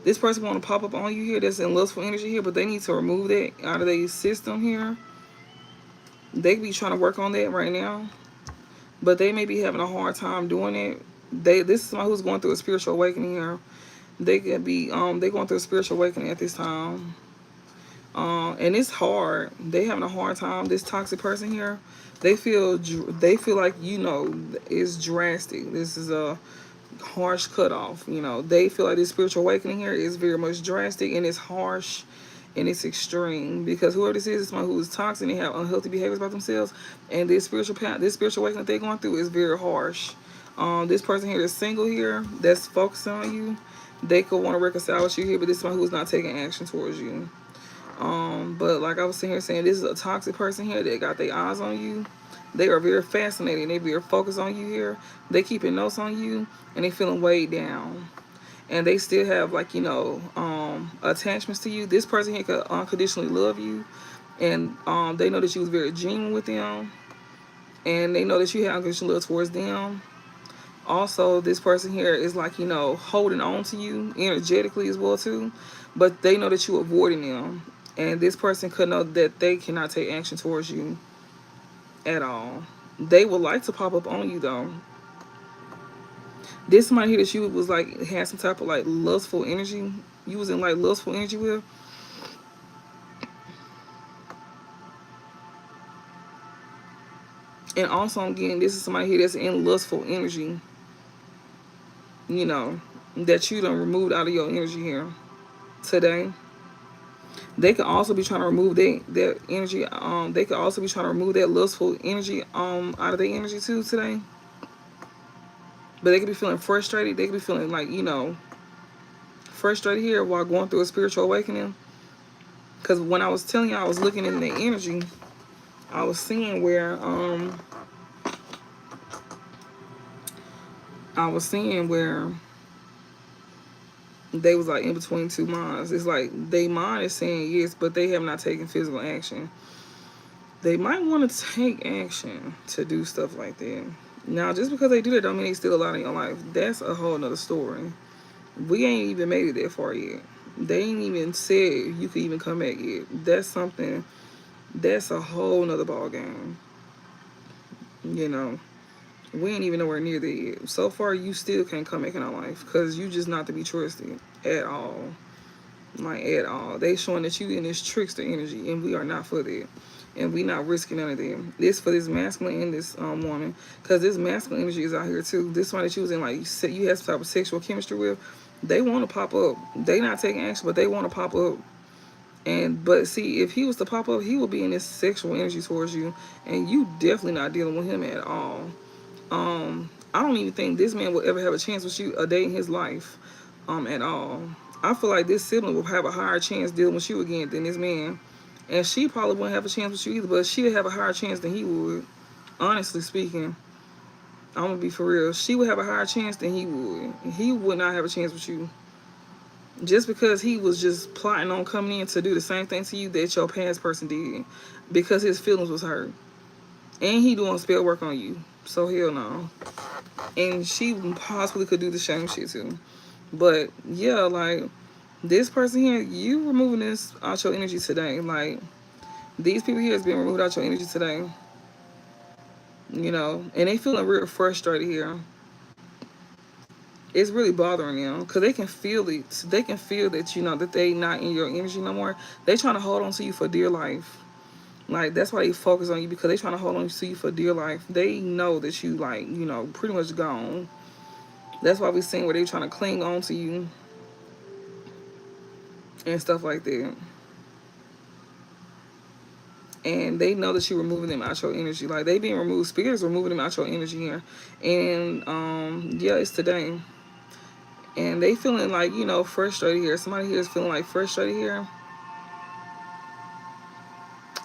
This person want to pop up on you here that's in lustful energy here, but they need to remove that out of their system here. They could be trying to work on that right now, but they may be having a hard time doing it. This is somebody who's going through a spiritual awakening here. They could be they going through a spiritual awakening at this time. And it's hard. They having a hard time. This toxic person here, they feel like, you know, it's drastic. This is a harsh cutoff. You know, they feel like this spiritual awakening here is very much drastic, and it's harsh, and it's extreme, because whoever this is someone who is toxic and they have unhealthy behaviors about themselves, and this spiritual awakening that they're going through is very harsh. This person here is single here, that's focusing on you. They could want to reconcile with you here, but this is someone who is not taking action towards you. But like I was sitting here saying, this is a toxic person here that got their eyes on you. They are very fascinating. They very focused on you here. They keeping notes on you, and they feeling weighed down. And they still have, like, you know, attachments to you. This person here could unconditionally love you, and they know that you was very genuine with them, and they know that you have unconditional love towards them. Also, this person here is, like, you know, holding on to you energetically as well too, but they know that you avoiding them. And this person could know that they cannot take action towards you at all. They would like to pop up on you though. This somebody here that you was like had some type of like lustful energy. You was in like lustful energy with. And also again, this is somebody here that's in lustful energy. You know, that you done removed out of your energy here today. They could also be trying to remove that energy. They could also be trying to remove that lustful energy out of their energy too today. But they could be feeling frustrated. They could be feeling like, you know, frustrated here while going through a spiritual awakening. Because when I was telling you, I was looking in the energy, I was seeing where they was like in between two minds. It's like they mind is saying yes, but they have not taken physical action. They might want to take action to do stuff like that. Now, just because they do that don't mean they still alive in your life. That's a whole nother story. We ain't even made it that far yet. They ain't even said you could even come back yet. That's something, that's a whole nother ball game. You know, we ain't even nowhere near that yet. So far, you still can't come back in our life because you just not to be trusted at all. Like, at all. They showing that you in this trickster energy, and we are not for that. And we not risking none of them. This for this masculine and this woman, because this masculine energy is out here too. This one that you was in, like you had some type of sexual chemistry with, they want to pop up. They not taking action, but they want to pop up. But see, if he was to pop up, he would be in this sexual energy towards you, and you definitely not dealing with him at all. I don't even think this man will ever have a chance with you a day in his life, at all. I feel like this sibling will have a higher chance dealing with you again than this man. And she probably wouldn't have a chance with you either, but she'd have a higher chance than he would, honestly speaking. I'm gonna be for real. She would have a higher chance than he would. He would not have a chance with you. Just because he was just plotting on coming in to do the same thing to you that your past person did. Because his feelings was hurt. And he doing spell work on you. So hell no. And she possibly could do the same shit too. But yeah, like this person here, you removing this out your energy today. Like these people here has been removed out your energy today. You know, and they feeling real frustrated here. It's really bothering them because they can feel it. They can feel that, you know, that they not in your energy no more. They trying to hold on to you for dear life. Like that's why they focus on you, because they trying to hold on to you for dear life. They know that you, like, you know, pretty much gone. That's why we seen where they trying to cling on to you and stuff like that. And they know that you're removing them out your energy. Like they being removed. Spirit is removing them out your energy here. And yeah, it's today. And they feeling like, you know, frustrated here. Somebody here is feeling like frustrated here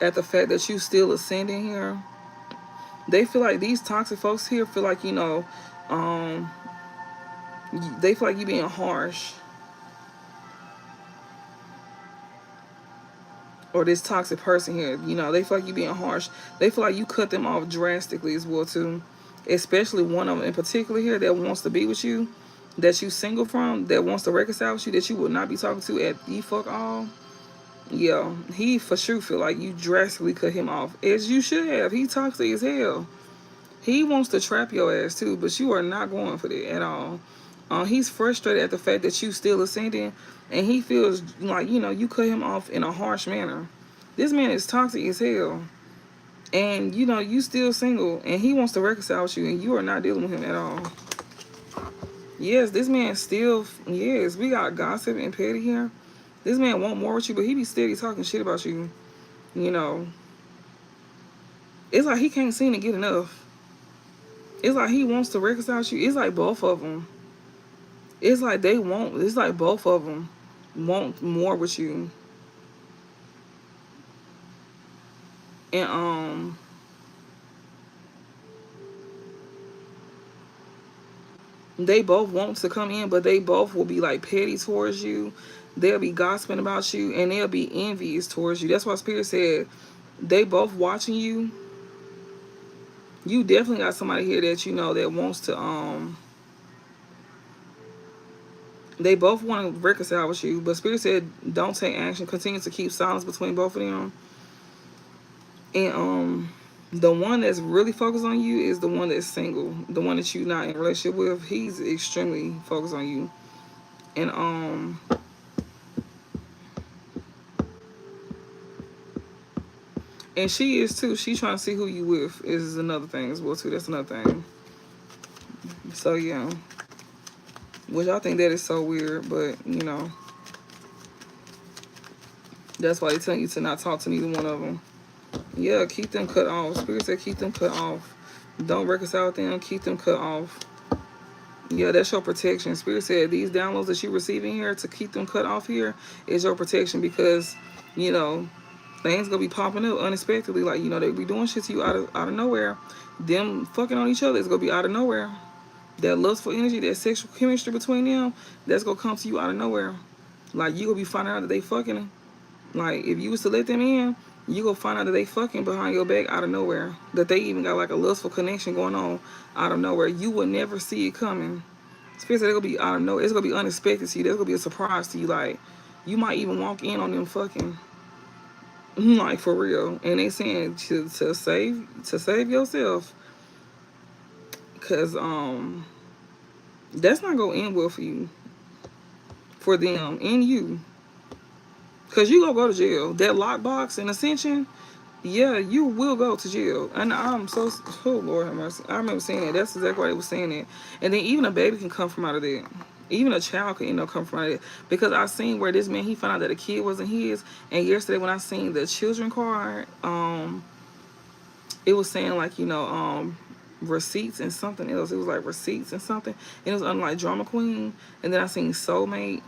at the fact that you still ascending here. They feel like these toxic folks here feel like, you know, they feel like you being harsh. Or this toxic person here, you know, they feel like you being harsh. They feel like you cut them off drastically as well too. Especially one of them in particular here that wants to be with you, that you single from, that wants to reconcile with you, that you would not be talking to at the fuck all. Yeah, he for sure feel like you drastically cut him off, as you should have. He toxic as hell. He wants to trap your ass too, but you are not going for that at all. He's frustrated at the fact that you still ascending, and he feels like, you know, you cut him off in a harsh manner. This man is toxic as hell, and you know you still single, and he wants to reconcile with you, and you are not dealing with him at all. Yes, this man still, yes, we got gossip and petty here. This man want more with you, but he be steady talking shit about you. You know, it's like he can't seem to get enough. It's like he wants to reconcile with you. It's like both of them. It's like they want, it's like both of them want more with you. And they both want to come in, but they both will be like petty towards you. They'll be gossiping about you, and they'll be envious towards you. That's why Spirit said they both watching you. You definitely got somebody here that you know that wants to they both want to reconcile with you, but Spirit said don't take action. Continue to keep silence between both of them. And the one that's really focused on you is the one that's single. The one that you're not in a relationship with, he's extremely focused on you. And she is too. She's trying to see who you with is another thing as well too. That's another thing. So yeah. Which I think that is so weird, but you know. That's why they tell you to not talk to neither one of them. Yeah, keep them cut off. Spirit said keep them cut off. Don't reconcile with them. Keep them cut off. Yeah, that's your protection. Spirit said these downloads that you're receiving here to keep them cut off here is your protection, because, you know, things gonna be popping up unexpectedly. Like, you know, they be doing shit to you out of nowhere. Them fucking on each other is gonna be out of nowhere. That lustful energy, that sexual chemistry between them, that's gonna come to you out of nowhere. Like, you gonna be finding out that they fucking. Like, if you was to let them in, you gonna find out that they fucking behind your back out of nowhere. That they even got like a lustful connection going on out of nowhere. You would never see it coming. Spirit said it's gonna be out of nowhere. It's gonna be unexpected to you. There's gonna be a surprise to you. Like, you might even walk in on them fucking. Like, for real. And they saying to save yourself. Cause that's not gonna end well for you. For them and you. Cause you gonna go to jail. That lockbox and Ascension, yeah, you will go to jail. And I'm so, oh Lord have mercy. I remember saying that. That's exactly why they were saying that. And then even a baby can come from out of that. Even a child can, you know, come from out of that. Because I seen where this man, he found out that a kid wasn't his. And yesterday when I seen the children card, it was saying like, you know, receipts and something else. It was like receipts and something. And it was unlike Drama Queen. And then I seen Soulmate.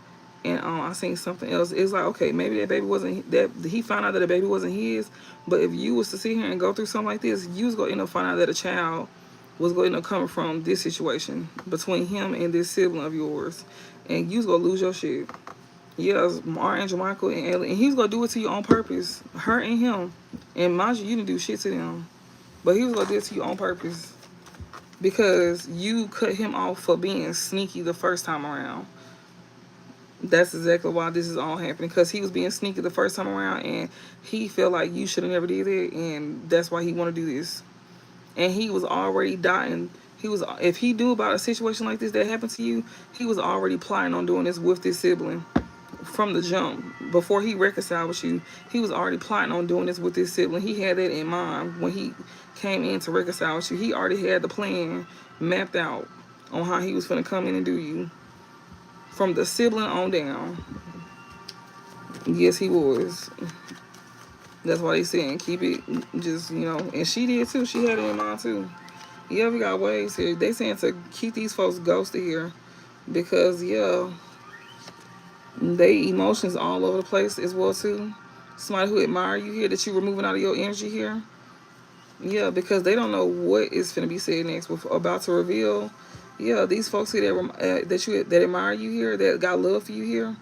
And I seen something else. It's like, okay, maybe that baby wasn't, that he found out that the baby wasn't his. But if you was to sit here and go through something like this, you was gonna end up finding out that a child was going to come from this situation between him and this sibling of yours, and you was gonna lose your shit. Yeah, Archangel Michael and Ellie, and he was gonna do it to you on purpose, her and him. And mind you, you didn't do shit to them, but he was gonna do it to you on purpose because you cut him off for being sneaky the first time around. That's exactly why this is all happening, because he was being sneaky the first time around, and he felt like you should have never did it, and that's why he want to do this. And he was already dying. He was, if he knew about a situation like this that happened to you, he was already planning on doing this with this sibling from the jump. Before he reconciled with you, he was already plotting on doing this with this sibling. He had that in mind when he came in to reconcile with you. He already had the plan mapped out on how he was going to come in and do you from the sibling on down. Yes, he was. That's why they saying keep it, just, you know, and she did too. She had it in mind too. Yeah, we got ways here. They saying to keep these folks ghosted here because, yeah, they emotions all over the place as well too. Somebody who admire you here, that you were moving out of your energy here. Yeah, because they don't know what is going to be said next. About to reveal. Yeah, these folks here that admire you here, that got love for you here,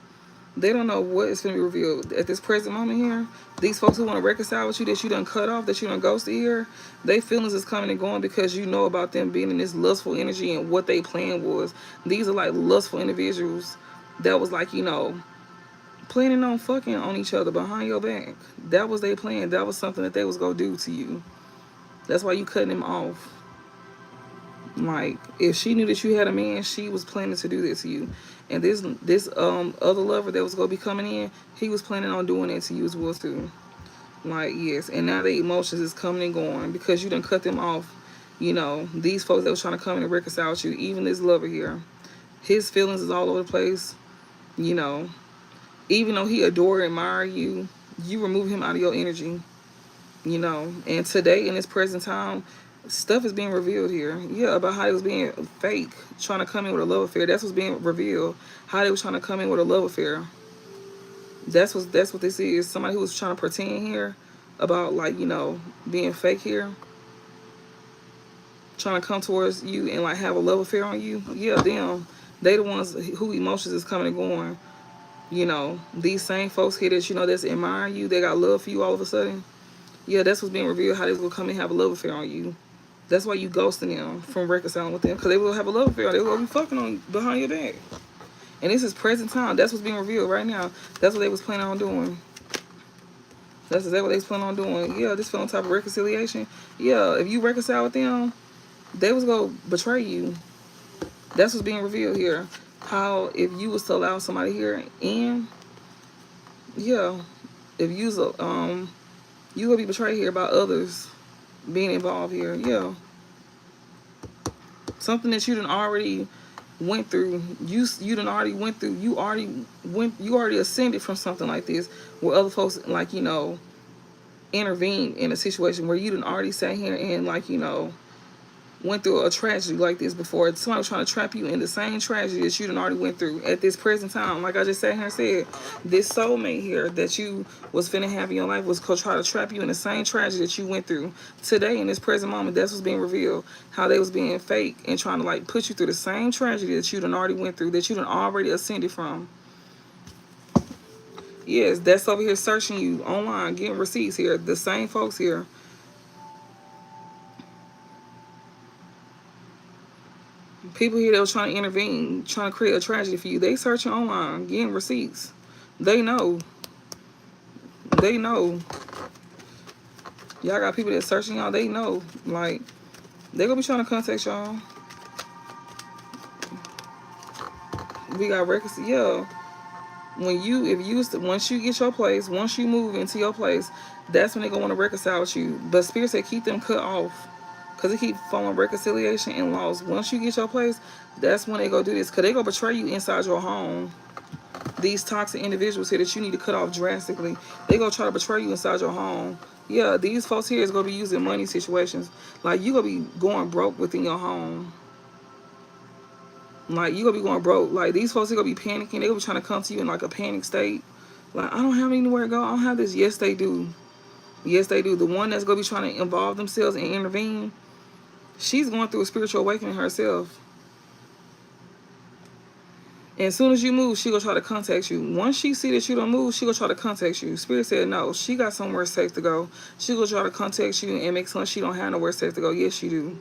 they don't know what is going to be revealed at this present moment here. These folks who want to reconcile with you, that you done cut off, that you done ghosted here, they feelings is coming and going because you know about them being in this lustful energy and what they plan was. These are like lustful individuals that was like, you know, planning on fucking on each other behind your back. That was their plan. That was something that they was going to do to you. That's why you cutting him off. Like, if she knew that you had a man, she was planning to do this to you. And this other lover that was gonna be coming in, he was planning on doing it to you as well too. Like, yes, and now the emotions is coming and going because you done cut them off. You know, these folks that was trying to come in and reconcile with you, even this lover here, his feelings is all over the place. You know, even though he adore and admire you, you remove him out of your energy. You know, and today in this present time, stuff is being revealed here. Yeah, about how it was being fake, trying to come in with a love affair. That's what's being revealed. How they was trying to come in with a love affair. That's what this is. Somebody who was trying to pretend here about, like, you know, being fake here, trying to come towards you and like have a love affair on you. Yeah, them. They the ones who emotions is coming and going. You know, these same folks here that, you know, that's admiring you, they got love for you all of a sudden. Yeah, that's what's being revealed, how they was gonna come and have a love affair on you. That's why you ghosting them from reconciling with them, because they will have a love affair. They will be fucking on behind your back. And this is present time. That's what's being revealed right now. That's what they was planning on doing. That's exactly what they was planning on doing. Yeah, this feeling type of reconciliation. Yeah, if you reconcile with them, they was gonna betray you. That's what's being revealed here. How if you was to allow somebody here in, yeah, if you's you gonna be betrayed here by others being involved here. Yeah, something that you done already went through. You done already went through. You already ascended from something like this, where other folks, like, you know, intervene in a situation where you done already sat here and, like, you know, went through a tragedy like this before. Somebody was trying to trap you in the same tragedy that you done already went through at this present time. Like I just sat here and said, this soulmate here that you was finna have in your life was gonna try to trap you in the same tragedy that you went through. Today, in this present moment, that's what's being revealed. How they was being fake and trying to, like, put you through the same tragedy that you done already went through, that you done already ascended from. Yes, that's over here searching you online, getting receipts here. The same folks here. People here that was trying to intervene, trying to create a tragedy for you. They searching online, getting receipts. They know. They know. Y'all got people that searching y'all. They know. Like, they gonna be trying to contact y'all. We got records. Yeah. Once you get your place, once you move into your place, that's when they gonna want to reconcile with you. But Spirit said keep them cut off, because they keep following reconciliation and laws. Once you get your place, that's when they go do this, because they go betray you inside your home. These toxic individuals here that you need to cut off drastically, they gonna try to betray you inside your home. Yeah, these folks here is gonna be using money situations. Like, you gonna be going broke within your home. Like, you gonna be going broke. Like, these folks are gonna be panicking. They gonna be trying to come to you in like a panic state. Like, I don't have anywhere to go. I don't have this. Yes, they do. Yes, they do. The one that's gonna be trying to involve themselves and intervene, She's going through a spiritual awakening herself. And as soon as you move, she gonna try to contact you. Once she see that you don't move, she gonna try to contact you. Spirit said no. She got somewhere safe to go. She gonna try to contact you and make sure she don't have nowhere safe to go. Yes, she do.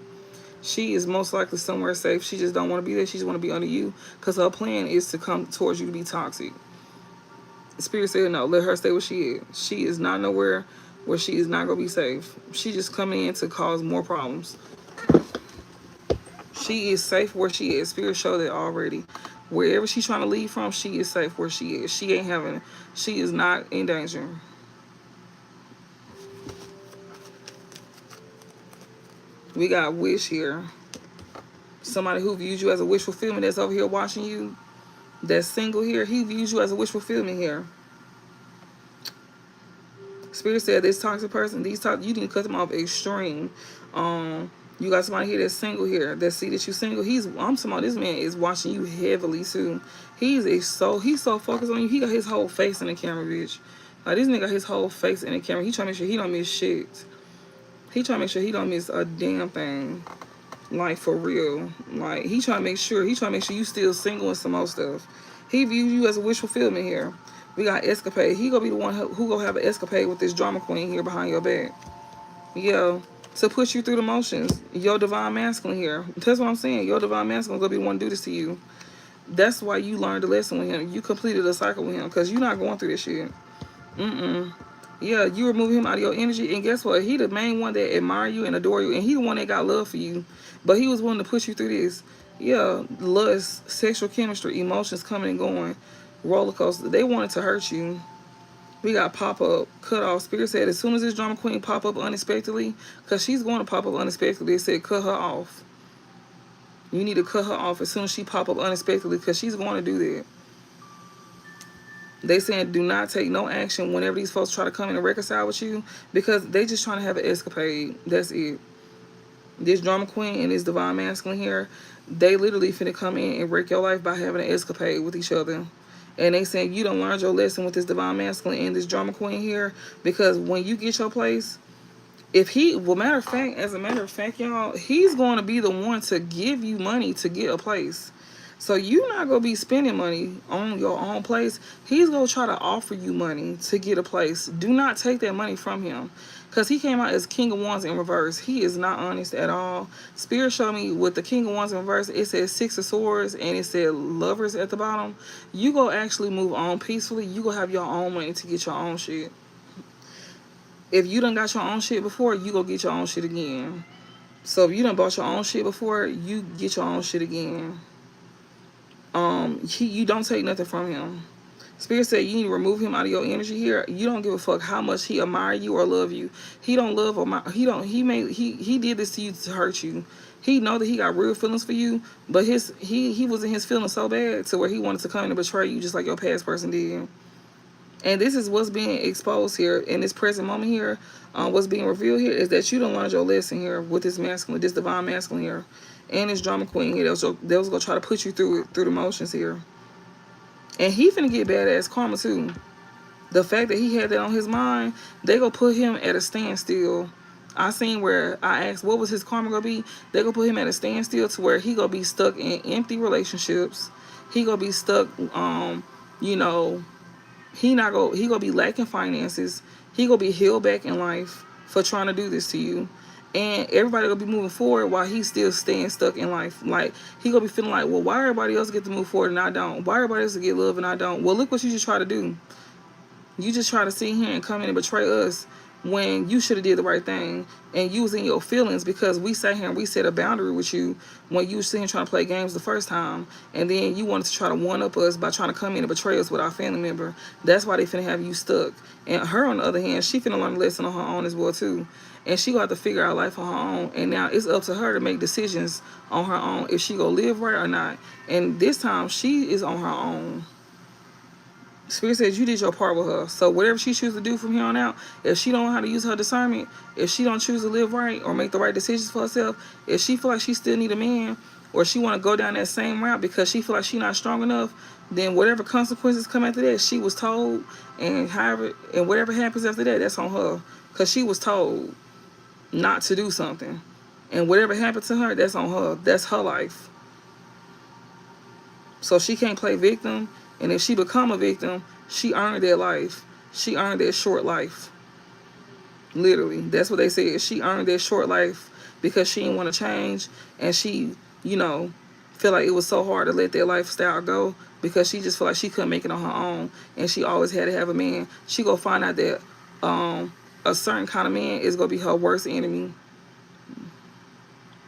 She is most likely somewhere safe. She just don't want to be there. She just want to be under you because her plan is to come towards you to be toxic. Spirit said no. Let her stay where she is. She is not nowhere where she is not gonna be safe. She just coming in to cause more problems. She is safe where she is. Spirit showed that already. Wherever she's trying to leave from, she is safe where she is. She is not in danger. We got wish here. Somebody who views you as a wish fulfillment that's over here watching you. That's single here. He views you as a wish fulfillment here. Spirit said this toxic person, you need to cut them off extreme. You got somebody here that's single here. That see that you single. I'm talking about this man is watching you heavily too. He's so focused on you. He got his whole face in the camera, bitch. Like this nigga got his whole face in the camera. He trying to make sure he don't miss shit. He trying to make sure he don't miss a damn thing. Like for real. Like he trying to make sure you still single and some more stuff. He views you as a wish fulfillment here. We got escapade. He gonna be the one who gonna have an escapade with this drama queen here behind your back. Yeah. To push you through the motions. Your divine masculine here. That's what I'm saying. Your divine masculine gonna be the one to do this to you. That's why you learned a lesson with him. You completed a cycle with him because you're not going through this shit. Yeah, you remove him out of your energy, and guess what? He the main one that admire you and adore you, and he the one that got love for you. But he was willing to push you through this. Yeah, lust, sexual chemistry, emotions coming and going, roller coaster. They wanted to hurt you. We got pop up, cut off. Spirit said as soon as this drama queen pop up unexpectedly, because she's going to pop up unexpectedly, it said cut her off. You need to cut her off as soon as she pop up unexpectedly because she's going to do that. They saying do not take no action whenever these folks try to come in and reconcile with you because they just trying to have an escapade. That's it. This drama queen and this divine masculine here, they literally finna come in and wreck your life by having an escapade with each other. And they saying you don't learn your lesson with this divine masculine and this drama queen here because when you get your place, if he, well, as a matter of fact, y'all, he's going to be the one to give you money to get a place. So you're not going to be spending money on your own place. He's going to try to offer you money to get a place. Do not take that money from him. Because he came out as King of Wands in reverse. He is not honest at all. Spirit showed me with the King of Wands in reverse, it says Six of Swords and it said Lovers at the bottom. You go actually move on peacefully. You go have your own money to get your own shit. If you done got your own shit before, you go get your own shit again. So if you done bought your own shit before, you get your own shit again. You don't take nothing from him. Spirit said you need to remove him out of your energy here. You don't give a fuck how much he admire you or love you. He don't love or he did this to you to hurt you. He know that he got real feelings for you, but he was in his feelings so bad to where he wanted to come and betray you just like your past person did. And this is what's being exposed here in this present moment here. What's being revealed here is that you don't learn your lesson here with this masculine, this divine masculine here, and this drama queen here. They was gonna try to put you through the motions here. And he finna get badass karma too. The fact that he had that on his mind, they gonna put him at a standstill. I seen where I asked what was his karma gonna be. They gonna put him at a standstill to where he gonna be stuck in empty relationships. He gonna be stuck, you know, he gonna be lacking finances. He gonna be held back in life for trying to do this to you. And everybody gonna be moving forward while he's still staying stuck in life. Like he gonna be feeling like, well, why everybody else get to move forward and I don't? Why everybody else get love and I don't? Well, look what you just try to do. You just try to sit here and come in and betray us when you should have did the right thing. And you was in your feelings because we sat here and we set a boundary with you when you were sitting here trying to play games the first time. And then you wanted to try to one-up us by trying to come in and betray us with our family member. That's why they finna have you stuck. And her, on the other hand, she finna learn a lesson on her own as well, too. And she gonna have to figure out life on her own. And now it's up to her to make decisions on her own if she gonna live right or not. And this time, she is on her own. Spirit says you did your part with her. So whatever she chooses to do from here on out, if she don't know how to use her discernment, if she don't choose to live right or make the right decisions for herself, if she feel like she still need a man, or she want to go down that same route because she feel like she not strong enough, then whatever consequences come after that, she was told, and whatever happens after that, that's on her. Because she was told not to do something. And whatever happened to her, that's on her. That's her life. So she can't play victim. And if she become a victim, she earned that life. She earned that short life. Literally. That's what they said. She earned that short life because she didn't want to change. And she, you know, feel like it was so hard to let that lifestyle go because she just felt like she couldn't make it on her own. And she always had to have a man. She go find out that a certain kind of man is going to be her worst enemy.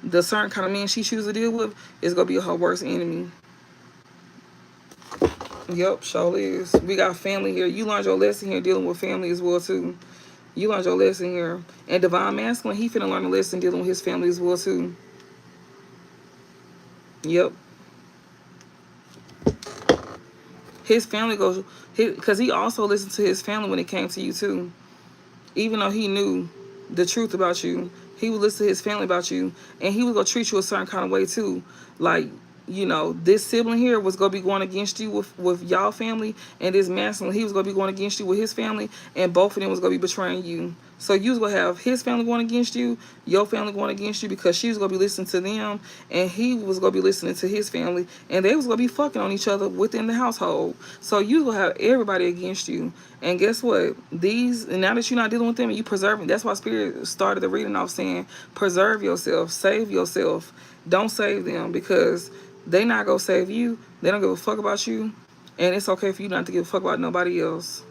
The certain kind of man she chooses to deal with is going to be her worst enemy. Yep, sure is. We got family here. You learned your lesson here dealing with family as well, too. You learned your lesson here. And Divine Masculine, he finna learn a lesson dealing with his family as well, too. Yep. His family goes... Because he also listened to his family when it came to you, too. Even though he knew the truth about you, he would listen to his family about you. And he was going to treat you a certain kind of way, too. Like... You know, this sibling here was going to be going against you with y'all family, and this masculine, he was going to be going against you with his family, and both of them was going to be betraying you. So you was going to have his family going against you, your family going against you, because she was going to be listening to them, and he was going to be listening to his family, and they was going to be fucking on each other within the household. So you was going to have everybody against you. And guess what? Now that you're not dealing with them, and you preserving, that's why Spirit started the reading off saying, preserve yourself, save yourself. Don't save them, because they not gonna save you. They don't give a fuck about you. And it's okay for you not to give a fuck about nobody else.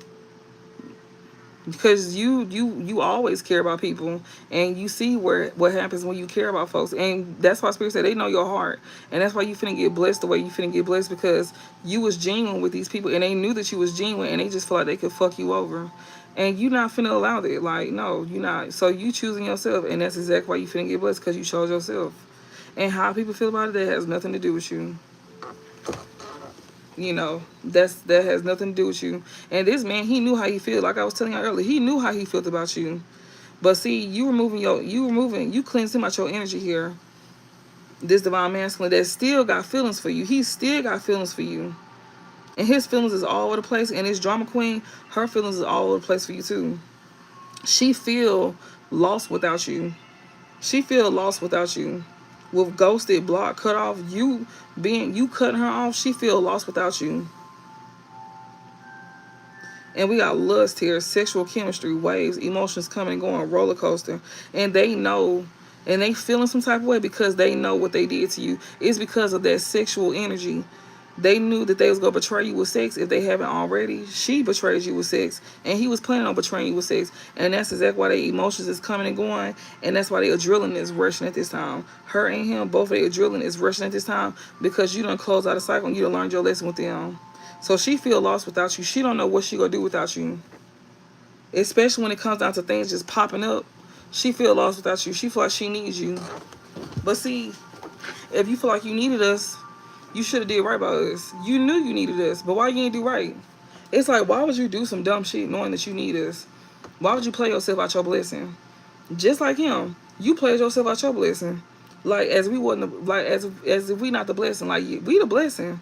Because you always care about people. And you see what happens when you care about folks. And that's why Spirit said they know your heart. And that's why you finna get blessed the way you finna get blessed. Because you was genuine with these people. And they knew that you was genuine. And they just felt like they could fuck you over. And you not finna allow that. Like, no, you not. So you choosing yourself. And that's exactly why you finna get blessed. Because you chose yourself. And how people feel about it, that has nothing to do with you. You know, that has nothing to do with you. And this man, he knew how he felt. Like I was telling you earlier, he knew how he felt about you. But see, you cleansed him out your energy here. This Divine Masculine that still got feelings for you. He still got feelings for you. And his feelings is all over the place. And this drama queen, her feelings is all over the place for you too. She feel lost without you. She feel lost without you. With ghosted, blocked, cut off, you cutting her off, she feel lost without you. And we got lust here, sexual chemistry, waves, emotions coming and going, roller coaster. And they know, and they feeling some type of way because they know what they did to you. It's because of that sexual energy. They knew that they was going to betray you with sex if they haven't already. She betrayed you with sex. And he was planning on betraying you with sex. And that's exactly why their emotions is coming and going. And that's why their adrenaline is rushing at this time. Her and him, both of their adrenaline is rushing at this time. Because you done closed out a cycle and you done learned your lesson with them. So she feel lost without you. She don't know what she going to do without you. Especially when it comes down to things just popping up. She feel lost without you. She feel like she needs you. But see, if you feel like you needed us, you should have did right by us. You knew you needed us, but why you ain't do right? It's like, why would you do some dumb shit knowing that you need us? Why would you play yourself out your blessing? Just like him, you played yourself out your blessing. Like as we wasn't, like as if we not the blessing. Like we the blessing.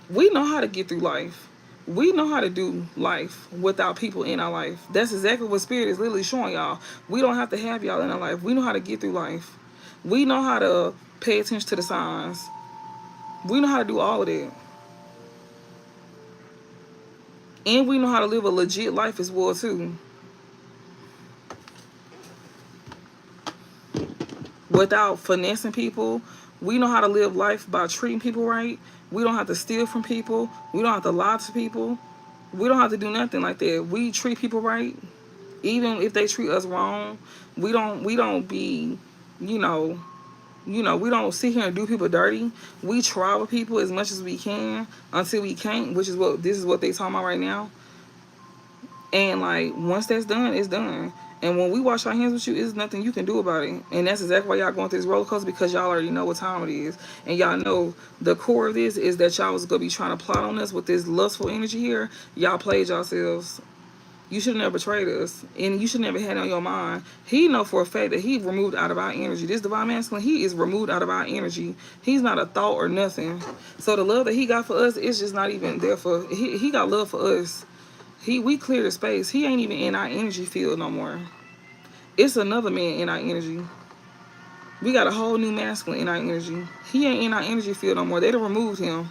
We know how to get through life. We know how to do life without people in our life. That's exactly what Spirit is literally showing y'all. We don't have to have y'all in our life. We know how to get through life. We know how to pay attention to the signs. We know how to do all of that. And we know how to live a legit life as well, too. Without finessing people. We know how to live life by treating people right. We don't have to steal from people. We don't have to lie to people. We don't have to do nothing like that. We treat people right. Even if they treat us wrong. We don't be, we don't sit here and do people dirty. We try with people as much as we can until we can't, which is what they talking about right now. And like once that's done, it's done. And when we wash our hands with you, there's nothing you can do about it. And that's exactly why y'all going through this roller coaster, because y'all already know what time it is. And y'all know the core of this is that y'all was gonna be trying to plot on us with this lustful energy here. Y'all played yourselves. You should have never betrayed us. And you should never had it on your mind. He know for a fact that he removed out of our energy. This Divine Masculine, he is removed out of our energy. He's not a thought or nothing. So the love that he got for us is just not even there for... He got love for us. We cleared the space. He ain't even in our energy field no more. It's another man in our energy. We got a whole new masculine in our energy. He ain't in our energy field no more. They done removed him.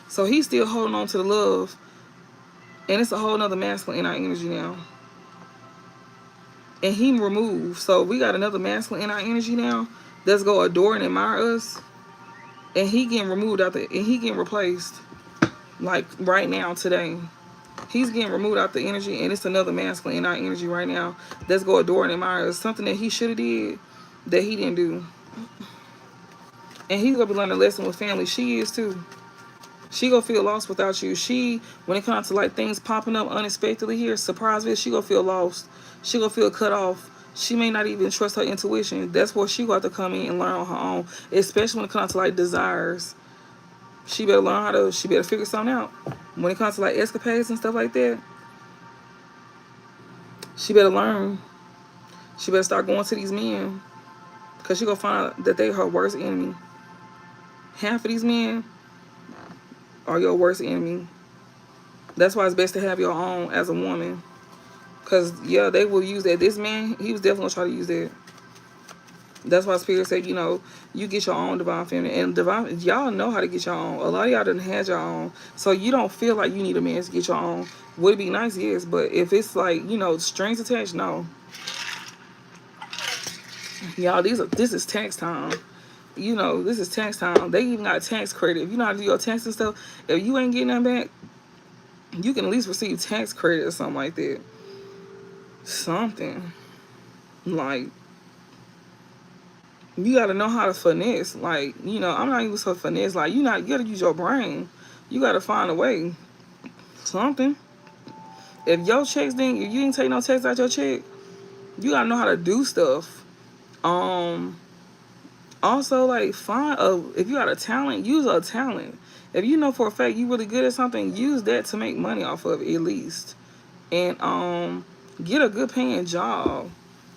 So he's still holding on to the love. And it's a whole nother masculine in our energy now. And he removed. So we got another masculine in our energy now that's go adore and admire us. And he getting removed out and he getting replaced. Like right now, today. He's getting removed out the energy, and it's another masculine in our energy right now that's go adore and admire us. Something that he should have did that he didn't do. And he's gonna be learning a lesson with family. She is too. She gonna feel lost without you. She, when it comes to like things popping up unexpectedly here, surprise visit, she gonna feel lost. She gonna feel cut off. She may not even trust her intuition. That's where she got to come in and learn on her own. Especially when it comes to like desires. She better learn how to, she better figure something out. When it comes to like escapades and stuff like that, she better learn. She better start going to these men. Because she gonna find out that they her worst enemy. Half of these men are your worst enemy. That's why it's best to have your own as a woman. Because, yeah, they will use that. This man, he was definitely going to try to use that. That's why Spirit said, you know, you get your own divine feminine. And divine, y'all know how to get your own. A lot of y'all done had your own. So you don't feel like you need a man to get your own. Would it be nice? Yes. But if it's like, you know, strings attached, no. Y'all, this is tax time. You know, this is tax time. They even got tax credit. If you know how to do your tax and stuff, if you ain't getting that back, you can at least receive tax credit or something like that. Something. Like, you got to know how to finesse. Like, you know, I'm not even so finesse. Like, you got to use your brain. You got to find a way. Something. If your checks didn't, if you didn't take no tax out your check, you got to know how to do stuff. Also, like, if you got a talent, use a talent. If you know for a fact you really good at something, use that to make money off of it, at least. And get a good paying job.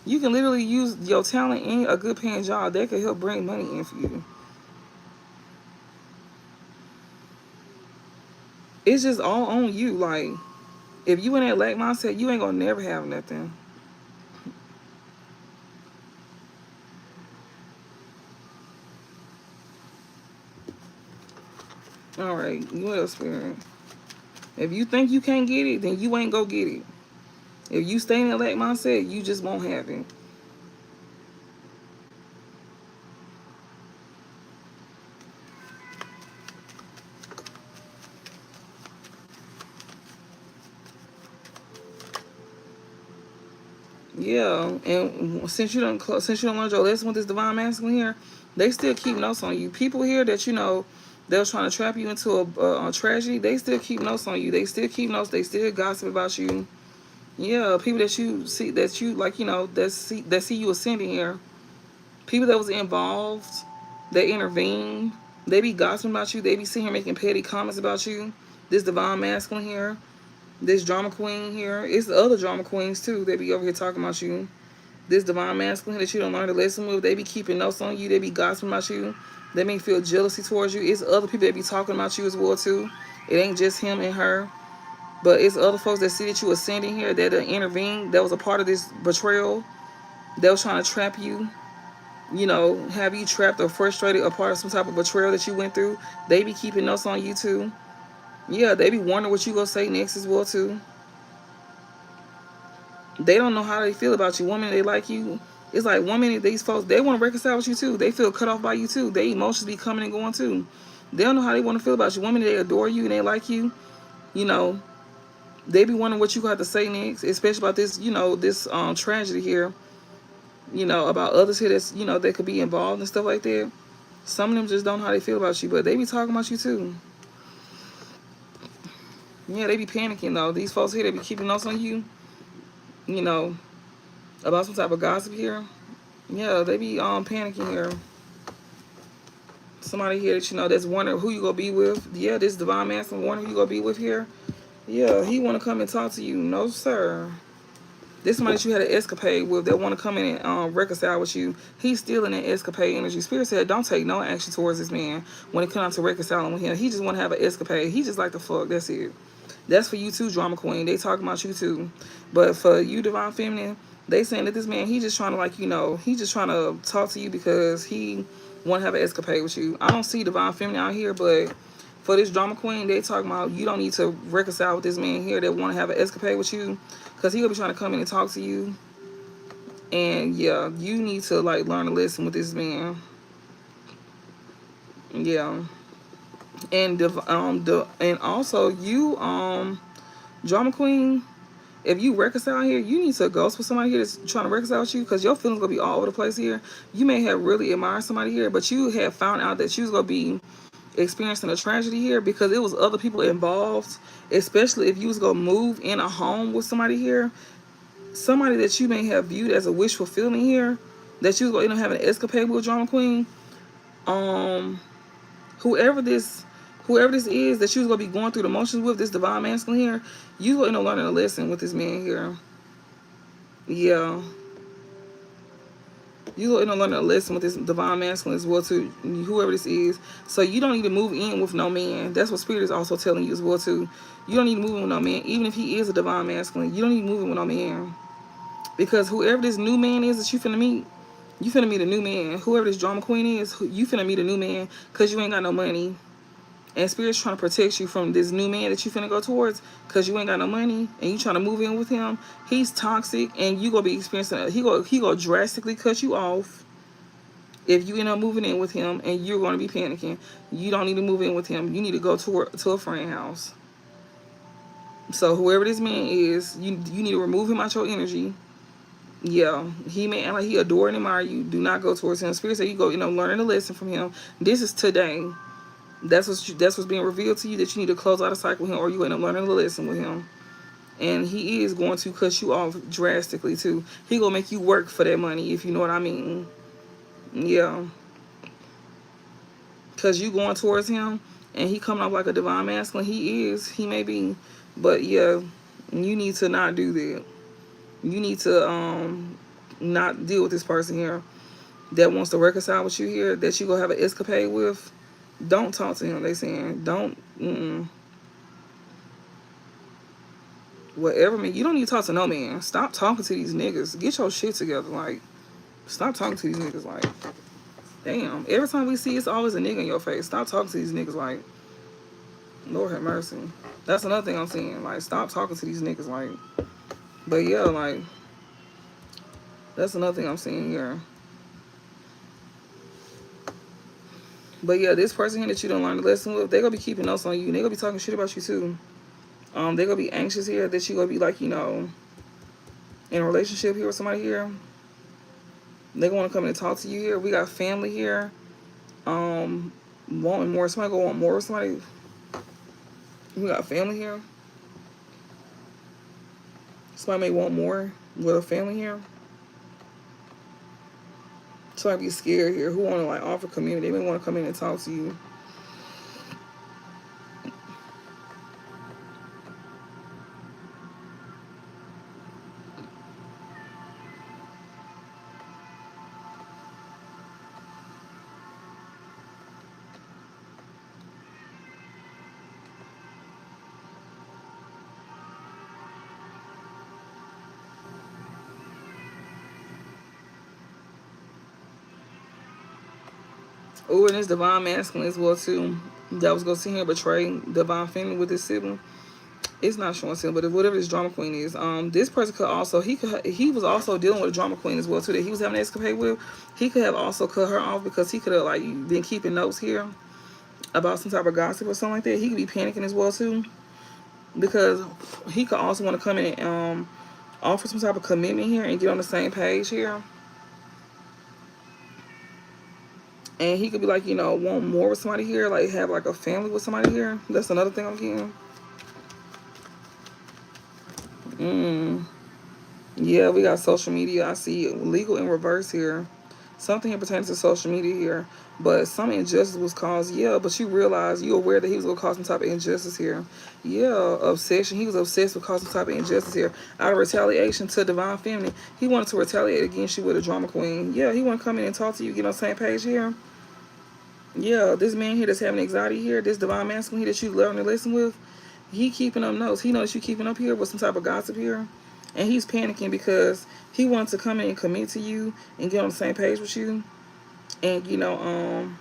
You can literally use your talent in a good paying job. That could help bring money in for you. It's just all on you. Like, if you in that lack mindset, you ain't gonna never have nothing. All right, what else, Spirit? If you think you can't get it, then you ain't go get it. If you stay in that lack mindset, you just won't have it. Yeah, and since you don't learn your lesson with this divine masculine here, they still keep notes on you. People here that you know they was trying to trap you into a tragedy, they still keep notes on you. They still keep notes. They still gossip about you. Yeah, people that you see that you like, you know, that see you ascending here. People that was involved, they intervene. They be gossiping about you. They be sitting here making petty comments about you. This divine masculine here. This drama queen here. It's the other drama queens too. They be over here talking about you. This divine masculine that you don't learn to listen with. They be keeping notes on you. They be gossiping about you. They may feel jealousy towards you. It's other people that be talking about you as well too. It ain't just him and her. But it's other folks that see that you ascending here that intervene. That was a part of this betrayal. That was trying to trap you. You know, have you trapped or frustrated, a part of some type of betrayal that you went through. They be keeping notes on you too. Yeah, they be wondering what you gonna say next as well too. They don't know how they feel about you. One minute they like you. It's like one minute these folks, they want to reconcile with you too. They feel cut off by you too. Their emotions be coming and going too. They don't know how they want to feel about you. One minute they adore you and they like you. You know, they be wondering what you got to say next, especially about this, you know, this tragedy here. You know, about others here that's, you know, that could be involved and stuff like that. Some of them just don't know how they feel about you, but they be talking about you too. Yeah, they be panicking though. These folks here, they be keeping notes on you. You know, about some type of gossip here. Yeah, they be panicking here. Somebody here that you know that's wondering who you gonna be with. Yeah, this divine masculine wondering who you gonna be with here. Yeah, he wanna come and talk to you. No, sir. This somebody that you had an escapade with that want to come in and reconcile with you. He's still in that escapade energy. Spirit said, don't take no action towards this man when it comes to reconciling with him. He just want to have an escapade. He just like the fuck. That's it. That's for you too, drama queen. They talking about you too. But for you, divine feminine, they saying that this man, he just trying to, like, you know, he just trying to talk to you because he want to have an escapade with you. I don't see divine feminine out here, but for this drama queen, they talking about you don't need to reconcile with this man here that want to have an escapade with you, because he gonna be trying to come in and talk to you. And yeah, you need to, like, learn a lesson with this man. Yeah. And and also you, drama queen, if you reconcile here, you need to ghost with somebody here that's trying to reconcile with you, because your feelings gonna be all over the place here. You may have really admired somebody here, but you have found out that you was gonna be experiencing a tragedy here because it was other people involved. Especially if you was gonna move in a home with somebody here, somebody that you may have viewed as a wish fulfilling here, that you was gonna end up having an escapade with, drama queen. Um, whoever this is that you was gonna be going through the motions with, this divine masculine here, you gonna end up learning a lesson with this man here. Yeah. You gonna end up learning a lesson with this divine masculine as well too, whoever this is. So you don't need to move in with no man. That's what spirit is also telling you as well too. You don't need to move in with no man, even if he is a divine masculine. You don't need to move in with no man, because whoever this new man is that you finna meet, you finna meet a new man. Whoever this drama queen is, you finna meet a new man, because you ain't got no money. And spirit's trying to protect you from this new man that you finna go towards, because you ain't got no money and you trying to move in with him. He's toxic, and you gonna be experiencing, he gonna drastically cut you off if you end up moving in with him, and you're gonna be panicking. You don't need to move in with him. You need to go to a friend house. So whoever this man is, you need to remove him out your energy. Yeah, he may act like he adore and admire you. Do not go towards him. Spirit said you go, learning a lesson from him. This is today. That's what's being revealed to you, that you need to close out a cycle with him, or you end up learning a lesson with him. And he is going to cut you off drastically too. He gonna make you work for that money, if you know what I mean. Yeah. Because you going towards him, and he coming off like a divine masculine. He may be. But yeah, you need to not do that. You need to not deal with this person here that wants to reconcile with you here, that you gonna have an escapade with. Don't talk to him, they saying. Don't, whatever, man. You don't need to talk to no man. Stop talking to these niggas. Get your shit together. Like, stop talking to these niggas. Like, damn. Every time we see, it's always a nigga in your face. Stop talking to these niggas. Like, Lord have mercy. That's another thing I'm saying. Like, stop talking to these niggas. Like, but yeah, like, that's another thing I'm seeing here. But yeah, this person here that you don't learn the lesson with, they gonna be keeping notes on you. They gonna be talking shit about you too. They gonna be anxious here that you gonna be, like, in a relationship here with somebody here. They gonna want to come in and talk to you here. We got family here. Wanting more. Somebody gonna want more with somebody. We got family here. Somebody may want more with a family here. Somebody be scared here. Who want to, like, offer community? They may want to come in and talk to you. Oh, and it's divine masculine as well too. That was gonna see him betray divine feminine with his sibling. It's not showing him, but whatever this drama queen is, this person could also, he was also dealing with a drama queen as well too, that he was having an escapade with. He could have also cut her off because he could have, like, been keeping notes here about some type of gossip or something like that. He could be panicking as well too, because he could also want to come in and offer some type of commitment here and get on the same page here. And he could be like, want more with somebody here, like have like a family with somebody here. That's another thing I'm getting. Yeah, we got social media. I see legal in reverse here. Something here pertaining to social media here. But some injustice was caused. Yeah, but you realize, you aware that he was going to cause some type of injustice here. Yeah, obsession. He was obsessed with causing some type of injustice here. Out of retaliation to divine feminine, he wanted to retaliate against you with a drama queen. Yeah, he want to come in and talk to you, get on the same page here. Yeah, this man here that's having anxiety here, this divine masculine here that you learn to listen with, he keeping up notes. He knows you keeping up here with some type of gossip here. And he's panicking because he wants to come in and commit to you and get on the same page with you. And,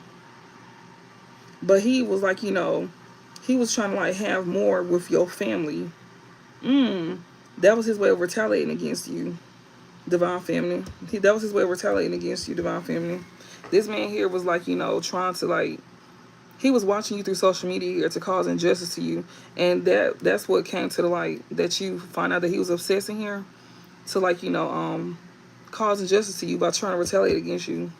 but he was like, he was trying to like have more with your family. That was his way of retaliating against you, divine feminine. That was his way of retaliating against you, divine feminine. This man here was like, trying to like, he was watching you through social media to cause injustice to you. And that's what came to the light, that you find out that he was obsessing here to like, cause injustice to you by trying to retaliate against you.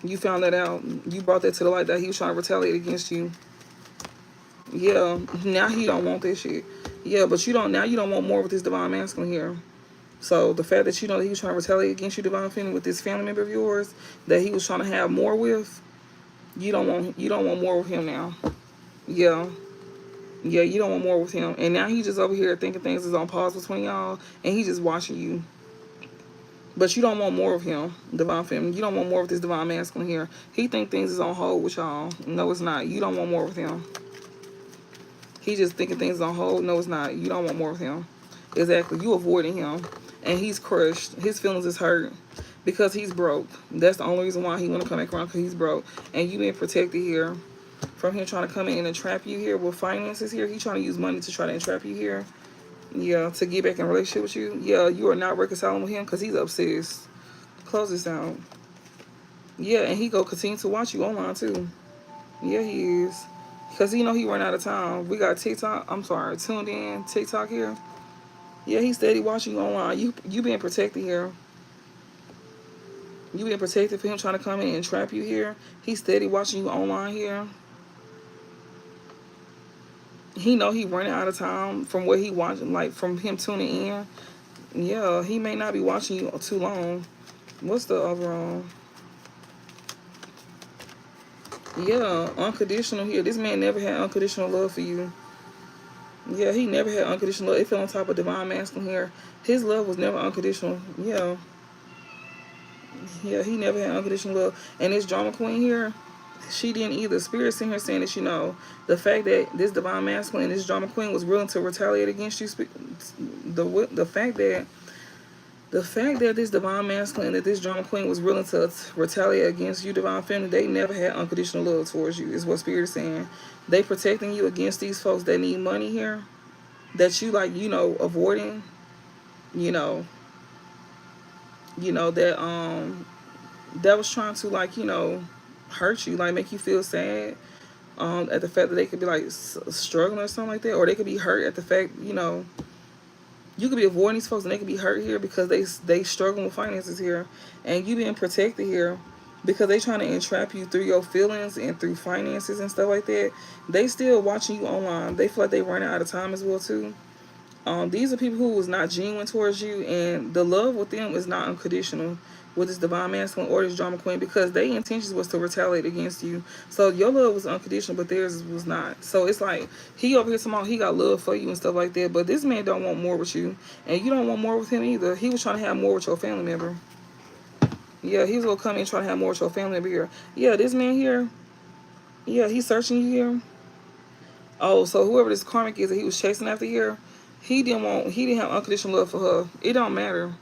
You found that out. You brought that to the light that he was trying to retaliate against you. Yeah, now he don't want this shit. Yeah, but you don't want more with this divine masculine here. So the fact that you know that he was trying to retaliate against you, divine feminine, with this family member of yours that he was trying to have more with, you don't want more with him now. Yeah. Yeah, you don't want more with him. And now he's just over here thinking things is on pause between y'all, and he's just watching you. But you don't want more of him, divine feminine. You don't want more of this divine masculine here. He think things is on hold with y'all. No, it's not. You don't want more with him. He just thinking things is on hold. No, it's not. You don't want more with him. Exactly. You avoiding him. And he's crushed. His feelings is hurt because he's broke. That's the only reason why he want to come back around, because he's broke. And you being protected here from him trying to come in and trap you here with finances here. He trying to use money to try to entrap you here. Yeah, to get back in a relationship with you. Yeah, you are not reconciling with him because he's obsessed. Close this out. Yeah, and he go continue to watch you online too. Yeah, he is. Because he run out of time. We got tuned in, TikTok here. Yeah, he's steady watching you online. You being protected here. You being protected for him trying to come in and trap you here. He's steady watching you online here. He know he running out of time from what he watching, like from him tuning in. Yeah, he may not be watching you too long. What's the overall? Yeah, unconditional here. This man never had unconditional love for you. Yeah, he never had unconditional love. It fell on top of divine masculine here. His love was never unconditional. Yeah. Yeah, he never had unconditional love. And this drama queen here, she didn't either. Spirit's in here saying that, the fact that this divine masculine and this drama queen was willing to retaliate against you, the fact that this divine masculine and that this drama queen was willing to retaliate against you, divine feminine, they never had unconditional love towards you, is what Spirit is saying. They protecting you against these folks that need money here, that you like, avoiding, that was trying to like, hurt you, like make you feel sad at the fact that they could be like struggling or something like that, or they could be hurt at the fact, you could be avoiding these folks and they could be hurt here because they struggling with finances here, and you being protected here because they trying to entrap you through your feelings and through finances and stuff like that. They still watching you online. They feel like they running out of time as well too. These are people who was not genuine towards you, and the love with them is not unconditional with this divine masculine or this drama queen, because their intentions was to retaliate against you. So your love was unconditional, but theirs was not. So it's like he over here somehow he got love for you and stuff like that, but this man don't want more with you, and you don't want more with him either. He was trying to have more with your family member. Yeah, he was gonna come in and try to have more with your family member here. Yeah, this man here. Yeah, he's searching you here. Oh, so whoever this karmic is that he was chasing after here, he didn't have unconditional love for her. It don't matter.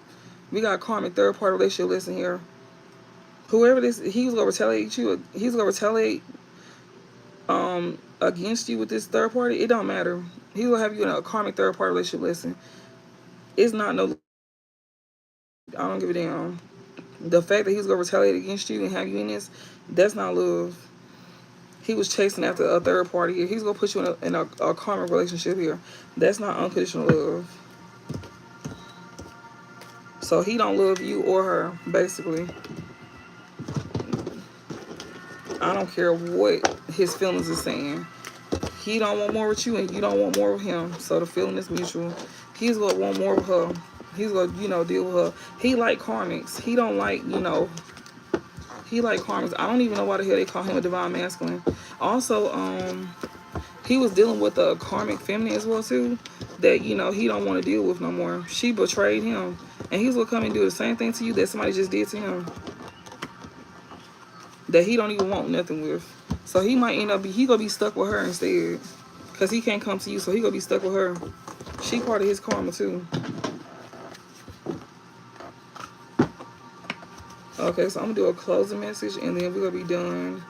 We got karmic third party relationship lesson here. Whoever this, he was gonna retaliate you. He's gonna retaliate against you with this third party. It don't matter. He will have you in a karmic third party relationship lesson. It's not no. I don't give a damn. The fact that he's gonna retaliate against you and have you in this, that's not love. He was chasing after a third party here. He's gonna put you in a karmic relationship here. That's not unconditional love. So he don't love you or her, basically. I don't care what his feelings is saying. He don't want more with you and you don't want more with him. So the feeling is mutual. He's gonna want more with her. He's gonna, deal with her. He like karmics. He don't like, he like karmics. I don't even know why the hell they call him a divine masculine. Also, he was dealing with a karmic feminine as well too, that he don't want to deal with no more. She betrayed him, and he's gonna come and do the same thing to you that somebody just did to him, that he don't even want nothing with. So he might end up he gonna be stuck with her instead, because he can't come to you, so he gonna be stuck with her. She part of his karma too. Okay, so I'm gonna do a closing message and then we're gonna be done.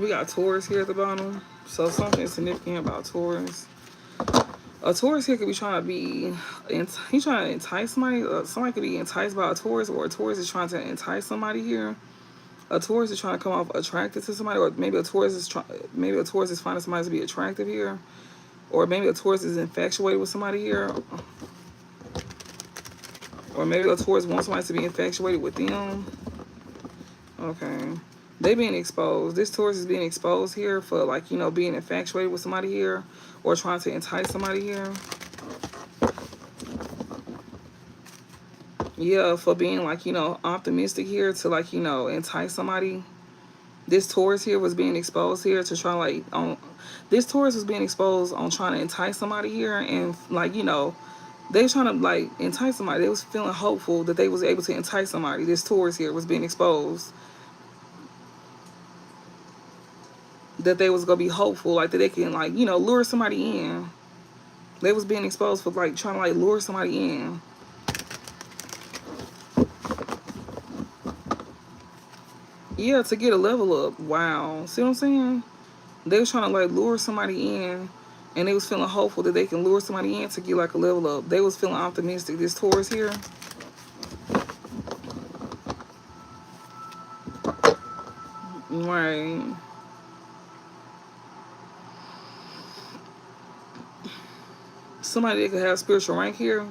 We got Taurus here at the bottom. So something significant about Taurus. A Taurus here could be trying to be, he's trying to entice somebody. Somebody could be enticed by a Taurus, or a Taurus is trying to entice somebody here. A Taurus is trying to come off attracted to somebody, or maybe a Taurus is finding somebody to be attractive here, or maybe a Taurus is infatuated with somebody here, or maybe a Taurus wants somebody to be infatuated with them. Okay. They being exposed. This Taurus is being exposed here for, like, you know, being infatuated with somebody here or trying to entice somebody here. Yeah, for being, like, you know, optimistic here to, like, you know, entice somebody. This Taurus here was being exposed here to try, like, this Taurus was being exposed on trying to entice somebody here, and, like, you know, they were trying to, like, entice somebody. They was feeling hopeful that they was able to entice somebody. This Taurus here was being exposed. That they was gonna be hopeful, like, that they can, like, you know, lure somebody in. They was being exposed for, like, trying to, like, lure somebody in. Yeah, to get a level up. Wow. See what I'm saying? They was trying to, like, lure somebody in, and they was feeling hopeful that they can lure somebody in to get, like, a level up. They was feeling optimistic. This Taurus here. Right. Somebody that could have spiritual rank here.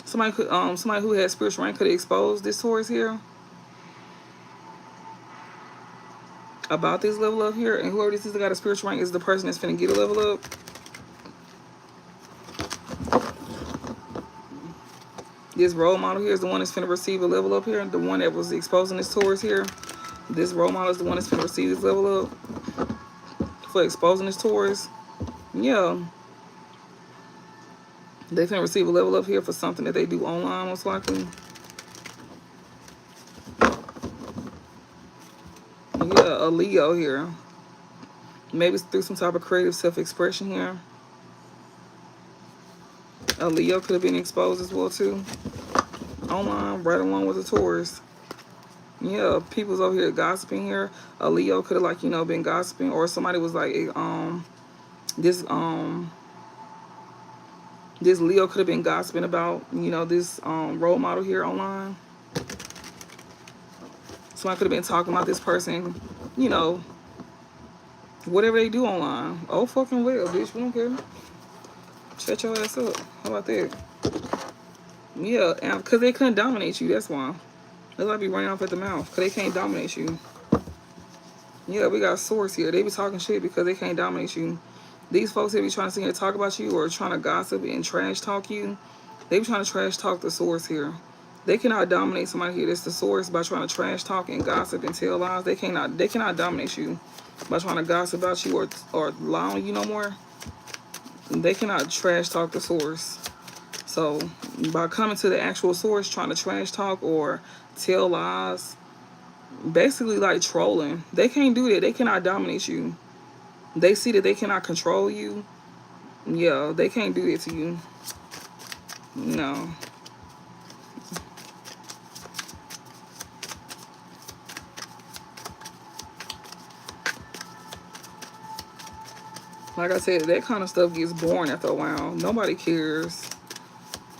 Somebody who has spiritual rank could expose this Taurus here about this level up here, and whoever this is that got a spiritual rank is the person that's finna get a level up. This role model here is the one that's finna receive a level up here. The one that was exposing this Taurus here. This role model is the one that's finna receive this level up for exposing this Taurus. Yeah. They finna receive a level up here for something that they do online, most likely. Yeah, a Leo here. Maybe it's through some type of creative self-expression here. A Leo could have been exposed as well, too. Online, right along with the Taurus. Yeah, people's over here gossiping here. A Leo could have, like, you know, been gossiping, or somebody was like, this Leo could have been gossiping about, you know, this role model here online. Somebody could have been talking about this person, you know, whatever they do online. Oh, fucking well, bitch, we don't care. Shut your ass up. How about that? Yeah, because they couldn't dominate you, that's why. That's why I be running off at the mouth, because they can't dominate you. Yeah, we got source here. They be talking shit because they can't dominate you. These folks that be trying to sit here and talk about you or trying to gossip and trash talk you, they be trying to trash talk the source here. They cannot dominate somebody here that's the source by trying to trash talk and gossip and tell lies. They cannot dominate you by trying to gossip about you or lie on you no more. They cannot trash talk the source. So by coming to the actual source, trying to trash talk or tell lies, basically like trolling, they can't do that. They cannot dominate you. They see that they cannot control you. Yeah, they can't do that to you. No. Like I said, that kind of stuff gets boring after a while. Nobody cares.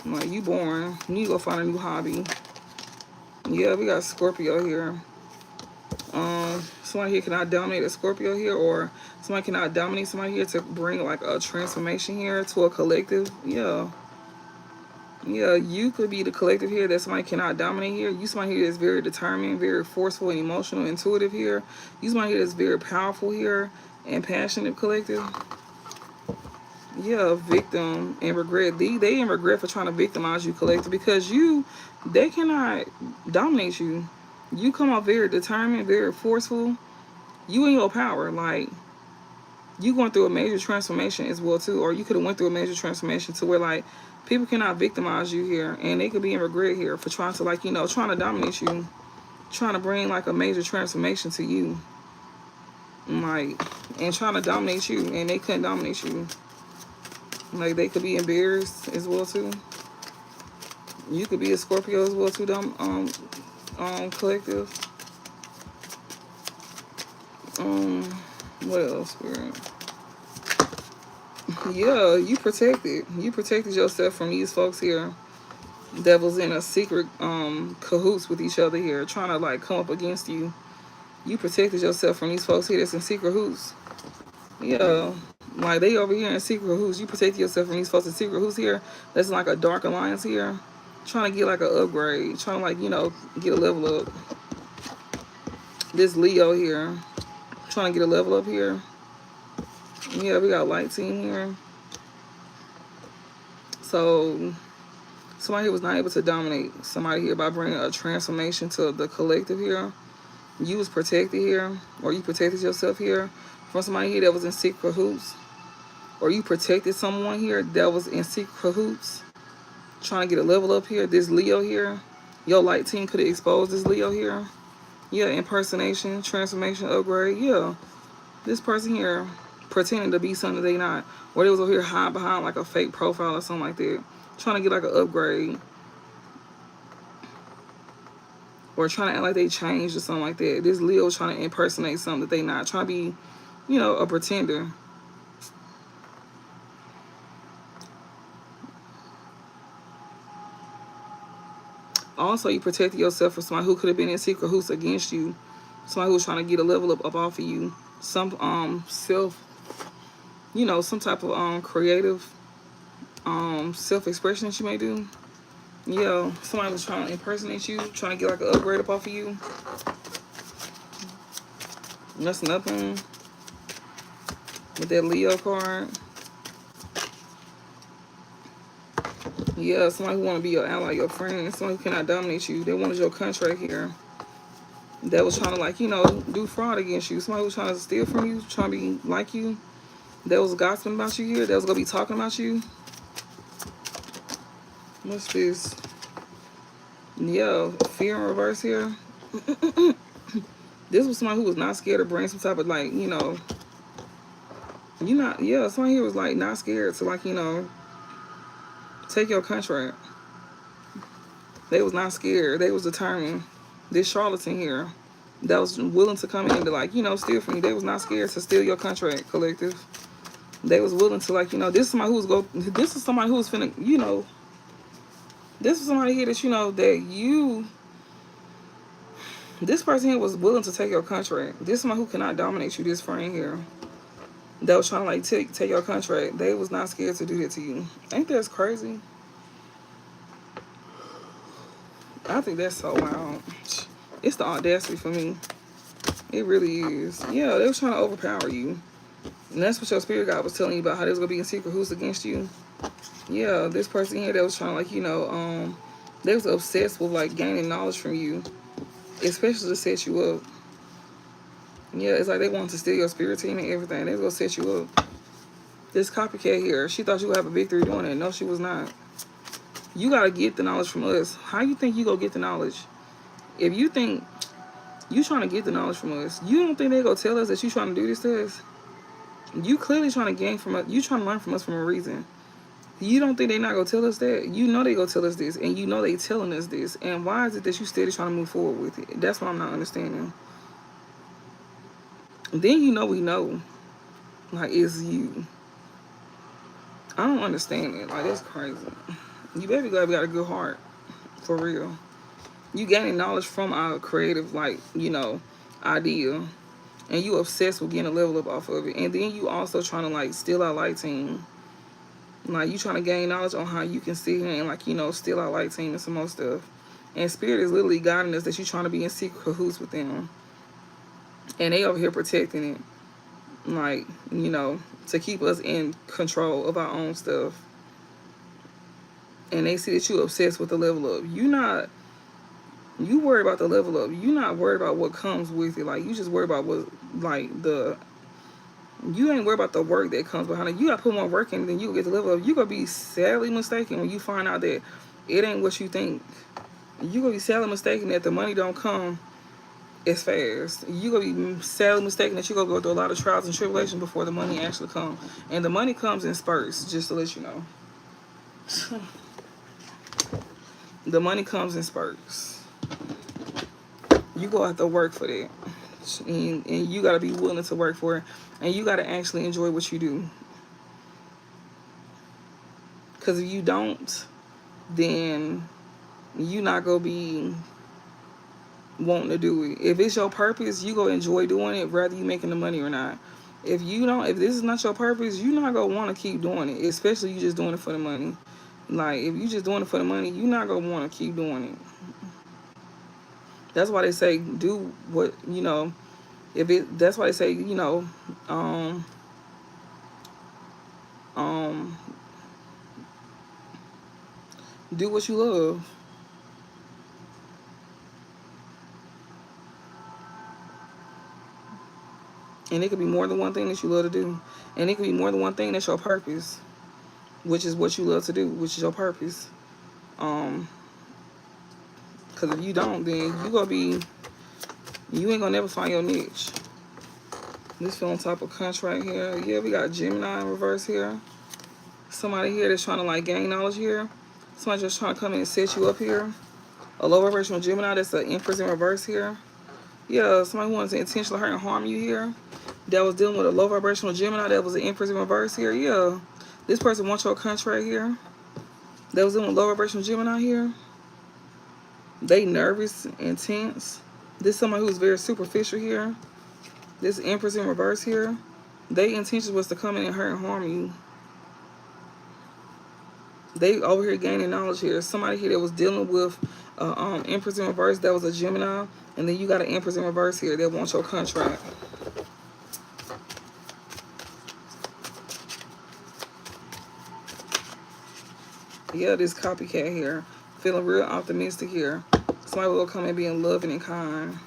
Like, you boring. You need to go find a new hobby. Yeah, we got Scorpio here. Somebody here cannot dominate a Scorpio here, or somebody cannot dominate somebody here to bring, like, a transformation here to a collective. Yeah. Yeah, you could be the collective here that somebody cannot dominate here. You somebody here that's very determined, very forceful and emotional, intuitive here. You somebody here that's very powerful here and passionate collective. Yeah, victim and regret. They in regret for trying to victimize you, collective, because they cannot dominate you. You come off very determined, very forceful. You in your power. Like, you going through a major transformation as well too, or you could have went through a major transformation to where, like, people cannot victimize you here, and they could be in regret here for trying to, like, you know, trying to dominate you, trying to bring, like, a major transformation to you. like, and trying to dominate you, and they couldn't dominate you. Like, they could be embarrassed as well too. You could be a Scorpio as well too, collective. What else, Spirit? Yeah, you protected. You protected yourself from these folks here that was in a secret cahoots with each other here, trying to like come up against you. You protected yourself from these folks here that's in secret hoots. Yeah, like they over here in secret hoots. You protected yourself from these folks in secret hoots here. That's like a dark alliance here, trying to get like an upgrade, trying to like, you know, get a level up. This Leo here, trying to get a level up here. Yeah, we got light team here. So somebody here was not able to dominate somebody here by bringing a transformation to the collective here. You was protected here, or you protected yourself here from somebody here that was in secret hoops, or you protected someone here that was in secret hoops, trying to get a level up here. This Leo here, your light team could have exposed this Leo here. Yeah, impersonation, transformation, upgrade. Yeah, this person here pretending to be something they not, or they was over here hiding behind like a fake profile or something like that, trying to get like an upgrade, or trying to act like they changed or something like that. This Leo trying to impersonate something that they not, trying to be, you know, a pretender. Also, you protected yourself from somebody who could have been in secret hoops against you, somebody who was trying to get a level up off of you, some self, you know, some type of creative self-expression that you may do. Yeah, somebody was trying to impersonate you, trying to get like an upgrade up off of you. That's nothing with that Leo card. Yeah, somebody who want to be your ally, your friend, somebody who cannot dominate you. They wanted your contract here. That was trying to, like, you know, do fraud against you. Somebody who was trying to steal from you, trying to be like you. That was gossiping about you here. That was going to be talking about you. What's this? Yeah, fear in reverse here. This was somebody who was not scared to bring some type of, like, you know, yeah, somebody here was, like, not scared to, like, you know, take your contract. They was not scared. They was determined. This charlatan here that was willing to come in to, like, you know, steal from you. They was not scared to steal your contract, collective. They was willing to, like, you know, this is somebody who was this is somebody who was finna, you know, this is somebody here that, you know, that this person here was willing to take your contract. This is somebody who cannot dominate you, this friend here. That was trying to, like, take your contract. They was not scared to do that to you. Ain't that crazy? I think that's so wild. It's the audacity for me. It really is. Yeah, they was trying to overpower you. And that's what your spirit guide was telling you about, how they was going to be in secret hoops against you. Yeah, this person here that was trying to, like, you know, they was obsessed with, like, gaining knowledge from you. Especially to set you up. Yeah, it's like they wanted to steal your spirit team and everything. They was going to set you up. This copycat here, she thought you would have a victory doing it. No, she was not. You got to get the knowledge from us. How you think you going to get the knowledge? If you think you trying to get the knowledge from us, you don't think they going to tell us that you trying to do this to us? You clearly trying to gain from us. You trying to learn from us for a reason. You don't think they not going to tell us that? You know they going to tell us this, and you know they telling us this. And why is it that you steady trying to move forward with it? That's what I'm not understanding. Then you know we know. Like, it's you. I don't understand it. Like, that's crazy. You better be glad we got a good heart. For real. You gaining knowledge from our creative, like, you know, idea. And you obsessed with getting a level up off of it. And then you also trying to, like, steal our light team. Like, you trying to gain knowledge on how you can sit here and, like, you know, steal our light team and some more stuff. And Spirit is literally guiding us that you trying to be in secret cahoots with them. And they over here protecting it. Like, you know, to keep us in control of our own stuff. And they see that you obsessed with the level up. You worry about the level up. You not worried about what comes with it. Like, you just worry about what, like, you ain't worried about the work that comes behind it. You got to put more work in, then you get the level up. You going to be sadly mistaken when you find out that it ain't what you think. You going to be sadly mistaken that the money don't come as fast. You gonna be sadly mistaken that you gonna go through a lot of trials and tribulations before the money actually comes. And the money comes in spurts, just to let you know. The money comes in spurts. You go have to work for that. And you gotta be willing to work for it. And you gotta actually enjoy what you do. Because if you don't, then you not gonna be wanting to do it. If it's your purpose, you go enjoy doing it, whether you making the money or not. If you don't, if this is not your purpose, you're not gonna want to keep doing it. Especially you just doing it for the money. Like if you just doing it for the money, you're not gonna want to keep doing it. That's why they say do what you know. If it, that's why they say um, um, do what you love. And it could be more than one thing that you love to do. And it could be more than one thing that's your purpose, which is what you love to do, which is your purpose. Um, Because if you don't, then you ain't gonna never find your niche. This feeling type of contract here. Yeah, we got Gemini in reverse here. Somebody here that's trying to like gain knowledge here. Somebody just trying to come in and set you up here. A low vibrational Gemini that's an Empress in reverse here. Yeah, somebody who wants to intentionally hurt and harm you here. That was dealing with a low vibrational Gemini that was an Empress in reverse here. Yeah, this person wants your contract here. That was dealing with low vibrational Gemini here. They nervous, intense. This is somebody who's very superficial here. This Empress in reverse here. They intention was to come in and hurt and harm you. They over here gaining knowledge here. Somebody here that was dealing with Empress in reverse that was a Gemini. And then you got an Empress in reverse here that wants your contract. Yeah, this copycat here. Feeling real optimistic here. Somebody will come and being loving and kind.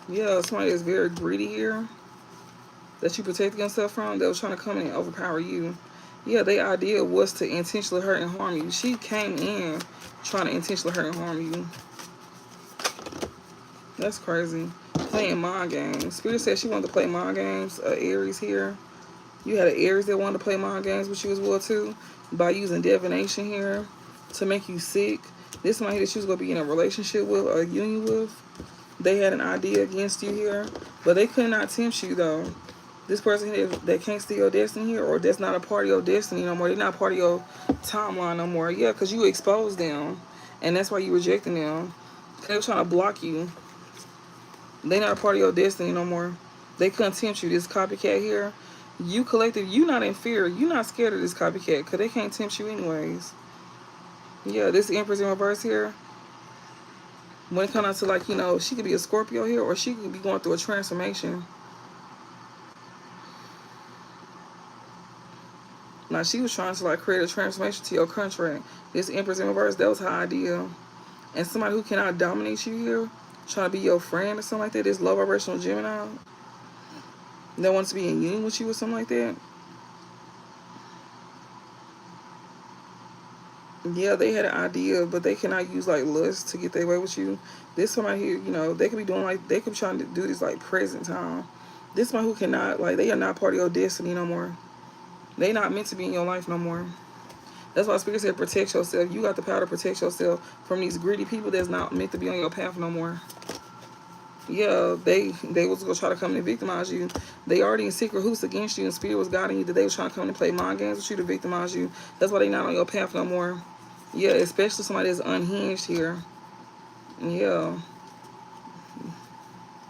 Yeah, somebody that's very greedy here. That you protect yourself from. That was trying to come in and overpower you. Yeah, their idea was to intentionally hurt and harm you. She came in trying to intentionally hurt and harm you. That's crazy. Playing mind games. Spirit said she wanted to play mind games. Aries here. You had an Aries that wanted to play mind games with you as well too. By using divination here to make you sick. This somebody that she was going to be in a relationship with or a union with. They had an idea against you here. But they could not tempt you though. This person here that can't steal your destiny here, or that's not a part of your destiny no more. They're not part of your timeline no more. Yeah, because you exposed them. And that's why you rejecting them. They were trying to block you. They not a part of your destiny no more. They couldn't tempt you. This copycat here, you collective, you not in fear. You not scared of this copycat because they can't tempt you anyways. Yeah, this Empress in reverse here, when it comes out to like, she could be a Scorpio here or she could be going through a transformation. Now, she was trying to like create a transformation to your contract. This Empress in reverse, that was her idea. And somebody who cannot dominate you here, trying to be your friend or something like that, this low vibrational Gemini that wants to be in union with you or something like that. Yeah, they had an idea, but they cannot use like lust to get their way with you. This somebody here, they could be doing like, they could be trying to do this like present time. This somebody who cannot, like, they are not part of your destiny no more. They not meant to be in your life no more. That's why Spirit said protect yourself. You got the power to protect yourself from these greedy people that's not meant to be on your path no more. Yeah, they was gonna try to come and victimize you. They already in secret hoops against you, and Spirit was guiding you that they was trying to come and play mind games with you to victimize you. That's why they not on your path no more. Yeah, especially somebody that's unhinged here. Yeah.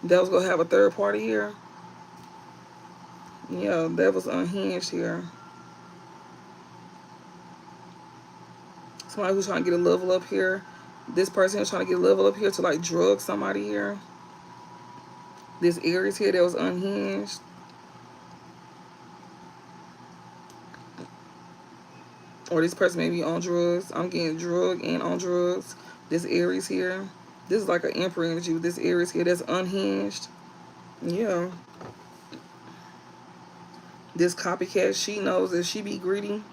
That was gonna have a third party here. Yeah, that was unhinged here. Somebody who's trying to get a level up here. This person is trying to get a level up here to like drug somebody here. This Aries here that was unhinged. Or this person may be on drugs. I'm getting drugged and on drugs. This Aries here. This is like an emperor energy with this Aries here that's unhinged. Yeah. This copycat, she knows that she be greedy.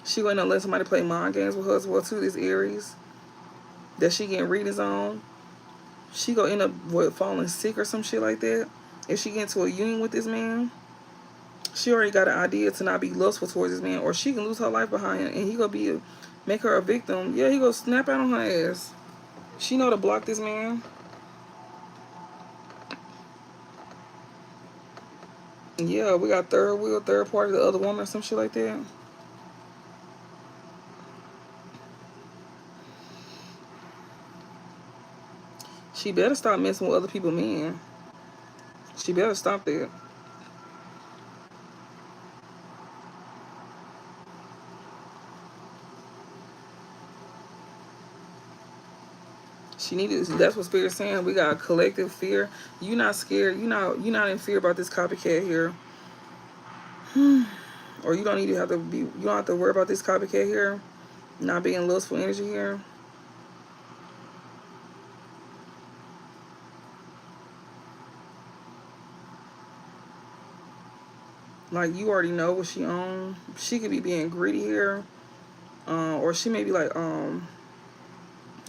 She gonna let somebody play mind games with her as well too. This Aries that she getting readings on. She gonna end up falling sick or some shit like that. If she get into a union with this man, she already got an idea to not be lustful towards this man, or she can lose her life behind him, and he gonna make her a victim. Yeah, he gonna snap out on her ass. She know to block this man. Yeah, we got third wheel, third party, the other woman or some shit like that. She better stop messing with other people's men. She better stop that. She needed. That's what Spirit's saying. We got collective fear. You not scared. You not in fear about this copycat here. Or you don't need to have to be. You don't have to worry about this copycat here. Not being lustful energy here. Like you already know what she own. She could be being greedy here, or she may be like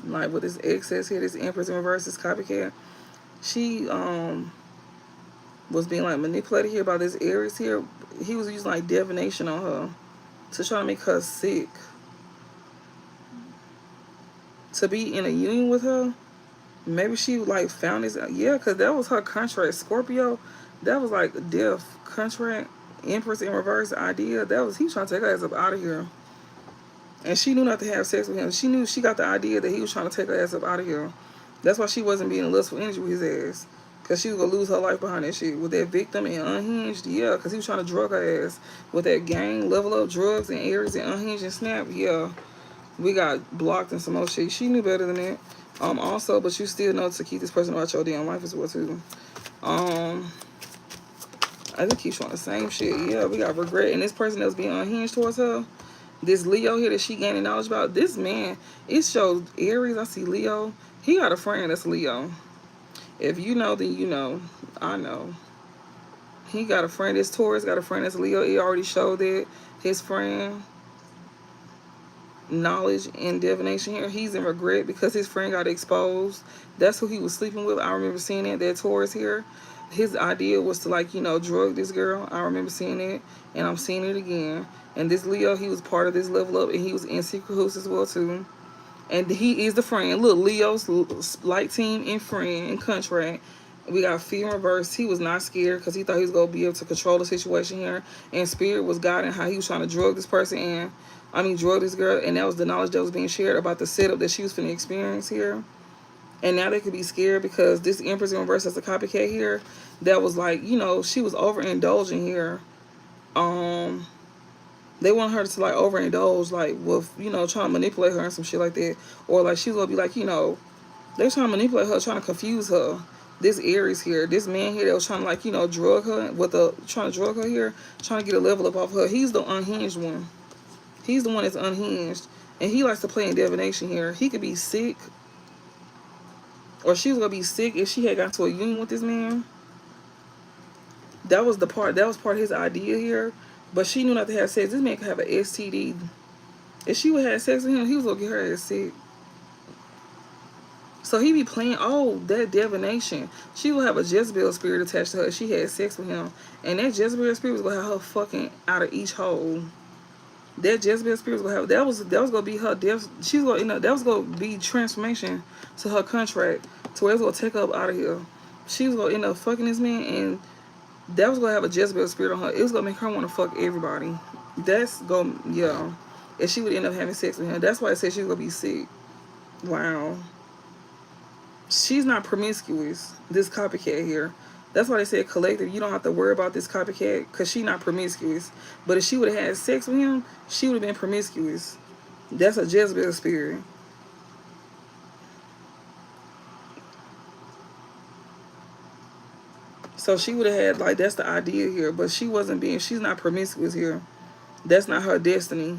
with this excess here, this Empress in reverse, this copycat. She was being like manipulated here by this Aries here. He was using like divination on her to try to make her sick. To be in a union with her, maybe she like found this. Yeah, because that was her contract. Scorpio, that was like death contract. Empress in reverse idea. That was he trying to take her ass up out of here. And she knew not to have sex with him. She knew she got the idea that he was trying to take her ass up out of here. That's why she wasn't being in lustful energy with his ass. Because she was going to lose her life behind that shit. With that victim and unhinged, yeah. Because he was trying to drug her ass. With that gang, level up drugs and Aries and unhinged and snap, yeah. We got blocked and some more shit. She knew better than that. Also, but you still know to keep this person out your damn life as well, too. I just keep showing the same shit. Yeah, we got regret. And this person that was being unhinged towards her, this Leo here that she gaining knowledge about, this man, it shows Aries. I see Leo. He got a friend that's Leo. If you know, then you know. I know. He got a friend that's Taurus, got a friend that's Leo. He already showed that. His friend, knowledge and divination here. He's in regret because his friend got exposed. That's who he was sleeping with. I remember seeing that Taurus here. His idea was to like, drug this girl. I remember seeing it, and I'm seeing it again. And this Leo, he was part of this level up, and he was in secret hoops as well too. And he is the friend. Look, Leo's light team and friend and contract. We got fear in reverse. He was not scared because he thought he was going to be able to control the situation here. And Spirit was guiding how he was trying to drug this person drug this girl. And that was the knowledge that was being shared about the setup that she was finna experience here. And now they could be scared because this Empress in reverse as a copycat here. That was like, she was overindulging here. They want her to like overindulge, like with trying to manipulate her and some shit like that, or like she's gonna be like they're trying to manipulate her, trying to confuse her. This Aries here, this man here that was trying to like drug her trying to drug her here, trying to get a level up off her. He's the unhinged one. He's the one that's unhinged, and he likes to play in divination here. He could be sick, or she was gonna be sick if she had got to a union with this man. That was part of his idea here. But she knew not to have sex. This man could have an STD. If she would have sex with him, he was gonna get her ass sick. So he be playing, that divination. She will have a Jezebel spirit attached to her if she had sex with him. And that Jezebel spirit was gonna have her fucking out of each hole. That Jezebel spirit was gonna have that was gonna be her death. She was gonna that was gonna be transformation to her contract to where it was gonna take her up out of here. She was gonna end up fucking this man, and that was gonna have a Jezebel spirit on her. It was gonna make her want to fuck everybody. That's gonna, yeah. If she would end up having sex with him, that's why I said she was gonna be sick. Wow. She's not promiscuous. This copycat here. That's why they said collective. You don't have to worry about this copycat because she's not promiscuous. But if she would have had sex with him, she would have been promiscuous. That's a Jezebel spirit. So she would have had, like, that's the idea here. But she's not promiscuous here. That's not her destiny.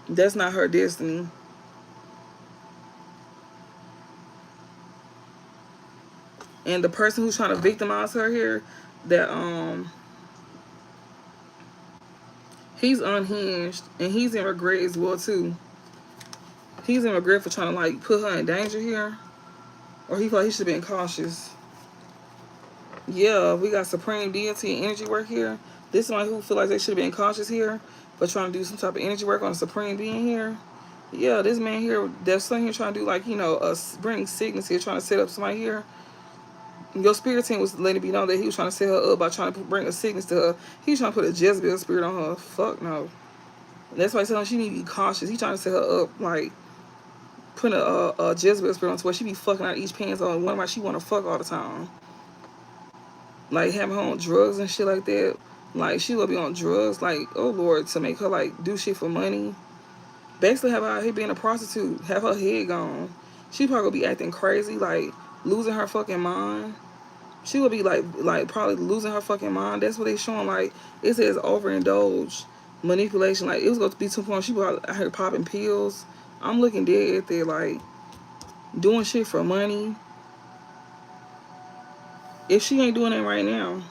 That's not her destiny. And the person who's trying to victimize her here, that He's unhinged, and he's in regret as well too. He's in regret for trying to like put her in danger here, or he felt he should have been cautious. Yeah, we got supreme deity and energy work here. This one who feel like they should have been cautious here, but trying to do some type of energy work on a supreme being here. Yeah, this man here, there's something here trying to do like, you know, bring sickness here, trying to set up somebody here. Your spirit team was letting it be known that he was trying to set her up by trying to bring a sickness to her. He was trying to put a Jezebel spirit on her. Fuck no. That's why I said she need to be cautious. He trying to set her up, like putting a Jezebel spirit on to where she be fucking out each pants on. Wondering why she want to fuck all the time. Like having her on drugs and shit like that. Like she will be on drugs, like, oh Lord, to make her like do shit for money. Basically have her out here being a prostitute, have her head gone. She probably gonna be acting crazy, like losing her fucking mind. She would be like probably losing her fucking mind. That's what they showing. Like it says overindulge, manipulation. Like it was going to be to the point she was out here popping pills. I'm looking dead at there, like doing shit for money. If she ain't doing it right now,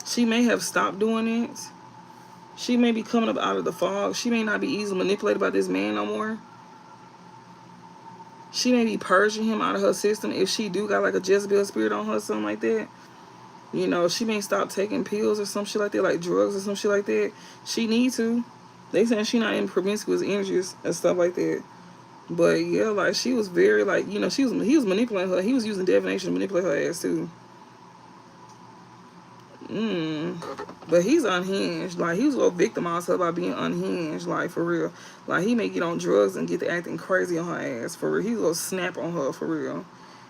she may have stopped doing it. She may be coming up out of the fog. She may not be easily manipulated by this man no more. She may be purging him out of her system if she do got like a Jezebel spirit on her, something like that. You know, she may stop taking pills or some shit like that, like drugs or some shit like that. She need to. They saying she not in promiscuous energies and stuff like that. But yeah, like she was very like, you know, he was manipulating her. He was using divination to manipulate her ass too. But he's unhinged. Like he was gonna victimize her by being unhinged, like for real. Like he may get on drugs and get to acting crazy on her ass for real. He's gonna snap on her for real.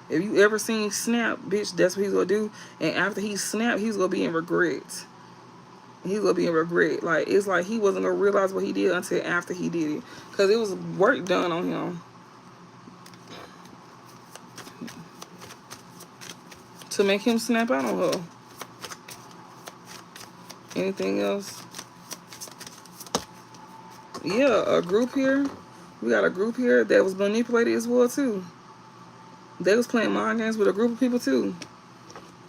If you ever seen Snap, bitch, that's what he's gonna do. And after he snap, he's gonna be in regret. He's gonna be in regret. Like it's like he wasn't gonna realize what he did until after he did it, cause it was work done on him to make him snap out on her. Anything else? Yeah, a group here. We got a group here that was manipulated as well too. They was playing mind games with a group of people too.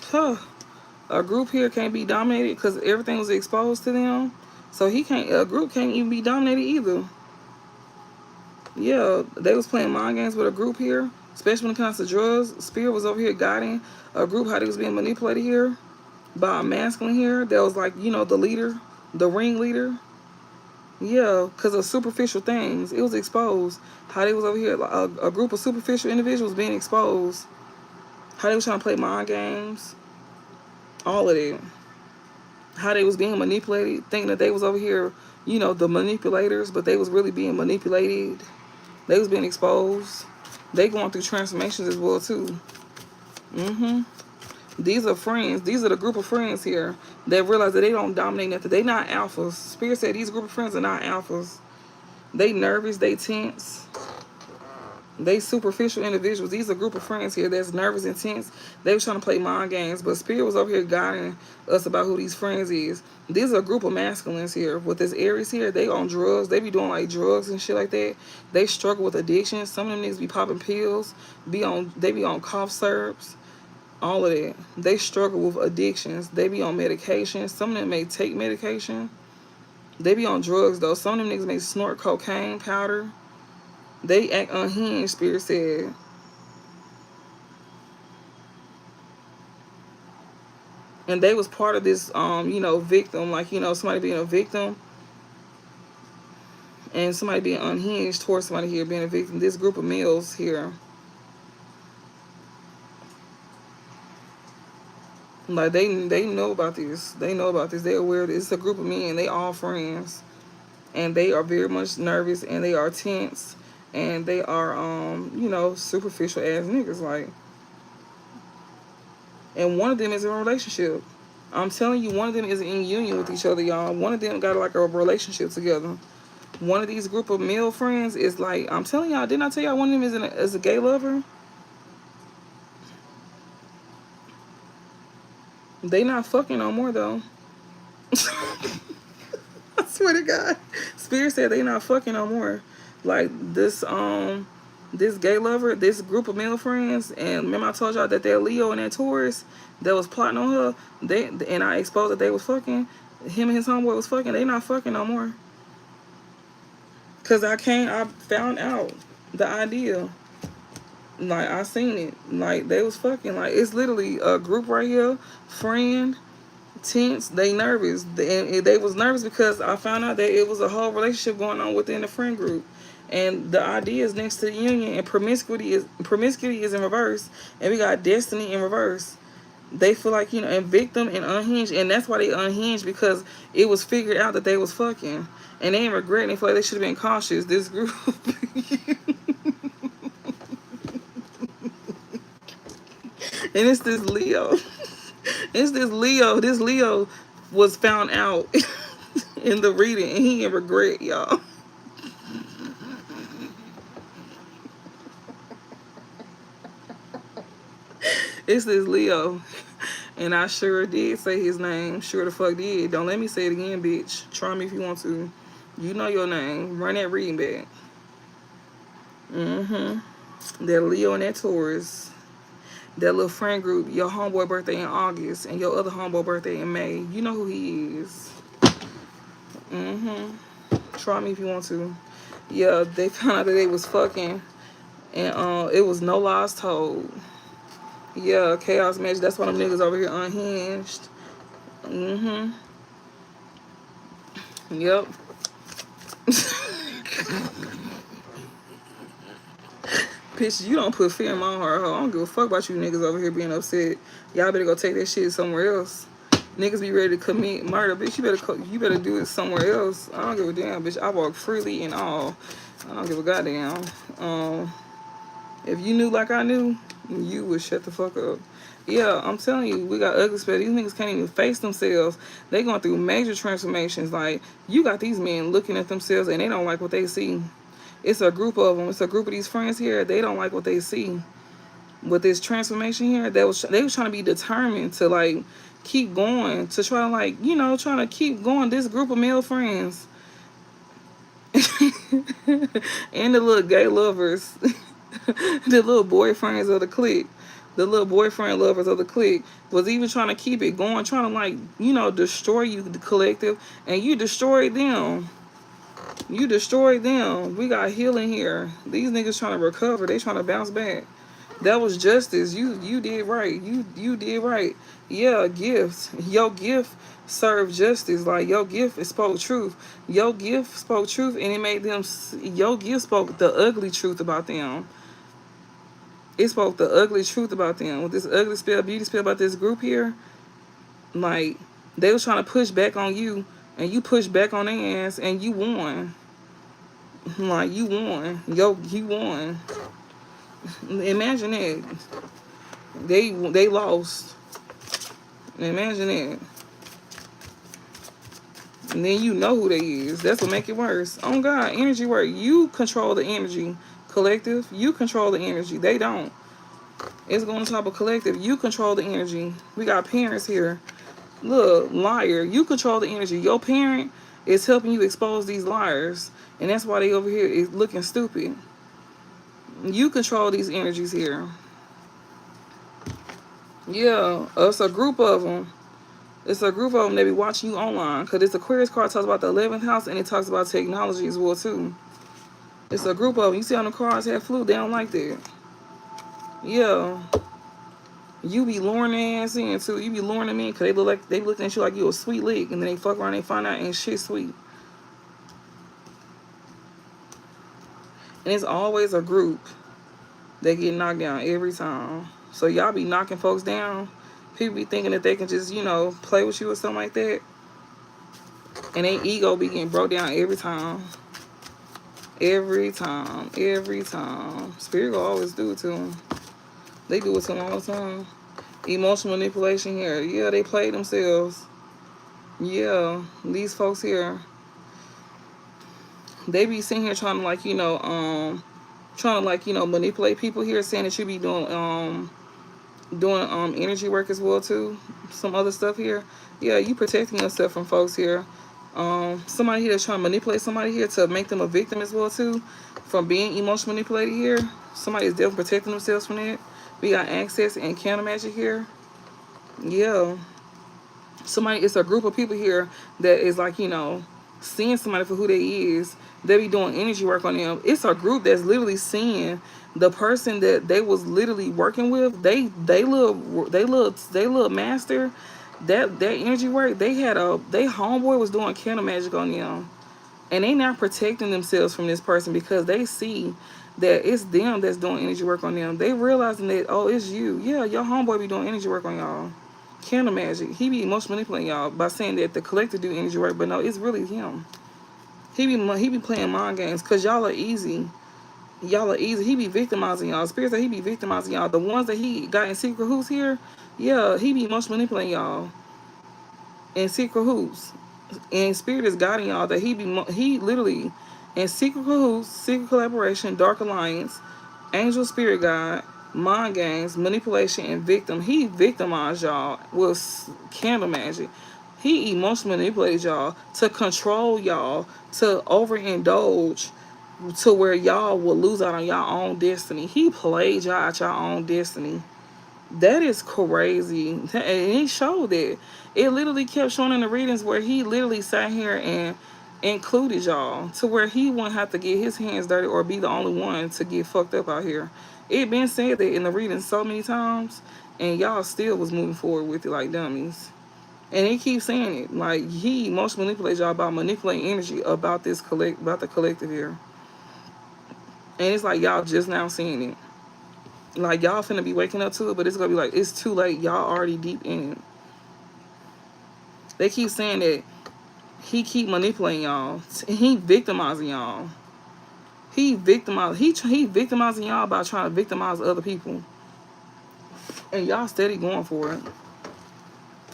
Huh. A group here can't be dominated because everything was exposed to them. So he can't. A group can't even be dominated either. Yeah, they was playing mind games with a group here, especially when it comes to drugs. Spirit was over here guiding a group how they was being manipulated here by a masculine here that was like, you know, the leader, the ringleader. Yeah, because of superficial things. It was exposed. How they was over here, a group of superficial individuals being exposed. How they was trying to play mind games. All of it. How they was being manipulated. Thinking that they was over here, you know, the manipulators. But they was really being manipulated. They was being exposed. They going through transformations as well, too. These are friends. These are the group of friends here that realize that they don't dominate nothing. They not alphas. Spirit said these group of friends are not alphas. They nervous. They tense. They superficial individuals. These are a group of friends here that's nervous and tense. They was trying to play mind games, but Spirit was over here guiding us about who these friends is. These are a group of masculines here. With this Aries here, they on drugs. They be doing like drugs and shit like that. They struggle with addiction. Some of them niggas be popping pills. They be on cough syrups. All of that. They struggle with addictions. They be on medication. Some of them may take medication. They be on drugs though. Some of them niggas may snort cocaine powder. They act unhinged, Spirit said. And they was part of this, you know, victim. Like, you know, somebody being a victim. And somebody being unhinged towards somebody here being a victim. This group of males here. Like, they know about this. They know about this. They're aware of this. It's a group of men. They all friends. And they are very much nervous. And they are tense. And they are, you know, superficial ass niggas. Like, and one of them is in a relationship. I'm telling you, one of them is in union with each other, y'all. One of them got like a relationship together. One of these group of male friends is like, I'm telling y'all, didn't I tell y'all one of them is a gay lover? They not fucking no more though. I swear to God. Spirit said they not fucking no more. Like this gay lover, this group of male friends, and remember I told y'all that they're Leo and that Taurus that was plotting on her. And I exposed that they was fucking. Him and his homeboy was fucking. They not fucking no more. Cause I found out the idea. Like, I seen it. Like, they was fucking. Like, it's literally a group right here. Friend, tense, they nervous. And they was nervous because I found out that it was a whole relationship going on within the friend group. And the idea is next to the union, and promiscuity is in reverse, and we got destiny in reverse. They feel like, and victim and unhinged, and that's why they unhinged, because it was figured out that they was fucking, and they ain't regretting. They feel like they should have been cautious. This group. And it's this Leo. It's this Leo. This Leo was found out in the reading, and he ain't regret, y'all. It's this Leo. And I sure did say his name. Sure the fuck did. Don't let me say it again, bitch. Try me if you want to. You know your name. Run that reading back. That Leo and that Taurus. That little friend group. Your homeboy birthday in August. And your other homeboy birthday in May. You know who he is. Try me if you want to. Yeah, they found out that they was fucking. And it was no lies told. Yeah, chaos magic. That's why them niggas over here unhinged. Yep. Bitch, you don't put fear in my heart. I don't give a fuck about you niggas over here being upset. Y'all better go take that shit somewhere else. Niggas be ready to commit murder. Bitch, you better do it somewhere else. I don't give a damn, bitch. I walk freely and all. I don't give a goddamn. If you knew like I knew, you would shut the fuck up. Yeah, I'm telling you, we got ugly spell. These niggas can't even face themselves. They going through major transformations. Like, you got these men looking at themselves and they don't like what they see. It's a group of them. It's a group of these friends here. They don't like what they see. With this transformation here, they was trying to be determined to, like, keep going. To try to, like, trying to keep going. This group of male friends. And the little gay lovers. The little boyfriends of the clique. The little boyfriend lovers of the clique was even trying to keep it going, trying to, like, destroy you, the collective, and you destroyed them. You destroyed them. We got healing here. These niggas trying to recover. They trying to bounce back. That was justice. You did right. You did right. Yeah, gifts. Your gift served justice. Like, your gift spoke truth. Your gift spoke truth, and it made them. Your gift spoke the ugly truth about them. It spoke the ugly truth about them. With this ugly spell, beauty spell about this group here, like, they was trying to push back on you, and you pushed back on their ass, and you won. Like, you won. You won. Imagine that. They lost. Imagine that. And then you know who they is. That's what make it worse. Oh God, energy work. You control the energy. Collective, you control the energy. They don't. It's going on top of collective. You control the energy. We got parents here. Look, liar. You control the energy. Your parent is helping you expose these liars. And that's why they over here is looking stupid. You control these energies here. Yeah, it's a group of them. It's a group of them that be watching you online. Because this Aquarius card talks about the 11th house, and it talks about technology as well, too. It's a group of them. You see how the cards have flu? They don't like that. Yeah. You be luring their ass in, too. You be luring them in because they looking at you like you a sweet lick. And then they fuck around and they find out ain't shit sweet. And it's always a group that get knocked down every time. So y'all be knocking folks down. People be thinking that they can just, play with you or something like that. And their ego be getting broke down every time. Every time. Every time. Spirit will always do it to them. They do it to them all the time. Emotional manipulation here. Yeah, they play themselves. Yeah, these folks here. They be sitting here trying to, manipulate people here, saying that you be doing energy work as well too. Some other stuff here. Yeah, you protecting yourself from folks here. Somebody here that's trying to manipulate somebody here to make them a victim as well too, from being emotionally manipulated here. Somebody is definitely protecting themselves from that. We got access and counter magic here. Yeah. somebody, it's a group of people here that is like, seeing somebody for who they is. They be doing energy work on them. It's a group that's literally seeing the person that they was literally working with. They little master, that energy work. They homeboy was doing candle magic on them, and they not protecting themselves from this person because they see that it's them that's doing energy work on them. They realizing that, oh, it's you. Yeah, your homeboy be doing energy work on y'all. Candle magic. He be emotionally manipulating y'all by saying that the collective do energy work, but no, it's really him. He be playing mind games because y'all are easy. Y'all are easy. He be victimizing y'all. Spirits that he be victimizing y'all. The ones that he got in secret hoops here, yeah, he be emotionally manipulating y'all in secret hoops. And spirit is guiding y'all that he literally in secret cahoots, secret collaboration, dark alliance, angel spirit guide, mind games, manipulation, and victim. He victimized y'all with candle magic. He emotionally manipulated y'all to control y'all, to overindulge, to where y'all will lose out on y'all own destiny. He played y'all at your own destiny. That is crazy. And he showed it. It literally kept showing in the readings where he literally sat here and included y'all to where he wouldn't have to get his hands dirty or be the only one to get fucked up out here. It been said that in the readings so many times, and y'all still was moving forward with it like dummies. And he keeps saying it. Like, he emotionally manipulates y'all about manipulating energy about about the collective here. And it's like y'all just now seeing it. Like, y'all finna be waking up to it, but it's gonna be like, it's too late. Y'all already deep in it. They keep saying that he keep manipulating y'all. He victimizing y'all. He victimizing y'all by trying to victimize other people. And y'all steady going for it.